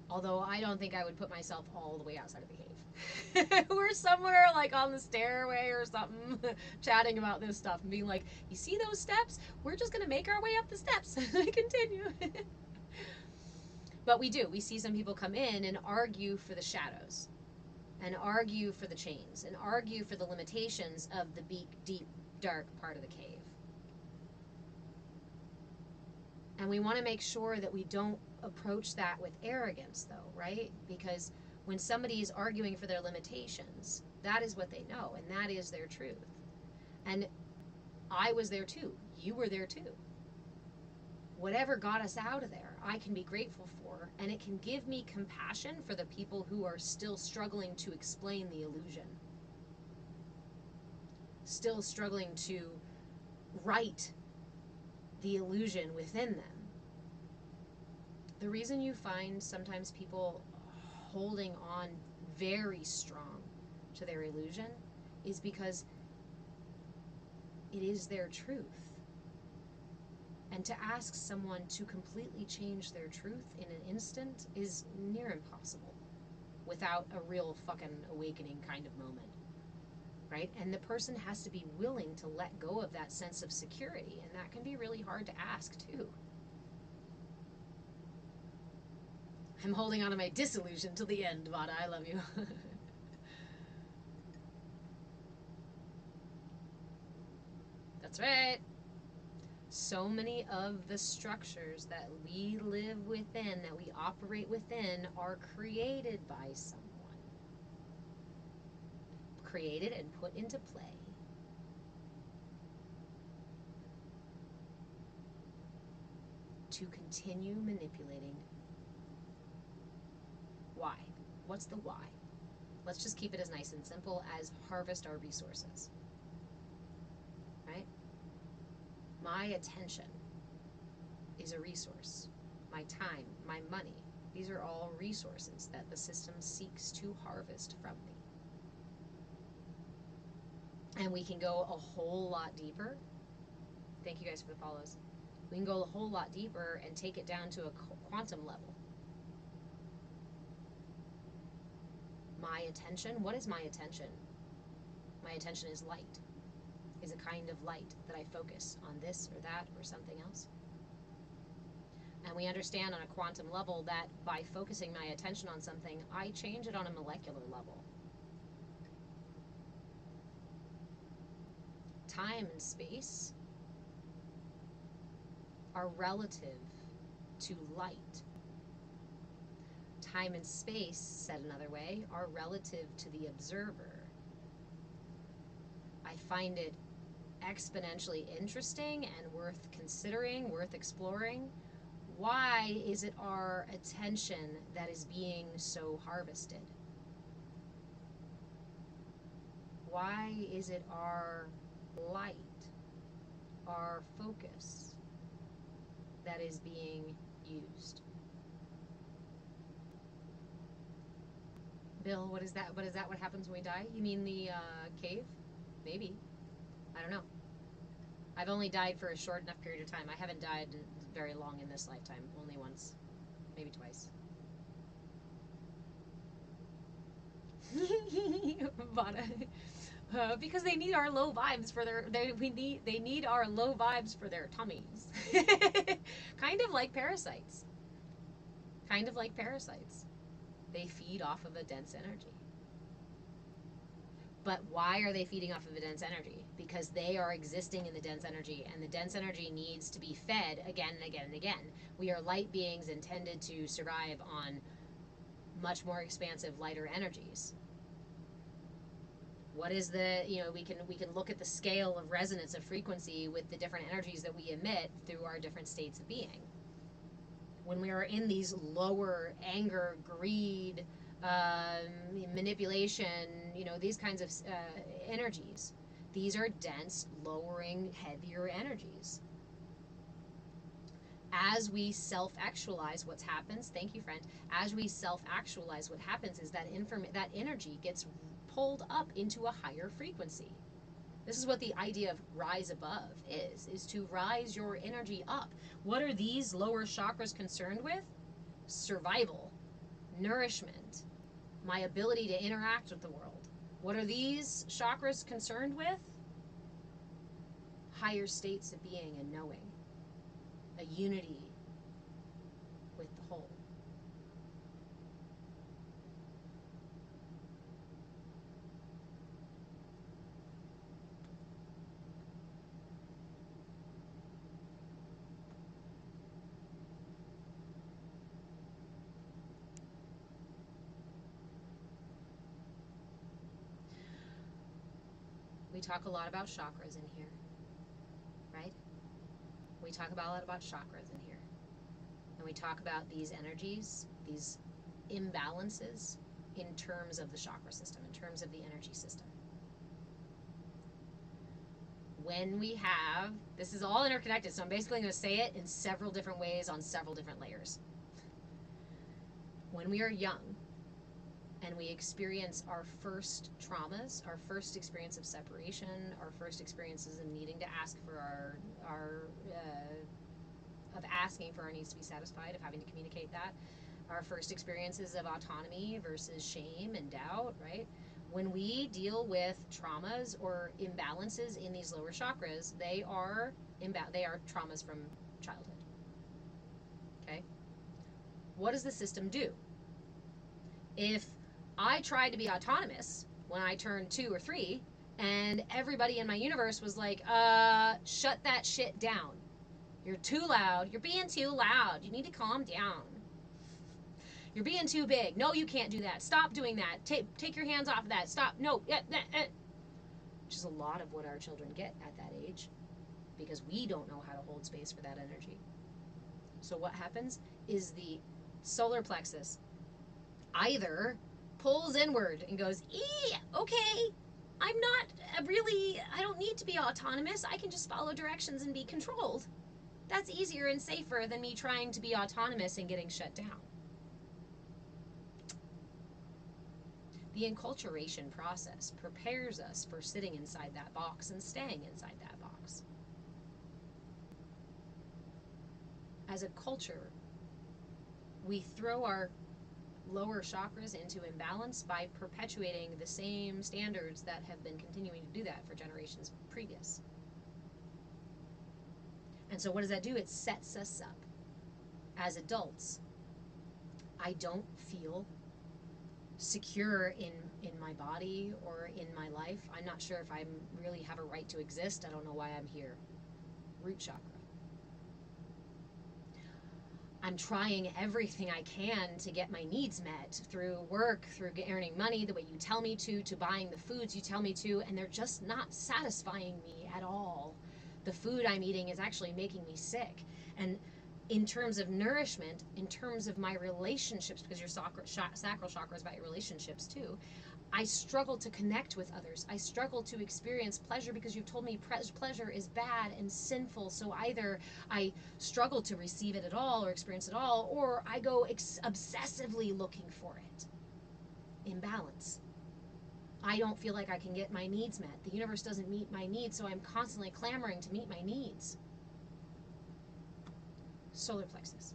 Although I don't think I would put myself all the way outside of the cave. We're somewhere like on the stairway or something, chatting about this stuff and being like, you see those steps? We're just going to make our way up the steps and continue. But we do. We see some people come in and argue for the shadows, and argue for the chains, and argue for the limitations of the deep, dark part of the cave. And we want to make sure that we don't approach that with arrogance, though, right? Because when somebody is arguing for their limitations, that is what they know, and that is their truth. And I was there too. You were there too. Whatever got us out of there, I can be grateful for, and it can give me compassion for the people who are still struggling to explain the illusion, still struggling to right the illusion within them. The reason you find sometimes people holding on very strong to their illusion is because it is their truth. And to ask someone to completely change their truth in an instant is near impossible without a real fucking awakening kind of moment, right? And the person has to be willing to let go of that sense of security, and that can be really hard to ask too. I'm holding on to my disillusion till the end, Vada. I love you. That's right. So many of the structures that we live within, that we operate within, are created by someone. Created and put into play. To continue manipulating. Why? What's the why? Let's just keep it as nice and simple as harvest our resources. Right? My attention is a resource. My time, my money, these are all resources that the system seeks to harvest from me. And we can go a whole lot deeper. Thank you guys for the follows. We can go a whole lot deeper and take it down to a quantum level. My attention, what is my attention? My attention is light, is a kind of light that I focus on this or that or something else. And we understand on a quantum level that by focusing my attention on something, I change it on a molecular level. Time and space are relative to light. Time and space, said another way, are relative to the observer. I find it exponentially interesting and worth considering, worth exploring. Why is it our attention that is being so harvested? Why is it our light, our focus, that is being used? Bill, what is that? What is that? What happens when we die? You mean the cave? Maybe. I don't know. I've only died for a short enough period of time. I haven't died very long in this lifetime. Only once. Maybe twice. Because they need our low vibes for their they need our low vibes for their tummies. Kind of like parasites. Kind of like parasites. They feed off of a dense energy. But why are they feeding off of a dense energy? Because they are existing in the dense energy, and the dense energy needs to be fed again and again and again. We are light beings intended to survive on much more expansive, lighter energies. What is the, we can look at the scale of resonance of frequency with the different energies that we emit through our different states of being. When we are in these lower anger, greed, manipulation, these kinds of energies, these are dense, lowering, heavier energies. As we self-actualize, what happens? Thank you, friend. As we self-actualize, what happens is that that energy gets pulled up into a higher frequency. This is what the idea of rise above is to rise your energy up. What are these lower chakras concerned with? Survival, nourishment, my ability to interact with the world. What are these chakras concerned with? Higher states of being and knowing, a unity with the whole. We talk a lot about chakras in here, right? We talk a lot about chakras in here. And we talk about these energies, these imbalances in terms of the chakra system, in terms of the energy system. When we have, this is all interconnected, so I'm basically going to say it in several different ways on several different layers. When we are young, and we experience our first traumas, our first experience of separation, our first experiences of needing to ask for of asking for our needs to be satisfied, of having to communicate that, our first experiences of autonomy versus shame and doubt, right? When we deal with traumas or imbalances in these lower chakras, they are traumas from childhood. Okay? What does the system do? If I tried to be autonomous when I turned 2 or 3, and everybody in my universe was like, shut that shit down. You're too loud. You're being too loud. You need to calm down. You're being too big. No, you can't do that. Stop doing that. Take your hands off of that. Stop. No. Which is a lot of what our children get at that age, because we don't know how to hold space for that energy. So what happens is the solar plexus either pulls inward and goes, okay, I don't need to be autonomous. I can just follow directions and be controlled. That's easier and safer than me trying to be autonomous and getting shut down. The enculturation process prepares us for sitting inside that box and staying inside that box. As a culture, we throw our lower chakras into imbalance by perpetuating the same standards that have been continuing to do that for generations previous. And so what does that do? It sets us up as adults. I don't feel secure in my body or in my life. I'm not sure if I really have a right to exist. I don't know why I'm here. Root chakra. I'm trying everything I can to get my needs met through work, through earning money the way you tell me to buying the foods you tell me to, and they're just not satisfying me at all. The food I'm eating is actually making me sick. And in terms of nourishment, in terms of my relationships, because your sacral chakra is about your relationships too, I struggle to connect with others. I struggle to experience pleasure because you've told me pleasure is bad and sinful. So either I struggle to receive it at all or experience it all, or I go obsessively looking for it. Imbalance. I don't feel like I can get my needs met. The universe doesn't meet my needs, so I'm constantly clamoring to meet my needs. Solar plexus.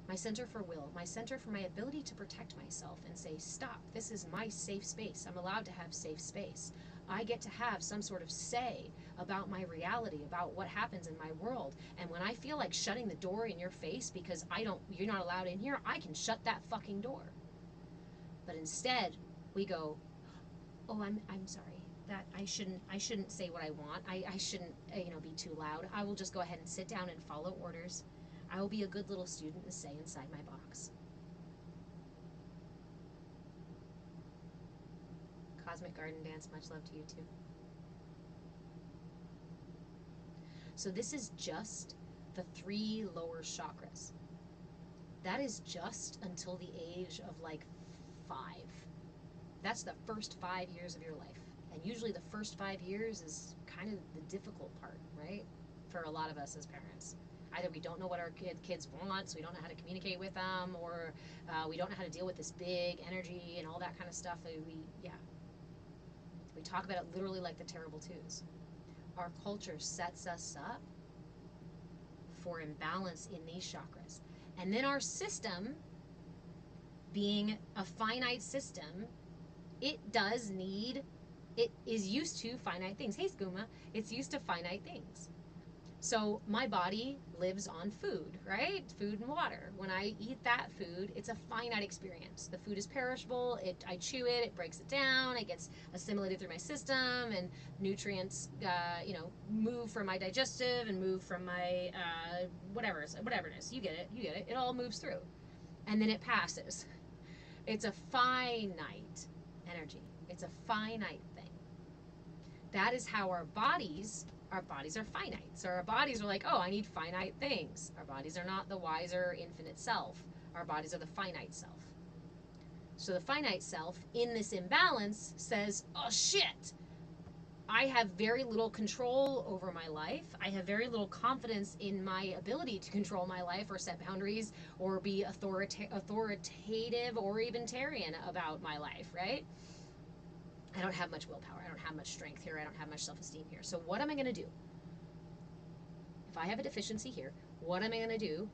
My center for will, my center for my ability to protect myself and say, stop, this is my safe space. I'm allowed to have safe space. I get to have some sort of say about my reality, about what happens in my world. And when I feel like shutting the door in your face because you're not allowed in here, I can shut that fucking door. But instead, we go, oh, I'm sorry. That I shouldn't say what I want. I shouldn't be too loud. I will just go ahead and sit down and follow orders. I will be a good little student and stay inside my box. Cosmic Garden Dance, much love to you too. So this is just the 3 lower chakras. That is just until the age of like 5. That's the first 5 years of your life. And usually the first 5 years is kind of the difficult part, right? For a lot of us as parents. Either we don't know what our kids want, so we don't know how to communicate with them, or we don't know how to deal with this big energy and all that kind of stuff. We talk about it literally like the terrible twos. Our culture sets us up for imbalance in these chakras. And then our system, being a finite system, it is used to finite things. Hey, Skooma, it's used to finite things. So my body lives on food, right? Food and water. When I eat that food, it's a finite experience. The food is perishable. I chew it, it breaks it down, it gets assimilated through my system, and nutrients, move from my digestive and move from my whatever it is. You get it. It all moves through, and then it passes. It's a finite energy. It's a finite thing. That is how our bodies are finite. So our bodies are like, oh, I need finite things. Our bodies are not the wiser, infinite self. Our bodies are the finite self. So the finite self, in this imbalance, says, oh, shit. I have very little control over my life. I have very little confidence in my ability to control my life or set boundaries or be authoritative or even Tarian about my life, right? I don't have much willpower. I don't have much strength here. I don't have much self-esteem here. So what am I going to do? If I have a deficiency here, what am I going to do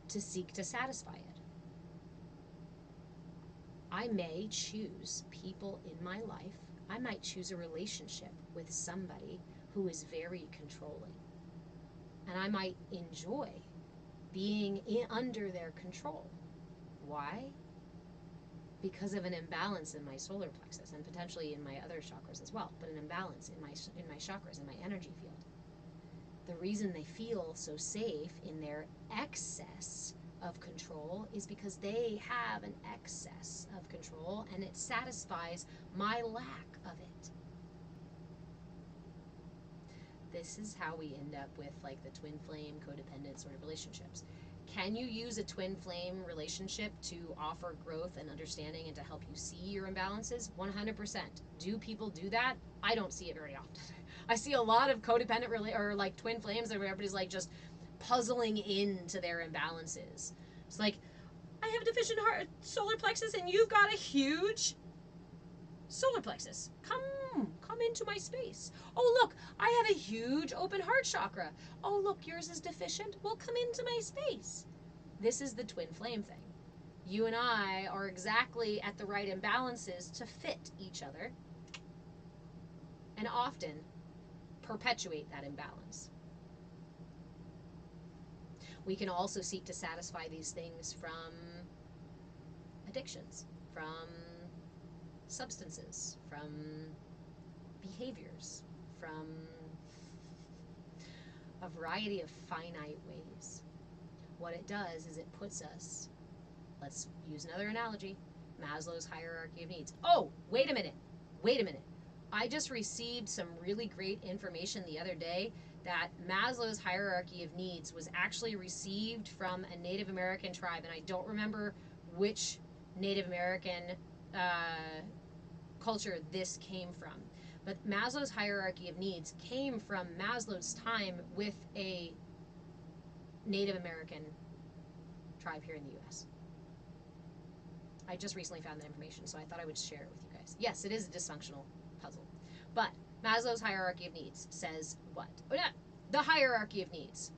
to seek to satisfy it? I may choose people in my life. I might choose a relationship with somebody who is very controlling. And I might enjoy being under their control. Why? Because of an imbalance in my solar plexus and potentially in my other chakras as well, but an imbalance in my chakras, in my energy field. The reason they feel so safe in their excess of control is because they have an excess of control and it satisfies my lack of it. This is how we end up with like the twin flame, codependent sort of relationships. Can you use a twin flame relationship to offer growth and understanding and to help you see your imbalances? 100%. Do people do that? I don't see it very often. I see a lot of codependent or like twin flames where everybody's like just puzzling into their imbalances. It's like, I have a deficient solar plexus and you've got a huge solar plexus. Come into my space. Oh, look, I have a huge open heart chakra. Oh, look, yours is deficient. Well, come into my space. This is the twin flame thing. You and I are exactly at the right imbalances to fit each other, and often perpetuate that imbalance. We can also seek to satisfy these things from addictions, from substances, from behaviors, from a variety of finite ways. What it does is it puts us, let's use another analogy, Maslow's hierarchy of needs. Oh, wait a minute. I just received some really great information the other day that Maslow's hierarchy of needs was actually received from a Native American tribe, and I don't remember which Native American culture this came from. But Maslow's hierarchy of needs came from Maslow's time with a Native American tribe here in the U.S. I just recently found that information, so I thought I would share it with you guys. Yes, it is a dysfunctional puzzle. But Maslow's hierarchy of needs says what? Oh, yeah, the hierarchy of needs.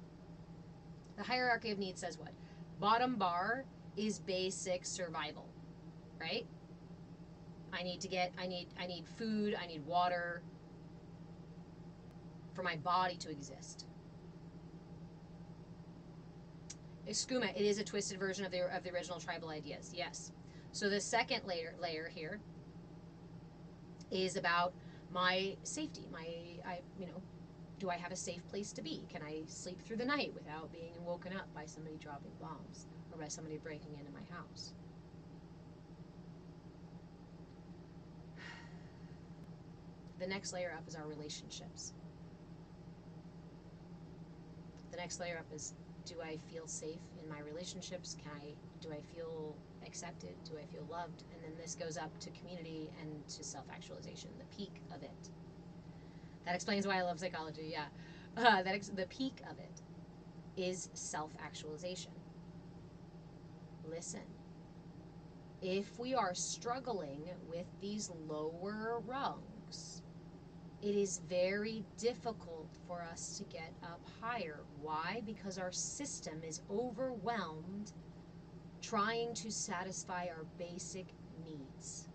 The hierarchy of needs says what? Bottom bar is basic survival, right? I need food, I need water for my body to exist. Skooma, it is a twisted version of the original tribal ideas. Yes. So the second layer here is about my safety. Do I have a safe place to be? Can I sleep through the night without being woken up by somebody dropping bombs or by somebody breaking into my house? The next layer up is our relationships. The next layer up is, do I feel safe in my relationships? Do I feel accepted? Do I feel loved? And then this goes up to community and to self-actualization, the peak of it. That explains why I love psychology, yeah. The peak of it is self-actualization. Listen, if we are struggling with these lower rungs, it is very difficult for us to get up higher. Why? Because our system is overwhelmed trying to satisfy our basic needs.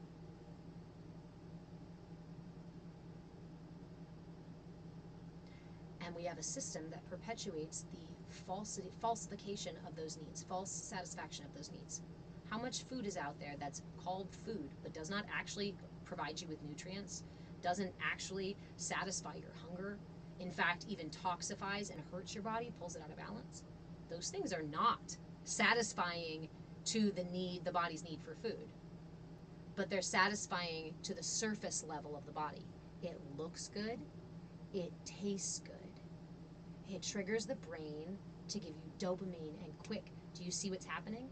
And we have a system that perpetuates the falsification of those needs, false satisfaction of those needs. How much food is out there that's called food but does not actually provide you with nutrients, doesn't actually satisfy your hunger, in fact even toxifies and hurts your body, pulls it out of balance? Those things are not satisfying to the body's need for food, but they're satisfying to the surface level of the body. It looks good, it tastes good, it triggers the brain to give you dopamine and quick. Do you see what's happening?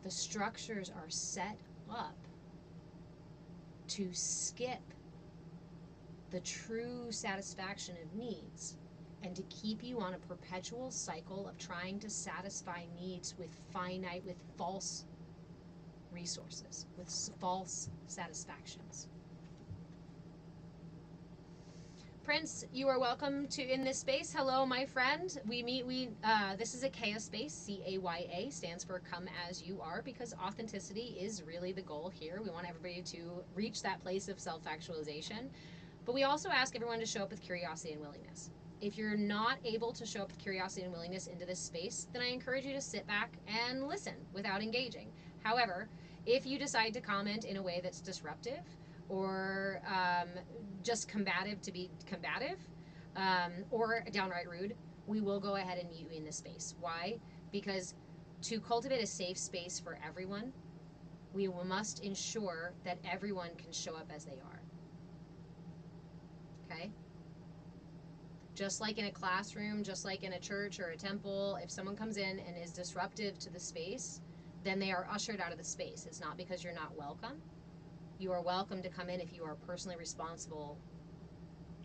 The structures are set up to skip the true satisfaction of needs and to keep you on a perpetual cycle of trying to satisfy needs with false resources, with false satisfactions. Prince, you are welcome to in this space. Hello, my friend. This is a CAYA space. CAYA stands for Come As You Are, because authenticity is really the goal here. We want everybody to reach that place of self-actualization. But we also ask everyone to show up with curiosity and willingness. If you're not able to show up with curiosity and willingness into this space, then I encourage you to sit back and listen without engaging. However, if you decide to comment in a way that's disruptive, or just combative to be combative, or downright rude, we will go ahead and mute you in this space. Why? Because to cultivate a safe space for everyone, we must ensure that everyone can show up as they are. Okay? Just like in a classroom, just like in a church or a temple, if someone comes in and is disruptive to the space, then they are ushered out of the space. It's not because you're not welcome. You are welcome to come in if you are personally responsible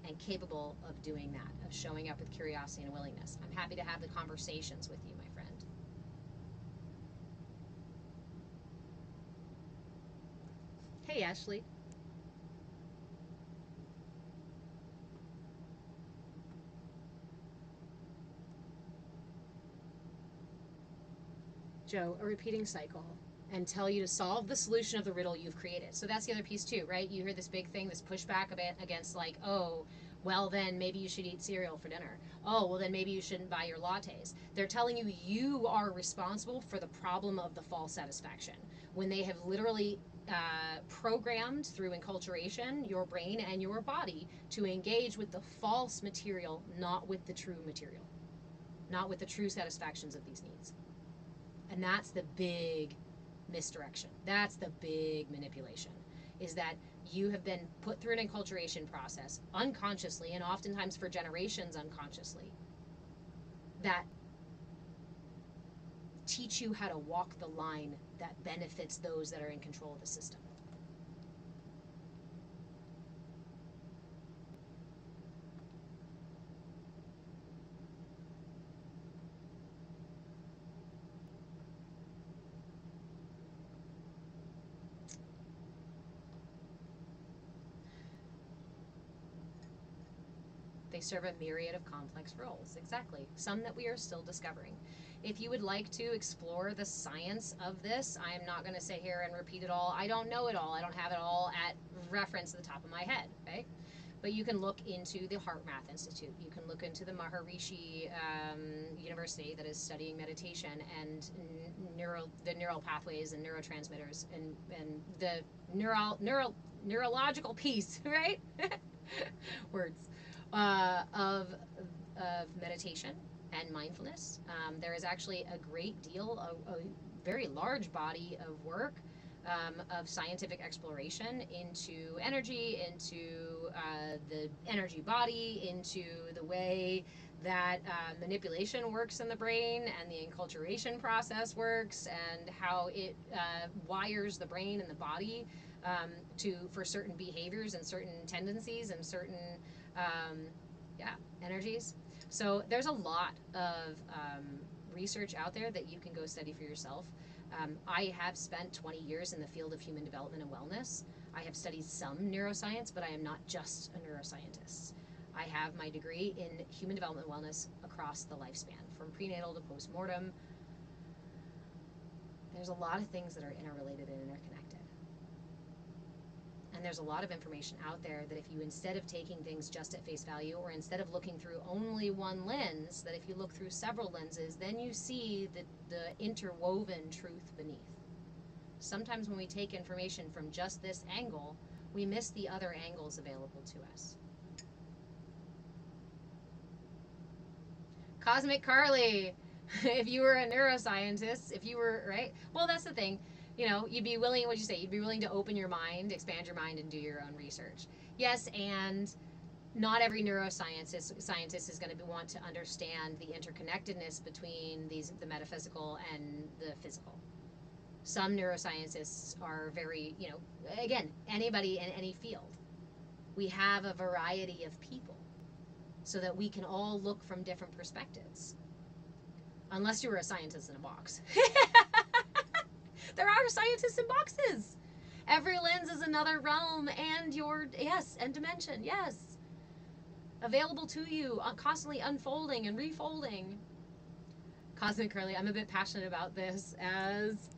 and capable of doing that, of showing up with curiosity and willingness. I'm happy to have the conversations with you, my friend. Hey, Ashley. Joe, a repeating cycle, and tell you to solve the solution of the riddle you've created. So that's the other piece too, right? You hear this big thing, this pushback a bit against like, oh, well then maybe you should eat cereal for dinner. Oh, well then maybe you shouldn't buy your lattes. They're telling you you are responsible for the problem of the false satisfaction when they have literally programmed through enculturation your brain and your body to engage with the false material, not with the true material, not with the true satisfactions of these needs. And that's the big misdirection. That's the big manipulation, is that you have been put through an enculturation process unconsciously, and oftentimes for generations unconsciously, that teach you how to walk the line that benefits those that are in control of the system. They serve a myriad of complex roles, exactly, some that we are still discovering. If you would like to explore the science of this, I am not going to sit here and repeat it all. I don't know it all. I don't have it all at reference at the top of my head, right? But you can look into the Heart Math Institute. You can look into the Maharishi University that is studying meditation and the neural pathways and neurotransmitters and the neurological piece, right? Words. Of meditation and mindfulness. There is actually a great deal, a very large body of work of scientific exploration into energy, into the energy body, into the way that manipulation works in the brain and the enculturation process works, and how it wires the brain and the body for certain behaviors and certain tendencies and certain energies. So there's a lot of research out there that you can go study for yourself. I have spent 20 years in the field of human development and wellness. I have studied some neuroscience, but I am not just a neuroscientist. I have my degree in human development and wellness across the lifespan, from prenatal to postmortem. There's a lot of things that are interrelated and interconnected. And there's a lot of information out there that if you, instead of taking things just at face value, or instead of looking through only one lens, that if you look through several lenses, then you see the interwoven truth beneath. Sometimes when we take information from just this angle, we miss the other angles available to us. Cosmic Carly, if you were a neuroscientist, if you were, right? Well, that's the thing. You know, you'd be willing, what'd you say? You'd be willing to open your mind, expand your mind, and do your own research. Yes, and not every neuroscientist is going to want to understand the interconnectedness between the metaphysical and the physical. Some neuroscientists are very, again, anybody in any field. We have a variety of people so that we can all look from different perspectives. Unless you were a scientist in a box. There are scientists in boxes. Every lens is another realm and and dimension, yes. Available to you, constantly unfolding and refolding. Cosmic Curly, I'm a bit passionate about this as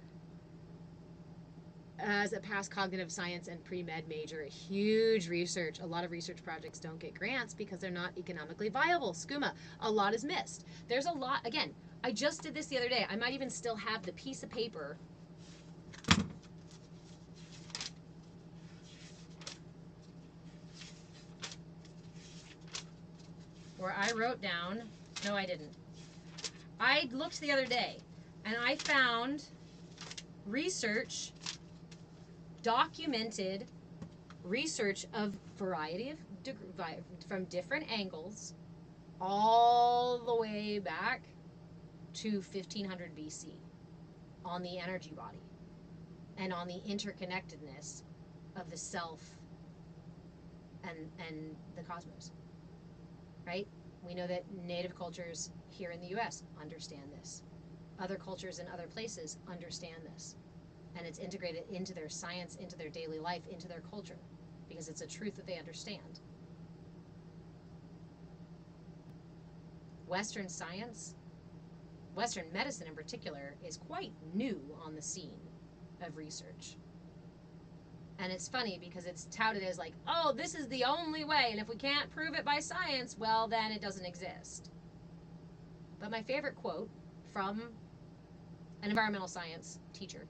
a past cognitive science and pre-med major. Huge research. A lot of research projects don't get grants because they're not economically viable. SCUMA, a lot is missed. There's a lot, again, I just did this the other day. I might even still have the piece of paper where I wrote down, no I didn't. I looked the other day and I found research, documented research of variety of from different angles all the way back to 1500 BC on the energy body and on the interconnectedness of the self and the cosmos. Right? We know that native cultures here in the US understand this. Other cultures in other places understand this. And it's integrated into their science, into their daily life, into their culture, because it's a truth that they understand. Western science Western medicine in particular is quite new on the scene of research. And it's funny because it's touted as like, oh, this is the only way, and if we can't prove it by science, well, then it doesn't exist. But my favorite quote from an environmental science teacher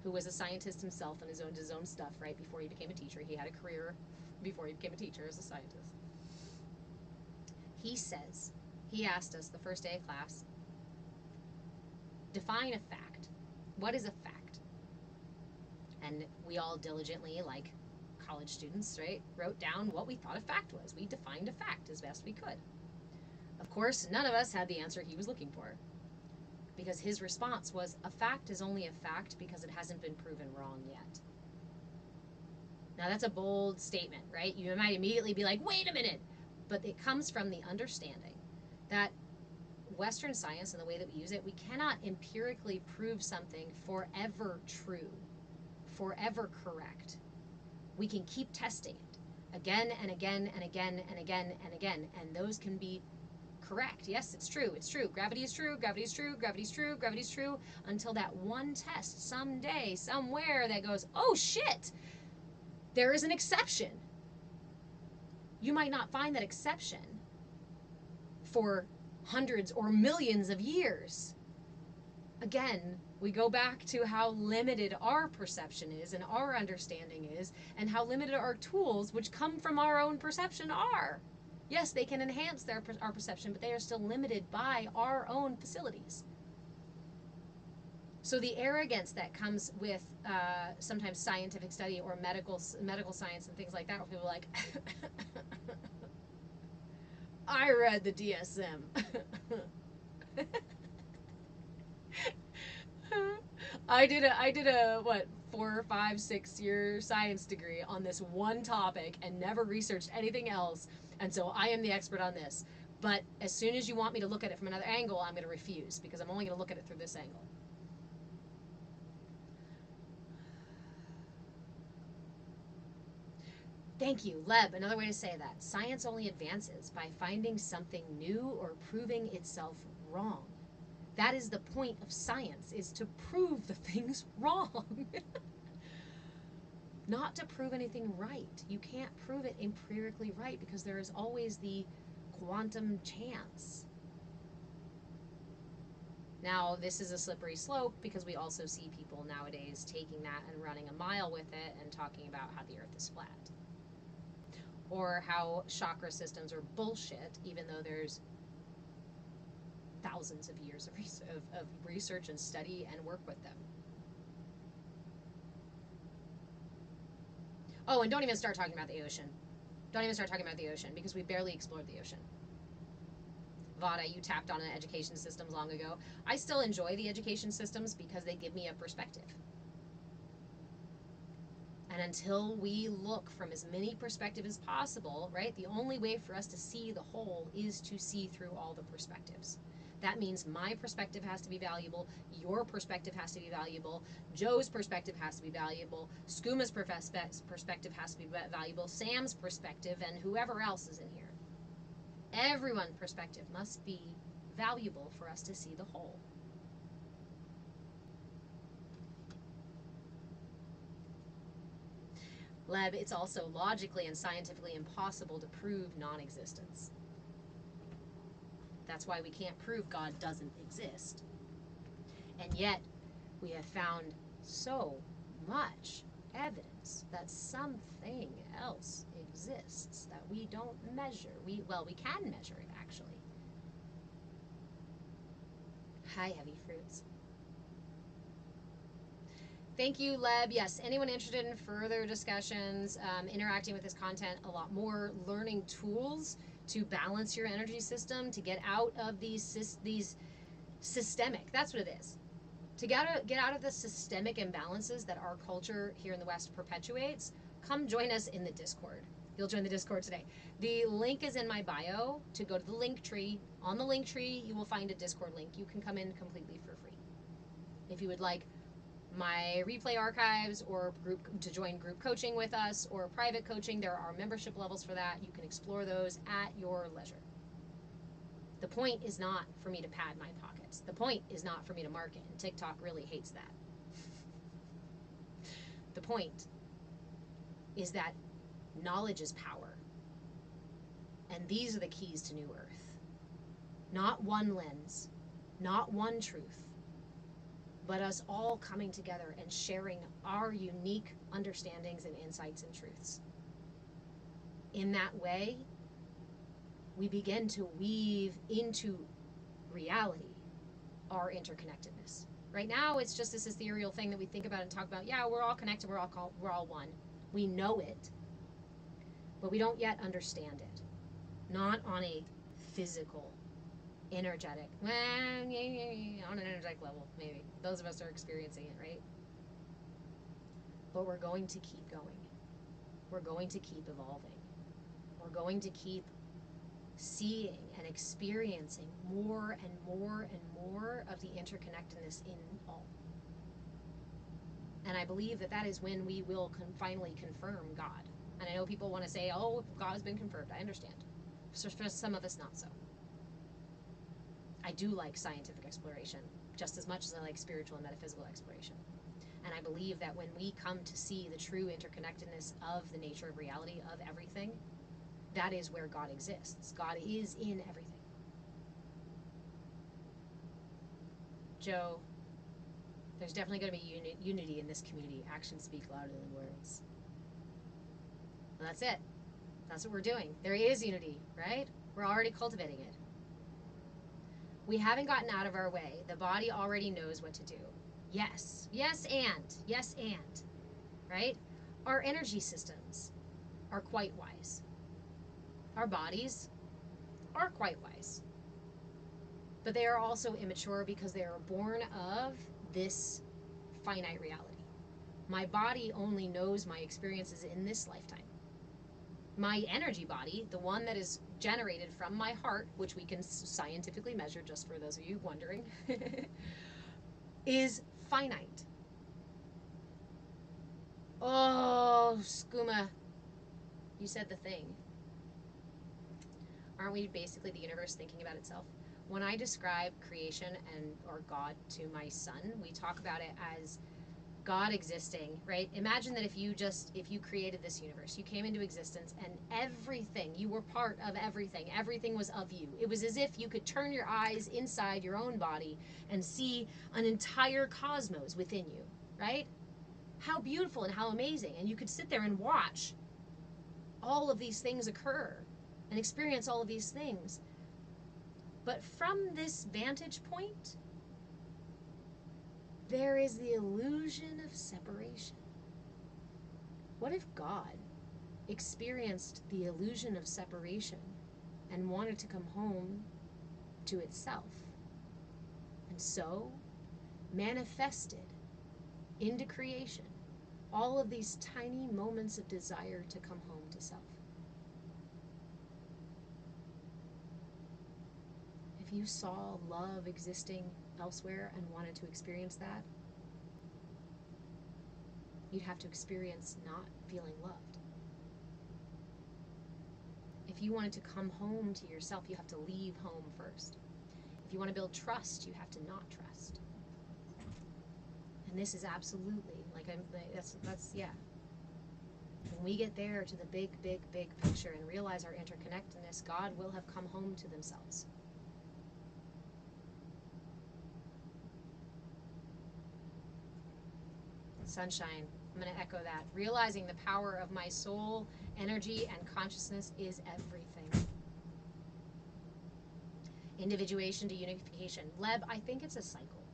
who was a scientist himself and did his own stuff right before he became a teacher. He had a career before he became a teacher as a scientist. He says, he asked us the first day of class, define a fact. What is a fact? And we all diligently, like college students, right, wrote down what we thought a fact was. We defined a fact as best we could. Of course, none of us had the answer he was looking for, because his response was, a fact is only a fact because it hasn't been proven wrong yet. Now that's a bold statement, right? You might immediately be like, wait a minute. But it comes from the understanding that Western science and the way that we use it, we cannot empirically prove something forever true, forever correct. We can keep testing it again and again and again and again and again, and those can be correct. Yes, it's true. It's true. Gravity is true. Gravity is true. Gravity is true. Gravity is true. Until that one test someday, somewhere that goes, oh shit, there is an exception. You might not find that exception for hundreds or millions of years. Again, we go back to how limited our perception is and our understanding is, and how limited our tools, which come from our own perception, are. Yes, they can enhance our perception, but they are still limited by our own facilities. So the arrogance that comes with sometimes scientific study or medical science and things like that, where people are like, I read the DSM. I did a what, 4, 5, 6 year science degree on this one topic and never researched anything else, and so I am the expert on this. But as soon as you want me to look at it from another angle, I'm going to refuse, because I'm only going to look at it through this angle. Thank you, Leb. Another way to say that. Science only advances by finding something new or proving itself wrong. That is the point of science, is to prove the things wrong. Not to prove anything right. You can't prove it empirically right because there is always the quantum chance. Now, this is a slippery slope because we also see people nowadays taking that and running a mile with it and talking about how the earth is flat. Or how chakra systems are bullshit, even though there's thousands of years of research and study and work with them. Oh, and don't even start talking about the ocean. Don't even start talking about the ocean, because we barely explored the ocean. Vada, you tapped on education systems long ago. I still enjoy the education systems because they give me a perspective. And until we look from as many perspectives as possible, right, the only way for us to see the whole is to see through all the perspectives. That means my perspective has to be valuable, your perspective has to be valuable, Joe's perspective has to be valuable, Skuma's perspective has to be valuable, Sam's perspective, and whoever else is in here. Everyone's perspective must be valuable for us to see the whole. Leb, it's also logically and scientifically impossible to prove non-existence. That's why we can't prove God doesn't exist. And yet, we have found so much evidence that something else exists that we don't measure. We can measure it, actually. Hi, heavy fruits. Thank you, Leb. Yes, anyone interested in further discussions, interacting with this content a lot more, learning tools to balance your energy system, to get out of these systemic, that's what it is. To get out of the systemic imbalances that our culture here in the West perpetuates, come join us in the Discord. You'll join the Discord today. The link is in my bio to go to the link tree. On the link tree, you will find a Discord link. You can come in completely for free. If you would like my replay archives or to join group coaching with us or private coaching, there are membership levels for that. You can explore those at your leisure. The point is not for me to pad my pockets. The point is not for me to market, and TikTok really hates that. The point is that knowledge is power. And these are the keys to New Earth. Not one lens, not one truth, but us all coming together and sharing our unique understandings and insights and truths. In that way, we begin to weave into reality our interconnectedness. Right now, it's just this ethereal thing that we think about and talk about. Yeah, we're all connected, we're all one. We know it, but we don't yet understand it. Not on a physical, energetic, on an energetic level, maybe. Those of us are experiencing it, right? But we're going to keep going. We're going to keep evolving. We're going to keep seeing and experiencing more and more and more of the interconnectedness in all. And I believe that is when we will finally confirm God. And I know people want to say, oh, God has been confirmed. I understand. For some of us, not so. I do like scientific exploration just as much as I like spiritual and metaphysical exploration. And I believe that when we come to see the true interconnectedness of the nature of reality, of everything, that is where God exists. God is in everything. Joe, there's definitely going to be unity in this community. Actions speak louder than words. And that's it. That's what we're doing. There is unity, right? We're already cultivating it. We haven't gotten out of our way. The body already knows what to do. Yes, and, right? Our energy systems are quite wise. Our bodies are quite wise. But they are also immature because they are born of this finite reality. My body only knows my experiences in this lifetime. My energy body, the one that is generated from my heart, which we can scientifically measure, just for those of you wondering, is finite. Oh, Skooma, you said the thing. Aren't we basically the universe thinking about itself? When I describe creation or God to my son, we talk about it as God existing, right? Imagine that if you created this universe, you came into existence and everything, you were part of everything was of you. It was as if you could turn your eyes inside your own body and see an entire cosmos within you, right? How beautiful and how amazing. And you could sit there and watch all of these things occur and experience all of these things. But from this vantage point, there is the illusion of separation. What if God experienced the illusion of separation and wanted to come home to itself, and so manifested into creation all of these tiny moments of desire to come home to self? If you saw love existing elsewhere and wanted to experience that, you'd have to experience not feeling loved. If you wanted to come home to yourself, you have to leave home first. If you want to build trust, you have to not trust. And this is absolutely, yeah. When we get there to the big picture and realize our interconnectedness, God will have come home to themselves. Sunshine, I'm going to echo that. Realizing the power of my soul, energy, and consciousness is everything. Individuation to unification. Leb, I think it's a cycle.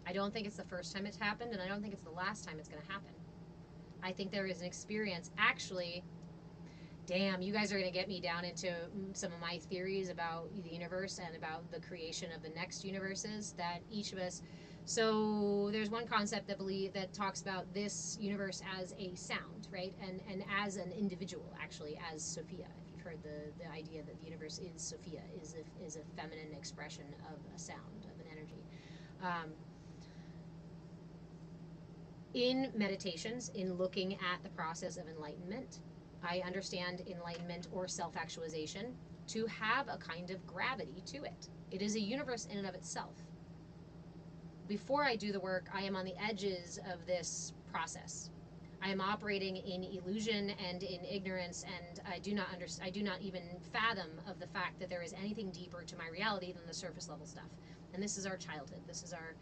I don't think it's the first time it's happened, and I don't think it's the last time it's going to happen. I think there is an experience. Actually, damn, you guys are going to get me down into some of my theories about the universe and about the creation of the next universes that each of us. So there's one concept that talks about this universe as a sound, right? And as an individual, actually, as Sophia. If you've heard the idea that the universe is Sophia, is a feminine expression of a sound, of an energy. In meditations, in looking at the process of enlightenment, I understand enlightenment or self-actualization to have a kind of gravity to it. It is a universe in and of itself. Before I do the work, I am on the edges of this process. I am operating in illusion and in ignorance, and I do not even fathom of the fact that there is anything deeper to my reality than the surface level stuff. And this is our childhood. This is our,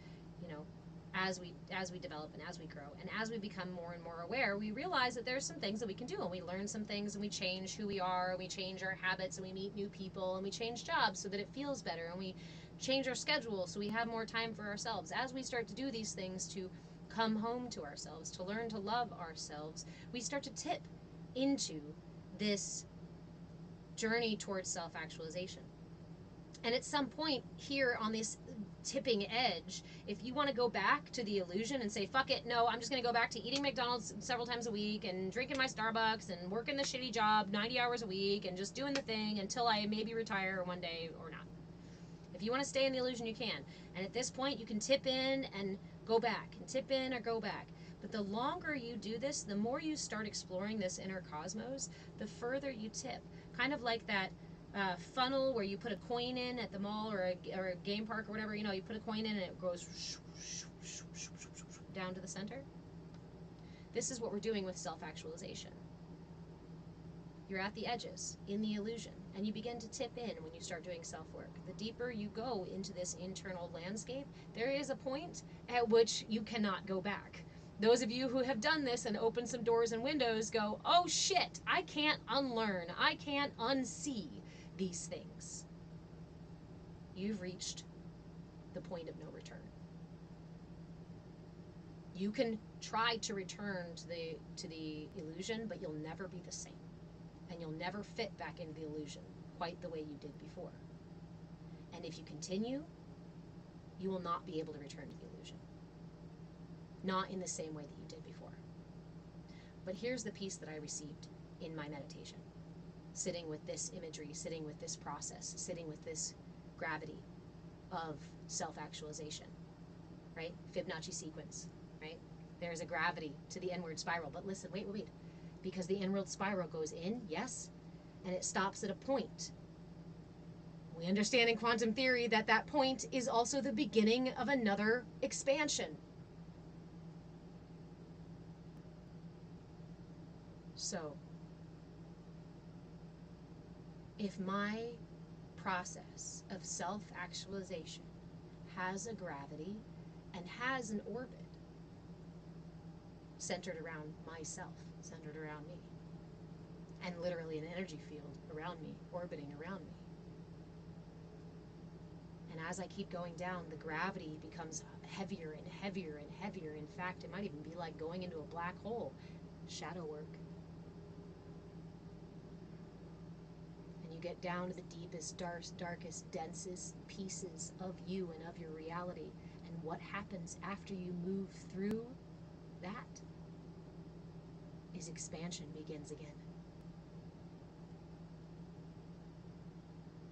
as we develop and as we grow and as we become more and more aware, we realize that there's some things that we can do, and we learn some things, and we change who we are, and we change our habits, and we meet new people, and we change jobs so that it feels better, and we change our schedule so we have more time for ourselves. As we start to do these things to come home to ourselves, to learn to love ourselves, we start to tip into this journey towards self-actualization. And at some point here on this tipping edge, if you want to go back to the illusion and say, fuck it, no, I'm just going to go back to eating McDonald's several times a week and drinking my Starbucks and working the shitty job 90 hours a week and just doing the thing until I maybe retire one day or not. If you want to stay in the illusion, you can. And at this point, you can tip in and go back, and tip in or go back. But the longer you do this, the more you start exploring this inner cosmos, the further you tip. Kind of like that funnel where you put a coin in at the mall or a game park or whatever. You put a coin in and it goes down to the center. This is what we're doing with self-actualization. You're at the edges, in the illusion, and you begin to tip in when you start doing self-work. The deeper you go into this internal landscape, there is a point at which you cannot go back. Those of you who have done this and opened some doors and windows go, oh shit, I can't unlearn, I can't unsee these things. You've reached the point of no return. You can try to return to the illusion, but you'll never be the same. And you'll never fit back into the illusion quite the way you did before. And if you continue, you will not be able to return to the illusion. Not in the same way that you did before. But here's the piece that I received in my meditation. Sitting with this imagery, sitting with this process, sitting with this gravity of self-actualization, right? Fibonacci sequence, right? There's a gravity to the inward spiral. But listen, wait. Because the inward spiral goes in, yes, and it stops at a point. We understand in quantum theory that that point is also the beginning of another expansion. So, if my process of self-actualization has a gravity and has an orbit centered around myself, centered around me, and literally an energy field around me, orbiting around me. And as I keep going down, the gravity becomes heavier and heavier and heavier. In fact, it might even be like going into a black hole. Shadow work. And you get down to the deepest, darkest, densest pieces of you and of your reality. And what happens after you move through that is expansion begins again.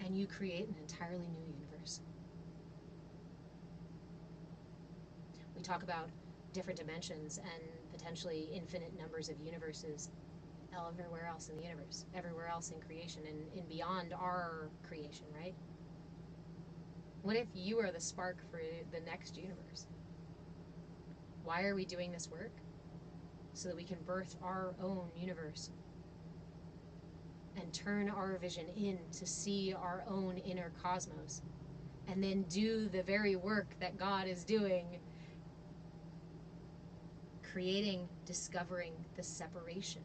And you create an entirely new universe. We talk about different dimensions and potentially infinite numbers of universes everywhere else in the universe, everywhere else in creation and beyond our creation, right? What if you are the spark for the next universe? Why are we doing this work? So that we can birth our own universe and turn our vision in to see our own inner cosmos, and then do the very work that God is doing, creating, discovering the separation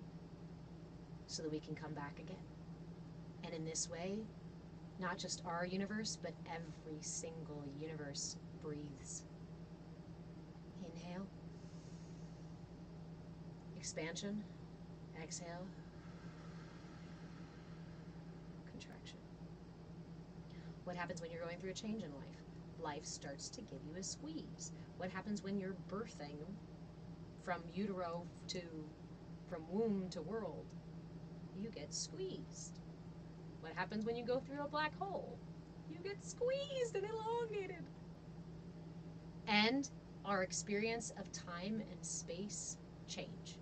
so that we can come back again. And in this way, not just our universe, but every single universe breathes. Inhale. Expansion. Exhale. Contraction. What happens when you're going through a change in life? Life starts to give you a squeeze. What happens when you're birthing from from womb to world? You get squeezed. What happens when you go through a black hole? You get squeezed and elongated. And our experience of time and space change.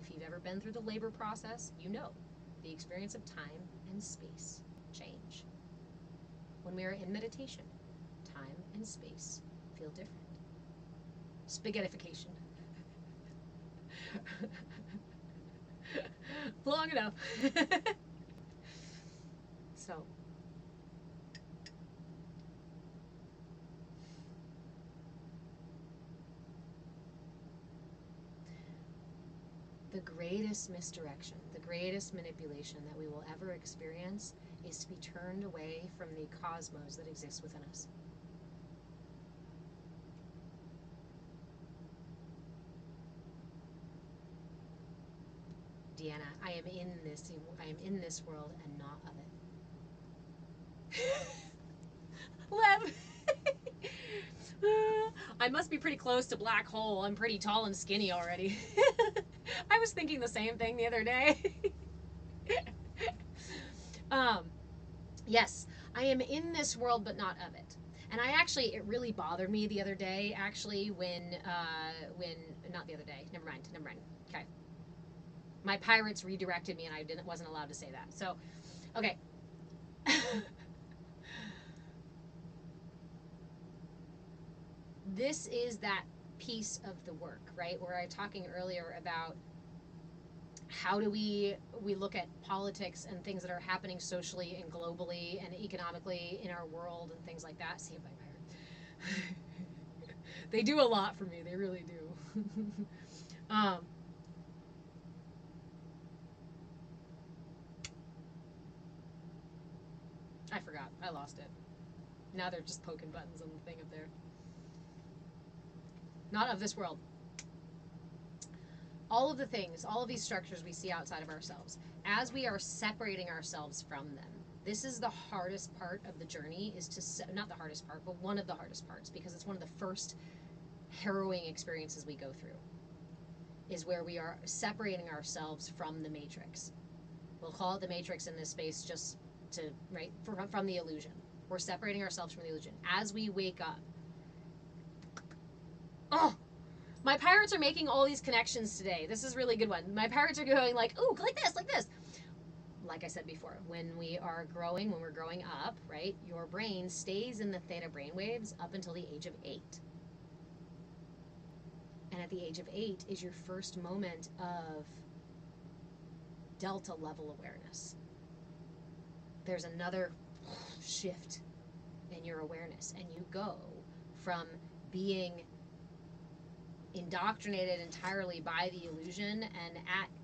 If you've ever been through the labor process, you know the experience of time and space change. When we are in meditation, time and space feel different. Spaghettification. Long enough. So, the greatest misdirection, the greatest manipulation that we will ever experience is to be turned away from the cosmos that exists within us. Deanna, I am in this world and not of it. Lev. I must be pretty close to black hole. I'm pretty tall and skinny already. I was thinking the same thing the other day. Yes, I am in this world but not of it. And it really bothered me the other day, actually, when not the other day, never mind, okay. My pirates redirected me and I wasn't allowed to say that. So, okay. This is that piece of the work, right? Where I was talking earlier about how do we look at politics and things that are happening socially and globally and economically in our world and things like that. See if I pirate. They do a lot for me. They really do. I forgot. I lost it. Now they're just poking buttons on the thing up there. Not of this world. All of the things, all of these structures we see outside of ourselves, as we are separating ourselves from them, this is the hardest part of the journey, not the hardest part, but one of the hardest parts, because it's one of the first harrowing experiences we go through, is where we are separating ourselves from the matrix. We'll call it the matrix in this space just to, right, from the illusion. We're separating ourselves from the illusion. As we wake up, oh, my pirates are making all these connections today. This is a really good one. My pirates are going like, ooh, like this, like this. Like I said before, when we are growing, when we're growing up, right, your brain stays in the theta brainwaves up until the age of 8. And at the age of 8 is your first moment of delta level awareness. There's another shift in your awareness, and you go from being indoctrinated entirely by the illusion and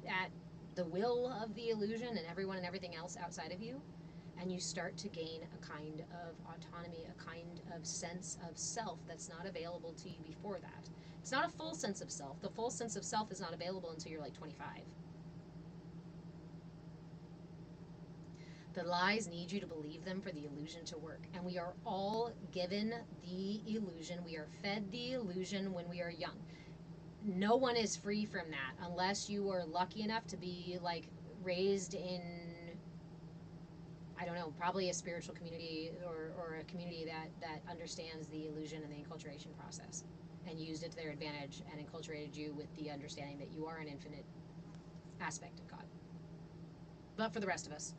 at the will of the illusion and everyone and everything else outside of you, and you start to gain a kind of autonomy, a kind of sense of self that's not available to you before that. It's not a full sense of self. The full sense of self is not available until you're like 25. The lies need you to believe them for the illusion to work. And we are all given the illusion. We are fed the illusion when we are young. No one is free from that unless you are lucky enough to be like raised in, I don't know, probably a spiritual community or a community that understands the illusion and the enculturation process and used it to their advantage and enculturated you with the understanding that you are an infinite aspect of God. But for the rest of us,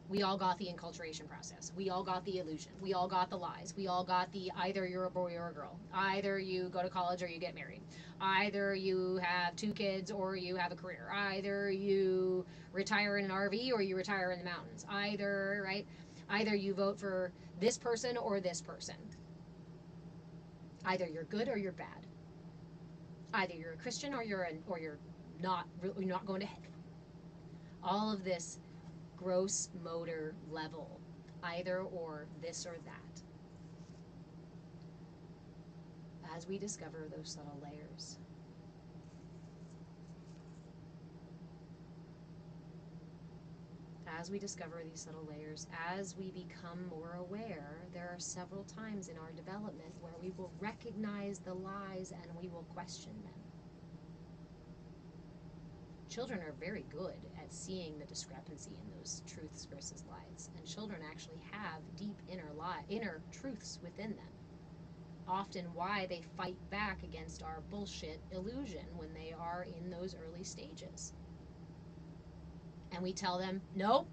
we all got the enculturation process. We all got the illusion. We all got the lies. We all got the either you're a boy or a girl. Either you go to college or you get married. Either you have 2 kids or you have a career. Either you retire in an RV or you retire in the mountains. Either, right? Either you vote for this person or this person. Either you're good or you're bad. Either you're a Christian or you're not going to heaven. All of this gross motor level, either or, this or that. As we discover those subtle layers, as we discover these subtle layers, as we become more aware, there are several times in our development where we will recognize the lies and we will question them. Children are very good at seeing the discrepancy in those truths versus lies, and children actually have deep inner truths within them. Often why they fight back against our bullshit illusion when they are in those early stages. And we tell them, nope,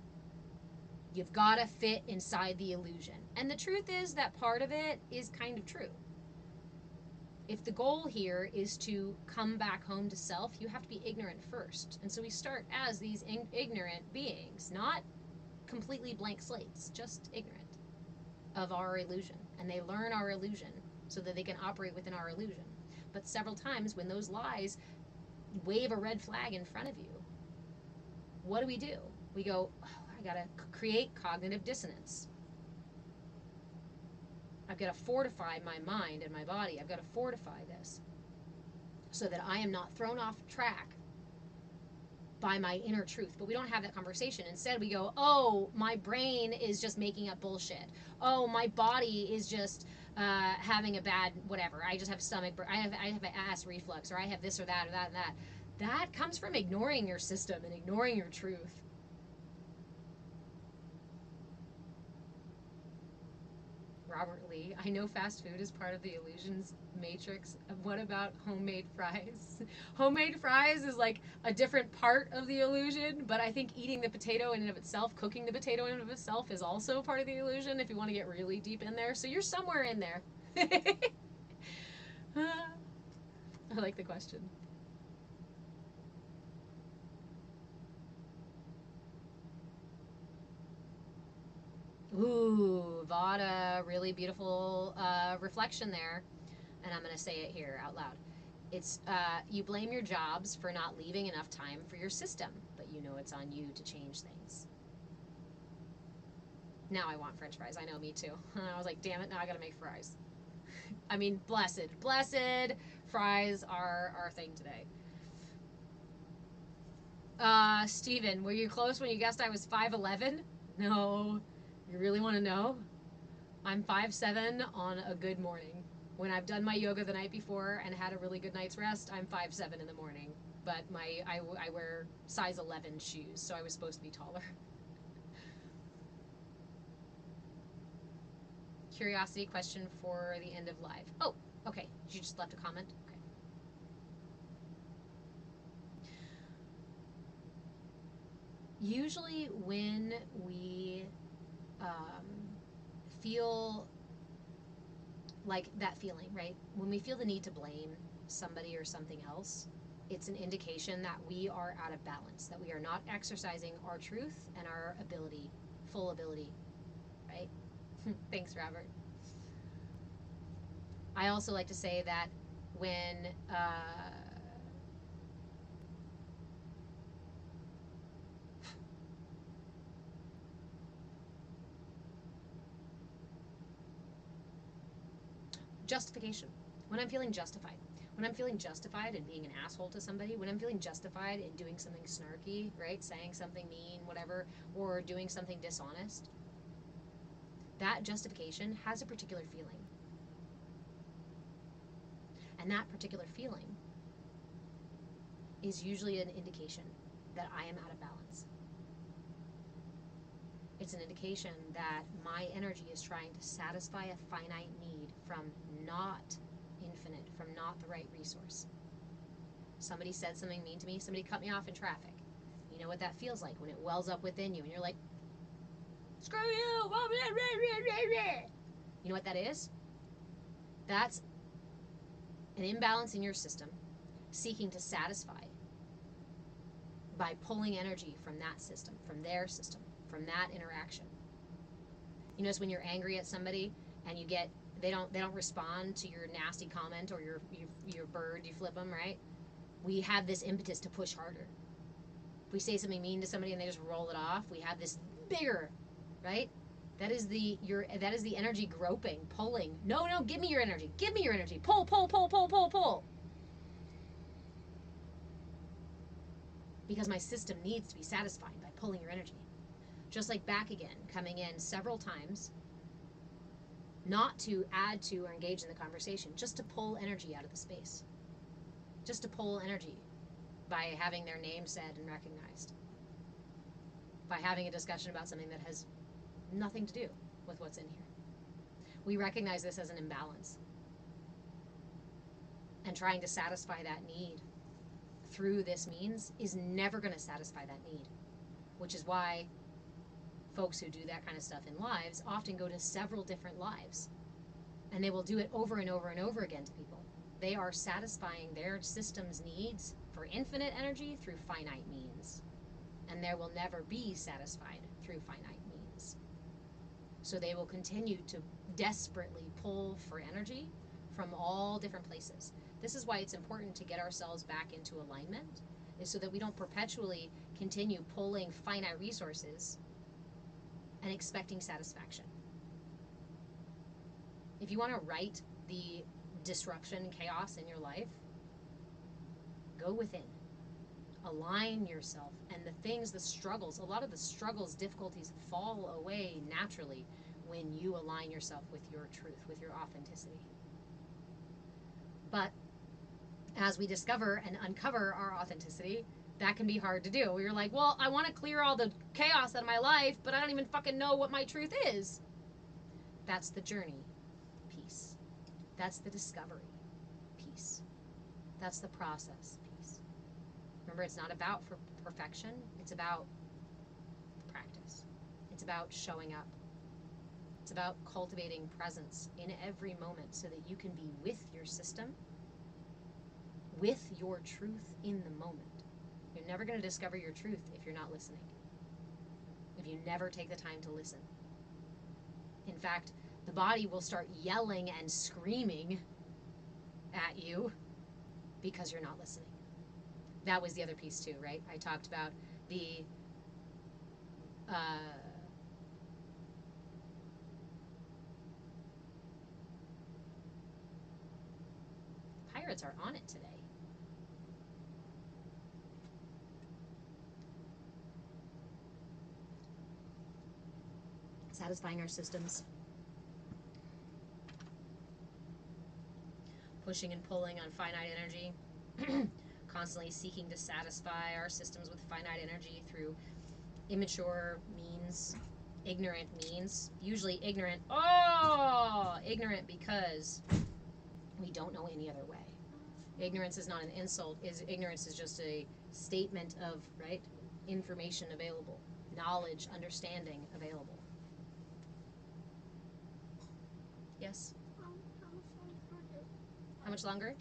you've got to fit inside the illusion. And the truth is that part of it is kind of true. If the goal here is to come back home to self, you have to be ignorant first. And so we start as these ignorant beings, not completely blank slates, just ignorant of our illusion. And they learn our illusion so that they can operate within our illusion. But several times when those lies wave a red flag in front of you, what do? We go, oh, I got to create cognitive dissonance. I've got to fortify my mind and my body. I've got to fortify this so that I am not thrown off track by my inner truth. But we don't have that conversation. Instead, we go, oh, my brain is just making up bullshit. Oh, my body is just having a bad whatever. I just have stomach, I have an ass reflux, or I have this or that or that and that. That comes from ignoring your system and ignoring your truth. Robert Lee, I know fast food is part of the illusions matrix. What about homemade fries? Homemade fries is like a different part of the illusion, but I think eating the potato in and of itself, cooking the potato in and of itself is also part of the illusion if you want to get really deep in there. So you're somewhere in there. I like the question. Ooh, Vada, really beautiful reflection there. And I'm going to say it here out loud. It's you blame your jobs for not leaving enough time for your system, but you know it's on you to change things. Now I want French fries. I know, me too. I was like, damn it, now I got to make fries. I mean, blessed fries are our thing today. Steven, were you close when you guessed I was 5'11"? No. You really want to know? I'm 5'7" on a good morning. When I've done my yoga the night before and had a really good night's rest, I'm 5'7" in the morning. But I wear size 11 shoes, so I was supposed to be taller. Curiosity question for the end of live. Oh, okay. You just left a comment? Okay. Usually when we feel like that feeling, right? When we feel the need to blame somebody or something else, it's an indication that we are out of balance, that we are not exercising our truth and our ability, full ability, right? Thanks, Robert. I also like to say that when justification, when I'm feeling justified in being an asshole to somebody, when I'm feeling justified in doing something snarky, right, saying something mean, whatever, or doing something dishonest, that justification has a particular feeling. And that particular feeling is usually an indication that I am out of balance. It's an indication that my energy is trying to satisfy a finite need from not infinite, from not the right resource. Somebody said something mean to me, somebody cut me off in traffic. You know what that feels like when it wells up within you and you're like, screw you! You know what that is? That's an imbalance in your system seeking to satisfy by pulling energy from that system, from their system, from that interaction. You notice when you're angry at somebody and you get they don't respond to your nasty comment or your bird, you flip them, right? We have this impetus to push harder. If we say something mean to somebody and they just roll it off, we have this bigger, right? That is the energy groping, pulling. No, give me your energy. Give me your energy. Pull. Because my system needs to be satisfied by pulling your energy. Just like back again, coming in several times, not to add to or engage in the conversation, just to pull energy out of the space. Just to pull energy by having their name said and recognized. By having a discussion about something that has nothing to do with what's in here. We recognize this as an imbalance. And trying to satisfy that need through this means is never going to satisfy that need. which is why folks who do that kind of stuff in lives often go to several different lives. And they will do it over and over and over again to people. They are satisfying their system's needs for infinite energy through finite means. And they will never be satisfied through finite means. So they will continue to desperately pull for energy from all different places. This is why it's important to get ourselves back into alignment, is so that we don't perpetually continue pulling finite resources and expecting satisfaction. If you want to right the disruption, chaos in your life, go within. Align yourself, and the things, the struggles, a lot of the struggles, difficulties fall away naturally when you align yourself with your truth, with your authenticity. But as we discover and uncover our authenticity, that can be hard to do. You're like, well, I want to clear all the chaos out of my life, but I don't even fucking know what my truth is. That's the journey piece. That's the discovery piece. That's the process piece. Remember, it's not about for perfection. It's about practice. It's about showing up. It's about cultivating presence in every moment so that you can be with your system, with your truth in the moment. You're never going to discover your truth if you're not listening. If you never take the time to listen. In fact, the body will start yelling and screaming at you because you're not listening. That was the other piece too, right? I talked about the pirates are on it today. Satisfying our systems. Pushing and pulling on finite energy. Constantly seeking to satisfy our systems with finite energy through immature means, ignorant means, usually ignorant. Oh, ignorant because we don't know any other way. Ignorance is not an insult. Ignorance is just a statement of, right, information available, knowledge, understanding available. Yes? How much longer?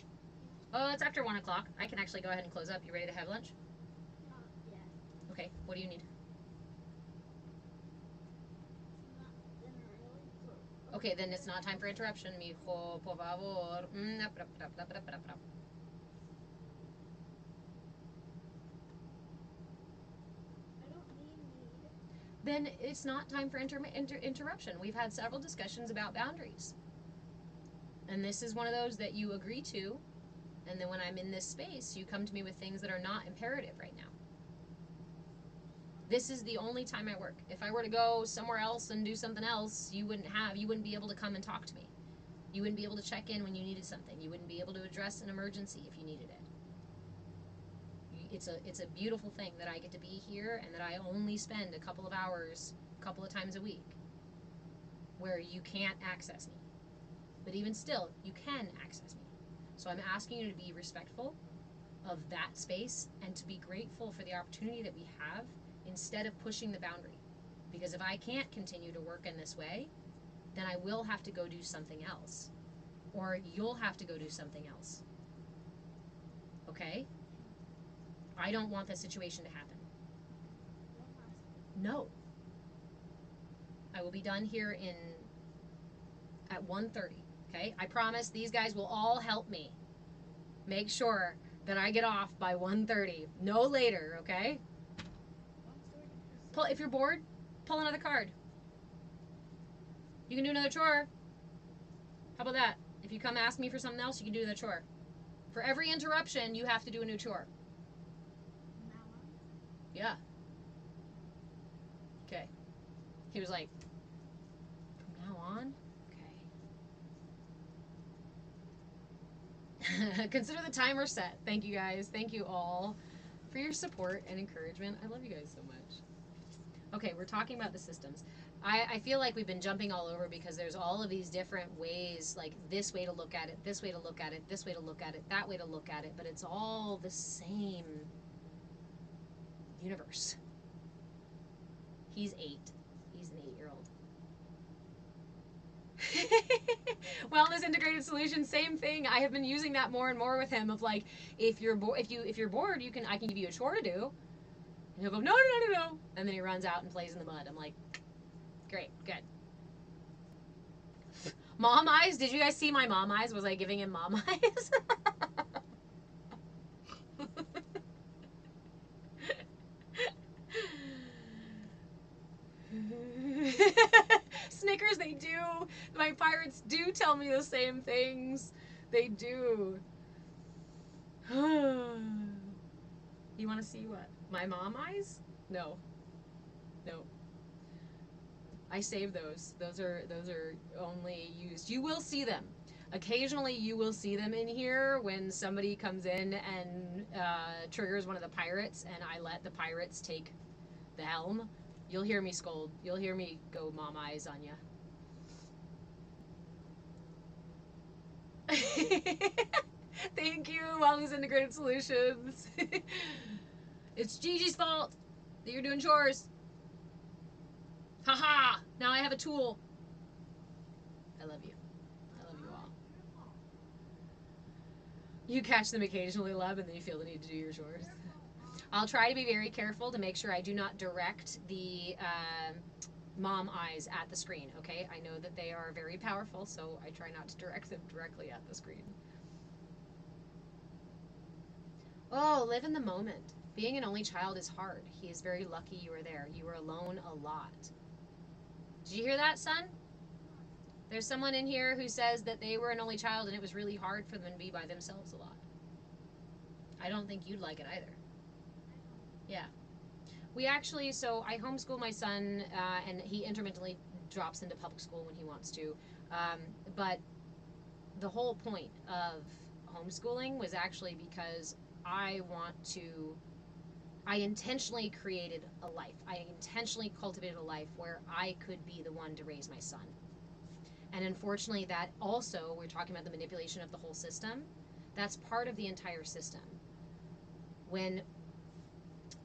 Oh, it's after 1 o'clock. I can actually go ahead and close up. You ready to have lunch? Not yet. Okay, what do you need? Not dinner early. Okay, then it's not time for interruption, mijo, por favor. I don't need. Then it's not time for interruption. We've had several discussions about boundaries. And this is one of those that you agree to, and then when I'm in this space, you come to me with things that are not imperative right now. This is the only time I work. If I were to go somewhere else and do something else, you wouldn't be able to come and talk to me. You wouldn't be able to check in when you needed something. You wouldn't be able to address an emergency if you needed it. It's a beautiful thing that I get to be here and that I only spend a couple of hours, a couple of times a week, where you can't access me. But even still, you can access me. So I'm asking you to be respectful of that space and to be grateful for the opportunity that we have instead of pushing the boundary. Because if I can't continue to work in this way, then I will have to go do something else. Or you'll have to go do something else. Okay? I don't want that situation to happen. No. I will be done here at 1:30. Okay? I promise these guys will all help me make sure that I get off by 1:30. No later, okay? If you're bored, pull another card. You can do another chore. How about that? If you come ask me for something else, you can do the chore. For every interruption, you have to do a new chore. Yeah. Okay. He was like, from now on? Okay. Consider the timer set. Thank you guys. Thank you all for your support and encouragement. I love you guys so much. Okay, we're talking about the systems. I feel like we've been jumping all over because there's all of these different ways, like this way to look at it, this way to look at it, this way to look at it, that way to look at it, but it's all the same universe. He's 8. He's an 8-year-old. Wellness integrated solution, same thing. I have been using that more and more with him. Of like, if you're bored, I can give you a chore to do. And he'll go, no, no, no, no, no, and then he runs out and plays in the mud. I'm like, great, good. Mom eyes. Did you guys see my mom eyes? Was I giving him mom eyes? Snickers, they do. My pirates do tell me the same things. They do. You want to see what? My mom eyes? No. No. I save those. Those are only used. You will see them. Occasionally you will see them in here when somebody comes in and triggers one of the pirates, and I let the pirates take the helm. You'll hear me scold. You'll hear me go mom eyes on you. Thank you, Wellness Integrated Solutions. It's Gigi's fault that you're doing chores. Haha! Now I have a tool. I love you. I love you all. You catch them occasionally, love, and then you feel the need to do your chores. I'll try to be very careful to make sure I do not direct the mom eyes at the screen, okay? I know that they are very powerful, so I try not to direct them directly at the screen. Oh, live in the moment. Being an only child is hard. He is very lucky you are there. You are alone a lot. Did you hear that, son? There's someone in here who says that they were an only child and it was really hard for them to be by themselves a lot. I don't think you'd like it either. Yeah. We actually, so I homeschool my son, and he intermittently drops into public school when he wants to. But the whole point of homeschooling was actually because I intentionally created a life. I intentionally cultivated a life where I could be the one to raise my son. And unfortunately, that also, we're talking about the manipulation of the whole system. That's part of the entire system. When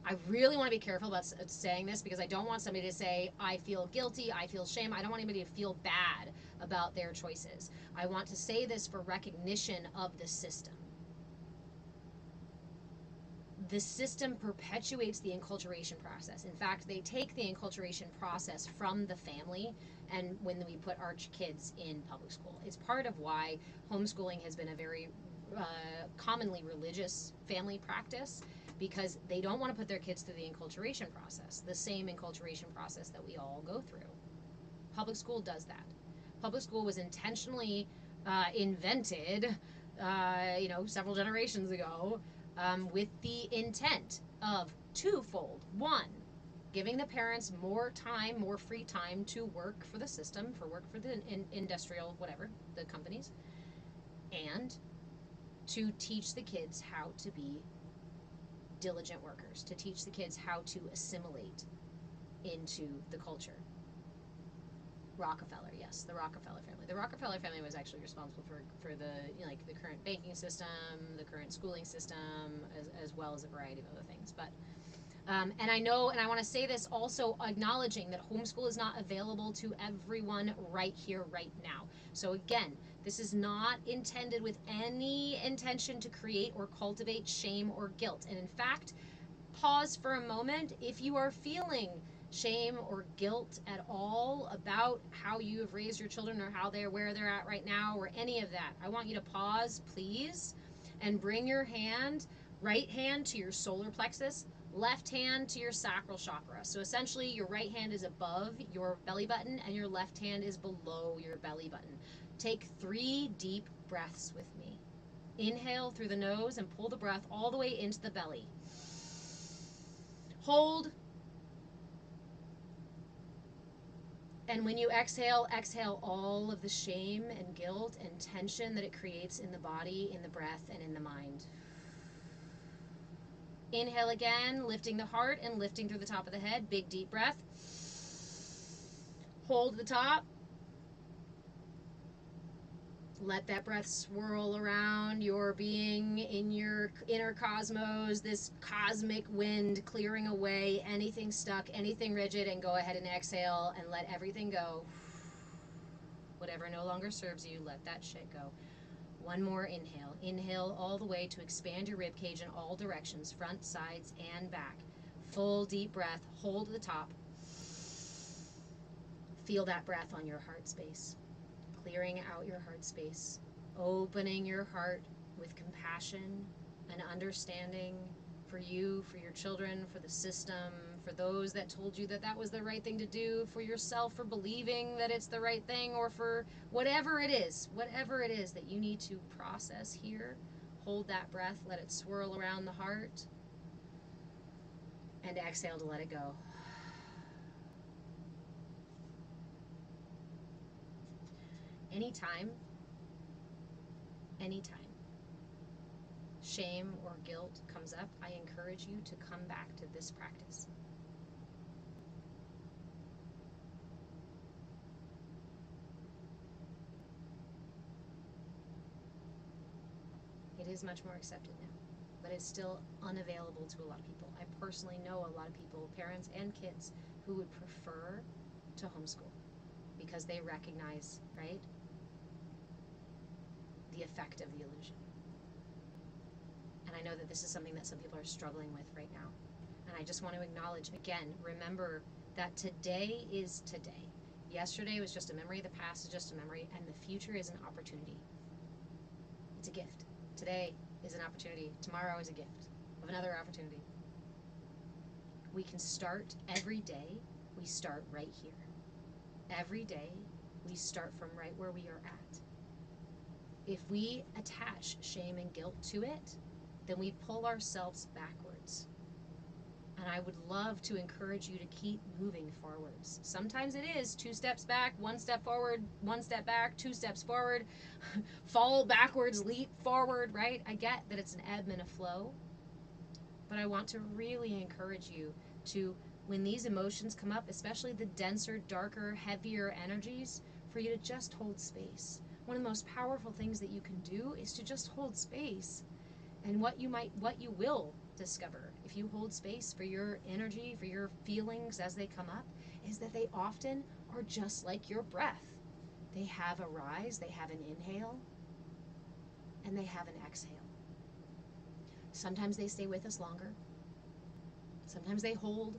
I really want to be careful about saying this, because I don't want somebody to say, I feel guilty, I feel shame. I don't want anybody to feel bad about their choices. I want to say this for recognition of the system. The system perpetuates the enculturation process. In fact, they take the enculturation process from the family, and when we put our kids in public school. It's part of why homeschooling has been a very commonly religious family practice, because they don't want to put their kids through the enculturation process, the same enculturation process that we all go through. Public school does that. Public school was intentionally invented, several generations ago, with the intent of twofold. One, giving the parents more time, more free time to work for the system, work for the industrial, whatever, the companies, and to teach the kids how to be diligent workers, to teach the kids how to assimilate into the culture. Rockefeller, yes, the Rockefeller family. The Rockefeller family was actually responsible for the the current banking system, the current schooling system, as well as a variety of other things. But and I know, and I want to say this also, acknowledging that homeschool is not available to everyone right here, right now. So again, this is not intended with any intention to create or cultivate shame or guilt. And in fact, pause for a moment if you are feeling shame or guilt at all about how you have raised your children, or where they're at right now, or any of that. I want you to pause, please, and bring your right hand to your solar plexus, left hand to your sacral chakra. So essentially your right hand is above your belly button and your left hand is below your belly button. Take 3 deep breaths with me. Inhale through the nose and pull the breath all the way into the belly. Hold. And when you exhale, exhale all of the shame and guilt and tension that it creates in the body, in the breath, and in the mind. Inhale again, lifting the heart and lifting through the top of the head. Big deep breath. Hold the top. Let that breath swirl around your being in your inner cosmos, this cosmic wind clearing away anything stuck, anything rigid, and go ahead and exhale and let everything go. Whatever no longer serves you, let that shit go. One more inhale. Inhale all the way to expand your rib cage in all directions, front, sides, and back. Full deep breath. Hold at the top. Feel that breath on your heart space. Clearing out your heart space. Opening your heart with compassion and understanding for you, for your children, for the system, for those that told you that that was the right thing to do, for yourself, for believing that it's the right thing, or for whatever it is that you need to process here. Hold that breath, let it swirl around the heart, and exhale to let it go. Anytime, shame or guilt comes up, I encourage you to come back to this practice. It is much more accepted now, but it's still unavailable to a lot of people. I personally know a lot of people, parents and kids, who would prefer to homeschool because they recognize, right, the effect of the illusion. And I know that this is something that some people are struggling with right now. And I just want to acknowledge, again, remember that today is today. Yesterday was just a memory, the past is just a memory, and the future is an opportunity. It's a gift. Today is an opportunity. Tomorrow is a gift of another opportunity. We can start every day. We start right here. Every day, we start from right where we are at. If we attach shame and guilt to it, then we pull ourselves backwards. And I would love to encourage you to keep moving forwards. Sometimes it is 2 steps back, 1 step forward, 1 step back, 2 steps forward, fall backwards, leap forward, right? I get that it's an ebb and a flow. But I want to really encourage you to, when these emotions come up, especially the denser, darker, heavier energies, for you to just hold space. One of the most powerful things that you can do is to just hold space. And what you will discover if you hold space for your energy, for your feelings as they come up, is that they often are just like your breath. They have a rise, they have an inhale, and they have an exhale. Sometimes they stay with us longer. Sometimes they hold,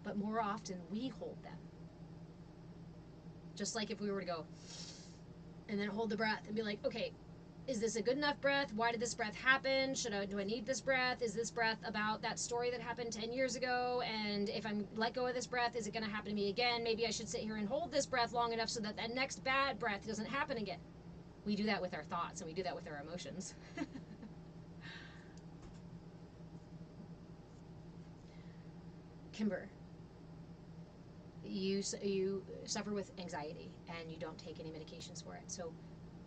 but more often we hold them. Just like if we were to go and then hold the breath and be like, okay, is this a good enough breath? Why did this breath happen? Do I need this breath? Is this breath about that story that happened 10 years ago? And if I'm let go of this breath, is it going to happen to me again? Maybe I should sit here and hold this breath long enough so that that next bad breath doesn't happen again. We do that with our thoughts and we do that with our emotions. Kimber, you suffer with anxiety and you don't take any medications for it. So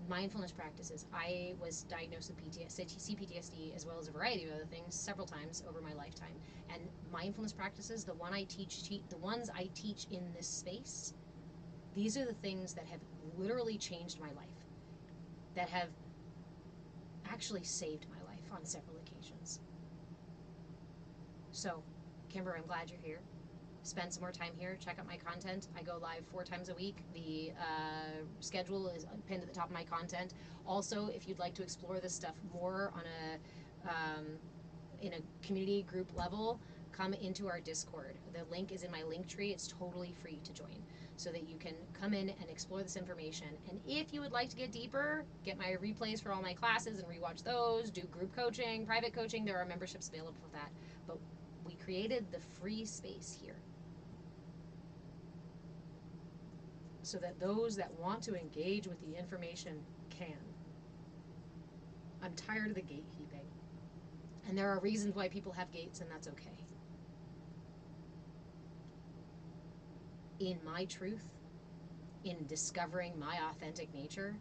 mindfulness practices. I was diagnosed with CPTSD as well as a variety of other things several times over my lifetime. And mindfulness practices, the ones I teach in this space, these are the things that have literally changed my life, that have actually saved my life on several occasions. So, Kimber, I'm glad you're here. Spend some more time here. Check out my content. I go live 4 times a week. The schedule is pinned at the top of my content. Also, if you'd like to explore this stuff more on in a community group level, come into our Discord. The link is in my link tree. It's totally free to join, so that you can come in and explore this information. And if you would like to get deeper, get my replays for all my classes and rewatch those, do group coaching, private coaching, there are memberships available for that. But we created the free space here so that those that want to engage with the information can. I'm tired of the gatekeeping. And there are reasons why people have gates, and that's okay. In my truth, in discovering my authentic nature,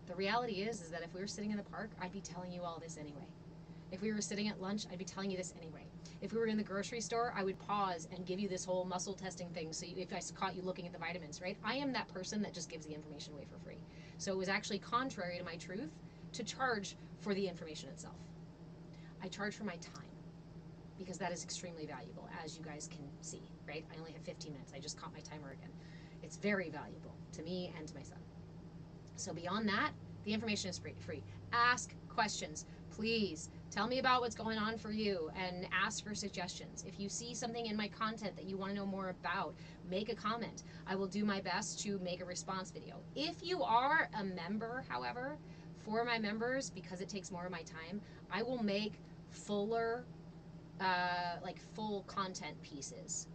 the reality is that if we were sitting in the park, I'd be telling you all this anyway. If we were sitting at lunch, I'd be telling you this anyway. If we were in the grocery store, I would pause and give you this whole muscle testing thing. So if I caught you looking at the vitamins, right? I am that person that just gives the information away for free. So it was actually contrary to my truth to charge for the information itself. I charge for my time because that is extremely valuable, as you guys can see, right? I only have 15 minutes. I just caught my timer again. It's very valuable to me and to my son. So beyond that, the information is free. Ask questions. Please tell me about what's going on for you and ask for suggestions. If you see something in my content that you want to know more about, make a comment. I will do my best to make a response video. If you are a member, however, for my members, because it takes more of my time, I will make fuller, full content pieces.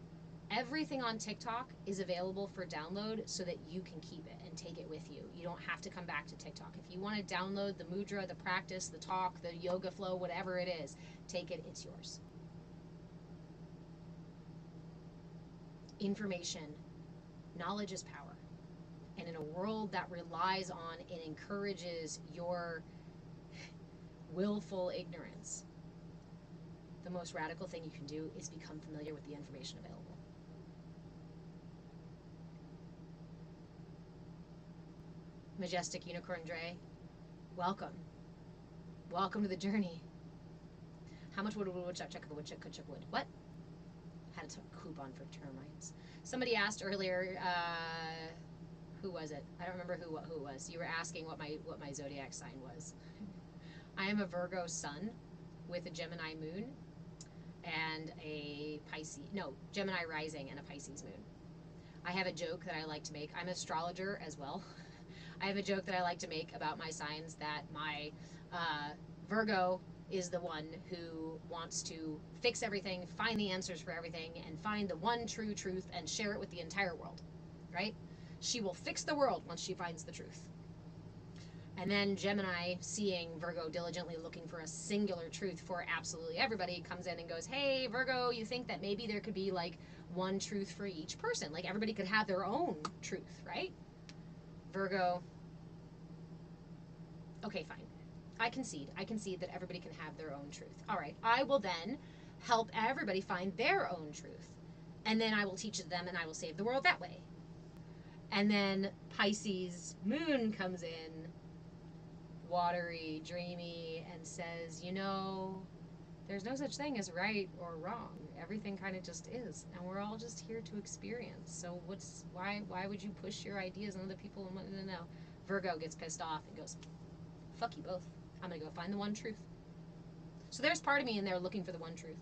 Everything on TikTok is available for download so that you can keep it and take it with you. You don't have to come back to TikTok. If you want to download the mudra, the practice, the talk, the yoga flow, whatever it is, take it, it's yours. Information, knowledge is power. And in a world that relies on and encourages your willful ignorance, the most radical thing you can do is become familiar with the information available. Majestic Unicorn Dre, welcome. Welcome to the journey. How much wood would a woodchuck chuck if a woodchuck could chuck wood? What? Had a coupon for termites. Somebody asked earlier, who was it? I don't remember who it was. You were asking what my zodiac sign was. I am a Virgo sun with a Gemini moon and a Gemini rising and a Pisces moon. I have a joke that I like to make. I'm an astrologer as well. I have a joke that I like to make about my signs that my Virgo is the one who wants to fix everything, find the answers for everything, and find the one true truth and share it with the entire world, right? She will fix the world once she finds the truth. And then Gemini, seeing Virgo diligently looking for a singular truth for absolutely everybody, comes in and goes, hey, Virgo, you think that maybe there could be like one truth for each person? Like everybody could have their own truth, right? Virgo, okay, fine. I concede that everybody can have their own truth. All right, I will then help everybody find their own truth. And then I will teach it them and I will save the world that way. And then Pisces moon comes in, watery, dreamy, and says, you know, there's no such thing as right or wrong. Everything kind of just is, and we're all just here to experience. So why would you push your ideas on other people? No. Virgo gets pissed off and goes, fuck you both. I'm gonna go find the one truth. So there's part of me in there looking for the one truth,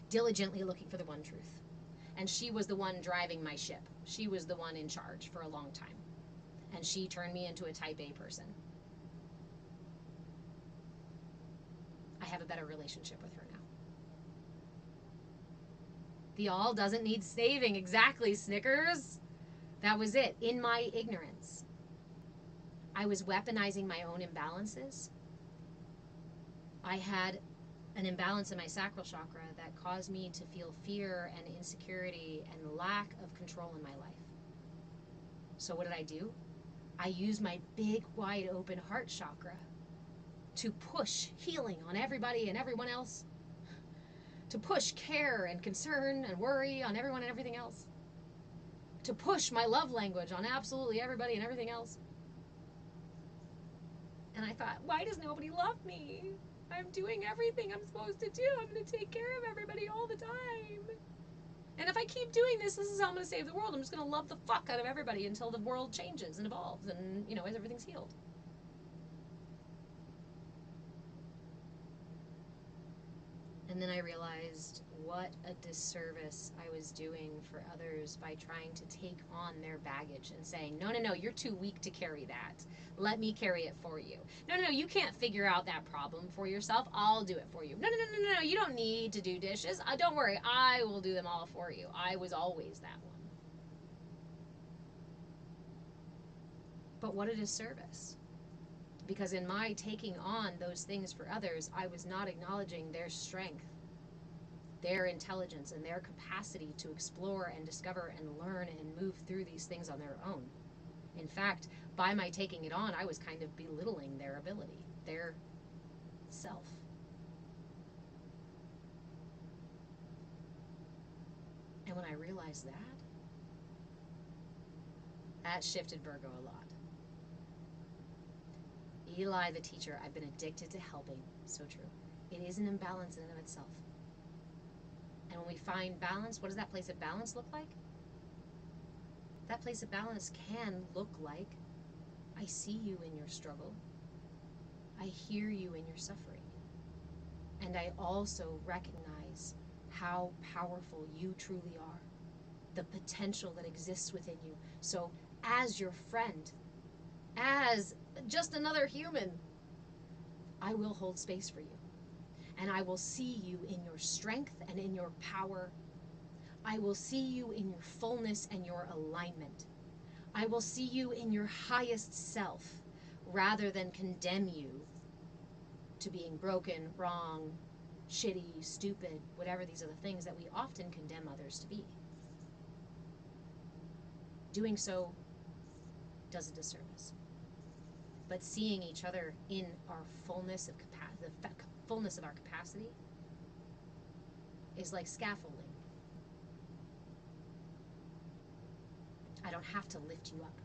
diligently looking for the one truth. And she was the one driving my ship. She was the one in charge for a long time, and she turned me into a type A person. I have a better relationship with her now. The all doesn't need saving. Exactly, Snickers. That was it. In my ignorance, I was weaponizing my own imbalances. I had an imbalance in my sacral chakra that caused me to feel fear and insecurity and lack of control in my life. So what did I do? I used my big, wide open heart chakra to push healing on everybody and everyone else, to push care and concern and worry on everyone and everything else, to push my love language on absolutely everybody and everything else. And I thought, why does nobody love me? I'm doing everything I'm supposed to do. I'm going to take care of everybody all the time. And if I keep doing this is how I'm going to save the world. I'm just going to love the fuck out of everybody until the world changes and evolves and, as everything's healed. And then I realized what a disservice I was doing for others by trying to take on their baggage and saying, no, you're too weak to carry that. Let me carry it for you. No, you can't figure out that problem for yourself. I'll do it for you. No, you don't need to do dishes. Don't worry, I will do them all for you. I was always that one. But what a disservice. Because in my taking on those things for others, I was not acknowledging their strength, their intelligence, and their capacity to explore and discover and learn and move through these things on their own. In fact, by my taking it on, I was kind of belittling their ability, their self. And when I realized that shifted Virgo a lot. Eli, the teacher, I've been addicted to helping. So true. It is an imbalance in and of itself. And when we find balance, what does that place of balance look like? That place of balance can look like, I see you in your struggle. I hear you in your suffering. And I also recognize how powerful you truly are, the potential that exists within you. So as your friend, as just another human, I will hold space for you. And I will see you in your strength and in your power. I will see you in your fullness and your alignment. I will see you in your highest self rather than condemn you to being broken, wrong, shitty, stupid, whatever these are the things that we often condemn others to be. Doing so does a disservice. But seeing each other in our fullness of the fullness of our capacity is like scaffolding. I don't have to lift you up,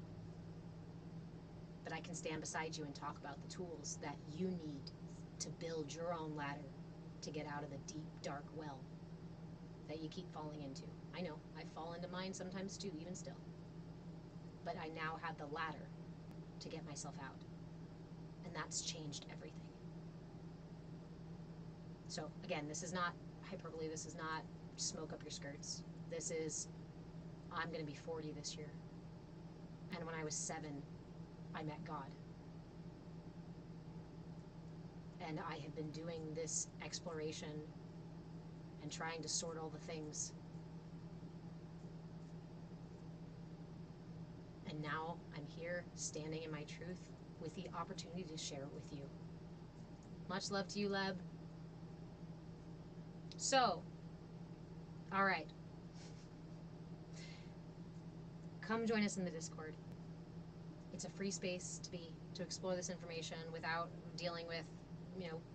but I can stand beside you and talk about the tools that you need to build your own ladder to get out of the deep, dark well that you keep falling into. I know, I fall into mine sometimes too, even still. But I now have the ladder to get myself out. And that's changed everything. So again, this is not hyperbole, this is not smoke up your skirts. This is, I'm going to be 40 this year. And when I was 7, I met God. And I have been doing this exploration and trying to sort all the things. And now I'm here standing in my truth with the opportunity to share it with you. Much love to you, Leb. So, all right. Come join us in the Discord. It's a free space to explore this information without dealing with,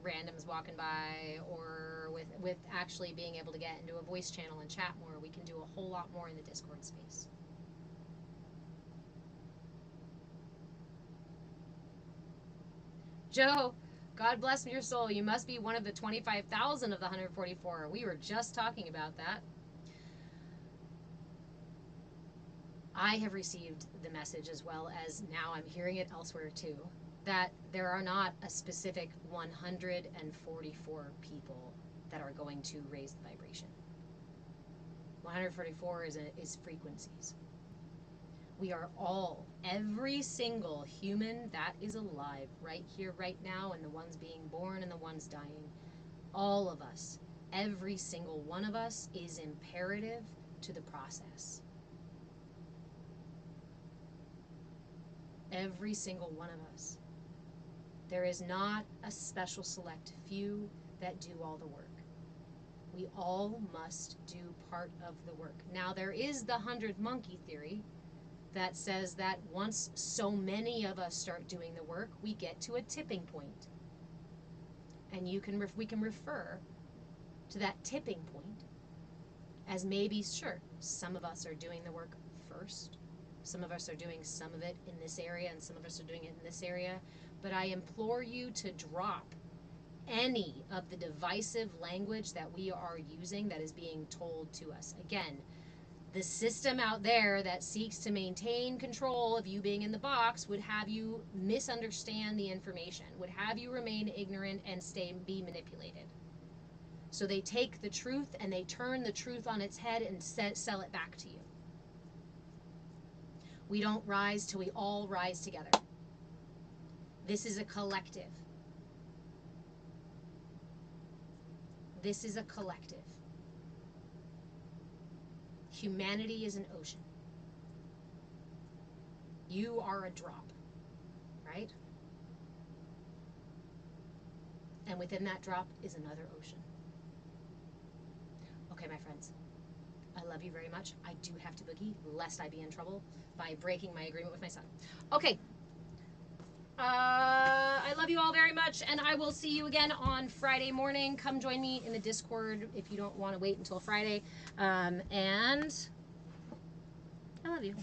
randoms walking by, or with actually being able to get into a voice channel and chat more. We can do a whole lot more in the Discord space. Joe, God bless your soul. You must be one of the 25,000 of the 144. We were just talking about that. I have received the message, as well as now I'm hearing it elsewhere too, that there are not a specific 144 people that are going to raise the vibration. 144 is frequencies. We are all, every single human that is alive right here, right now, and the ones being born and the ones dying, all of us, every single one of us is imperative to the process. Every single one of us. There is not a special select few that do all the work. We all must do part of the work. Now, there is the 100 monkey theory that says that once so many of us start doing the work, we get to a tipping point. And we can refer to that tipping point as maybe, sure, some of us are doing the work first. Some of us are doing some of it in this area, and some of us are doing it in this area. But I implore you to drop any of the divisive language that we are using that is being told to us. Again, the system out there that seeks to maintain control of you being in the box would have you misunderstand the information, would have you remain ignorant and be manipulated. So they take the truth and they turn the truth on its head and sell it back to you. We don't rise till we all rise together. This is a collective. This is a collective. Humanity is an ocean. You are a drop, right? And within that drop is another ocean. Okay, my friends. I love you very much. I do have to boogie, lest I be in trouble by breaking my agreement with my son. Okay. I love you all very much, and I will see you again on Friday morning. Come join me in the Discord if you don't want to wait until Friday. And I love you.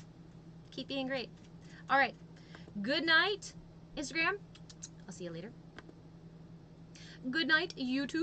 Keep being great. All right. Good night, Instagram. I'll see you later. Good night, YouTube.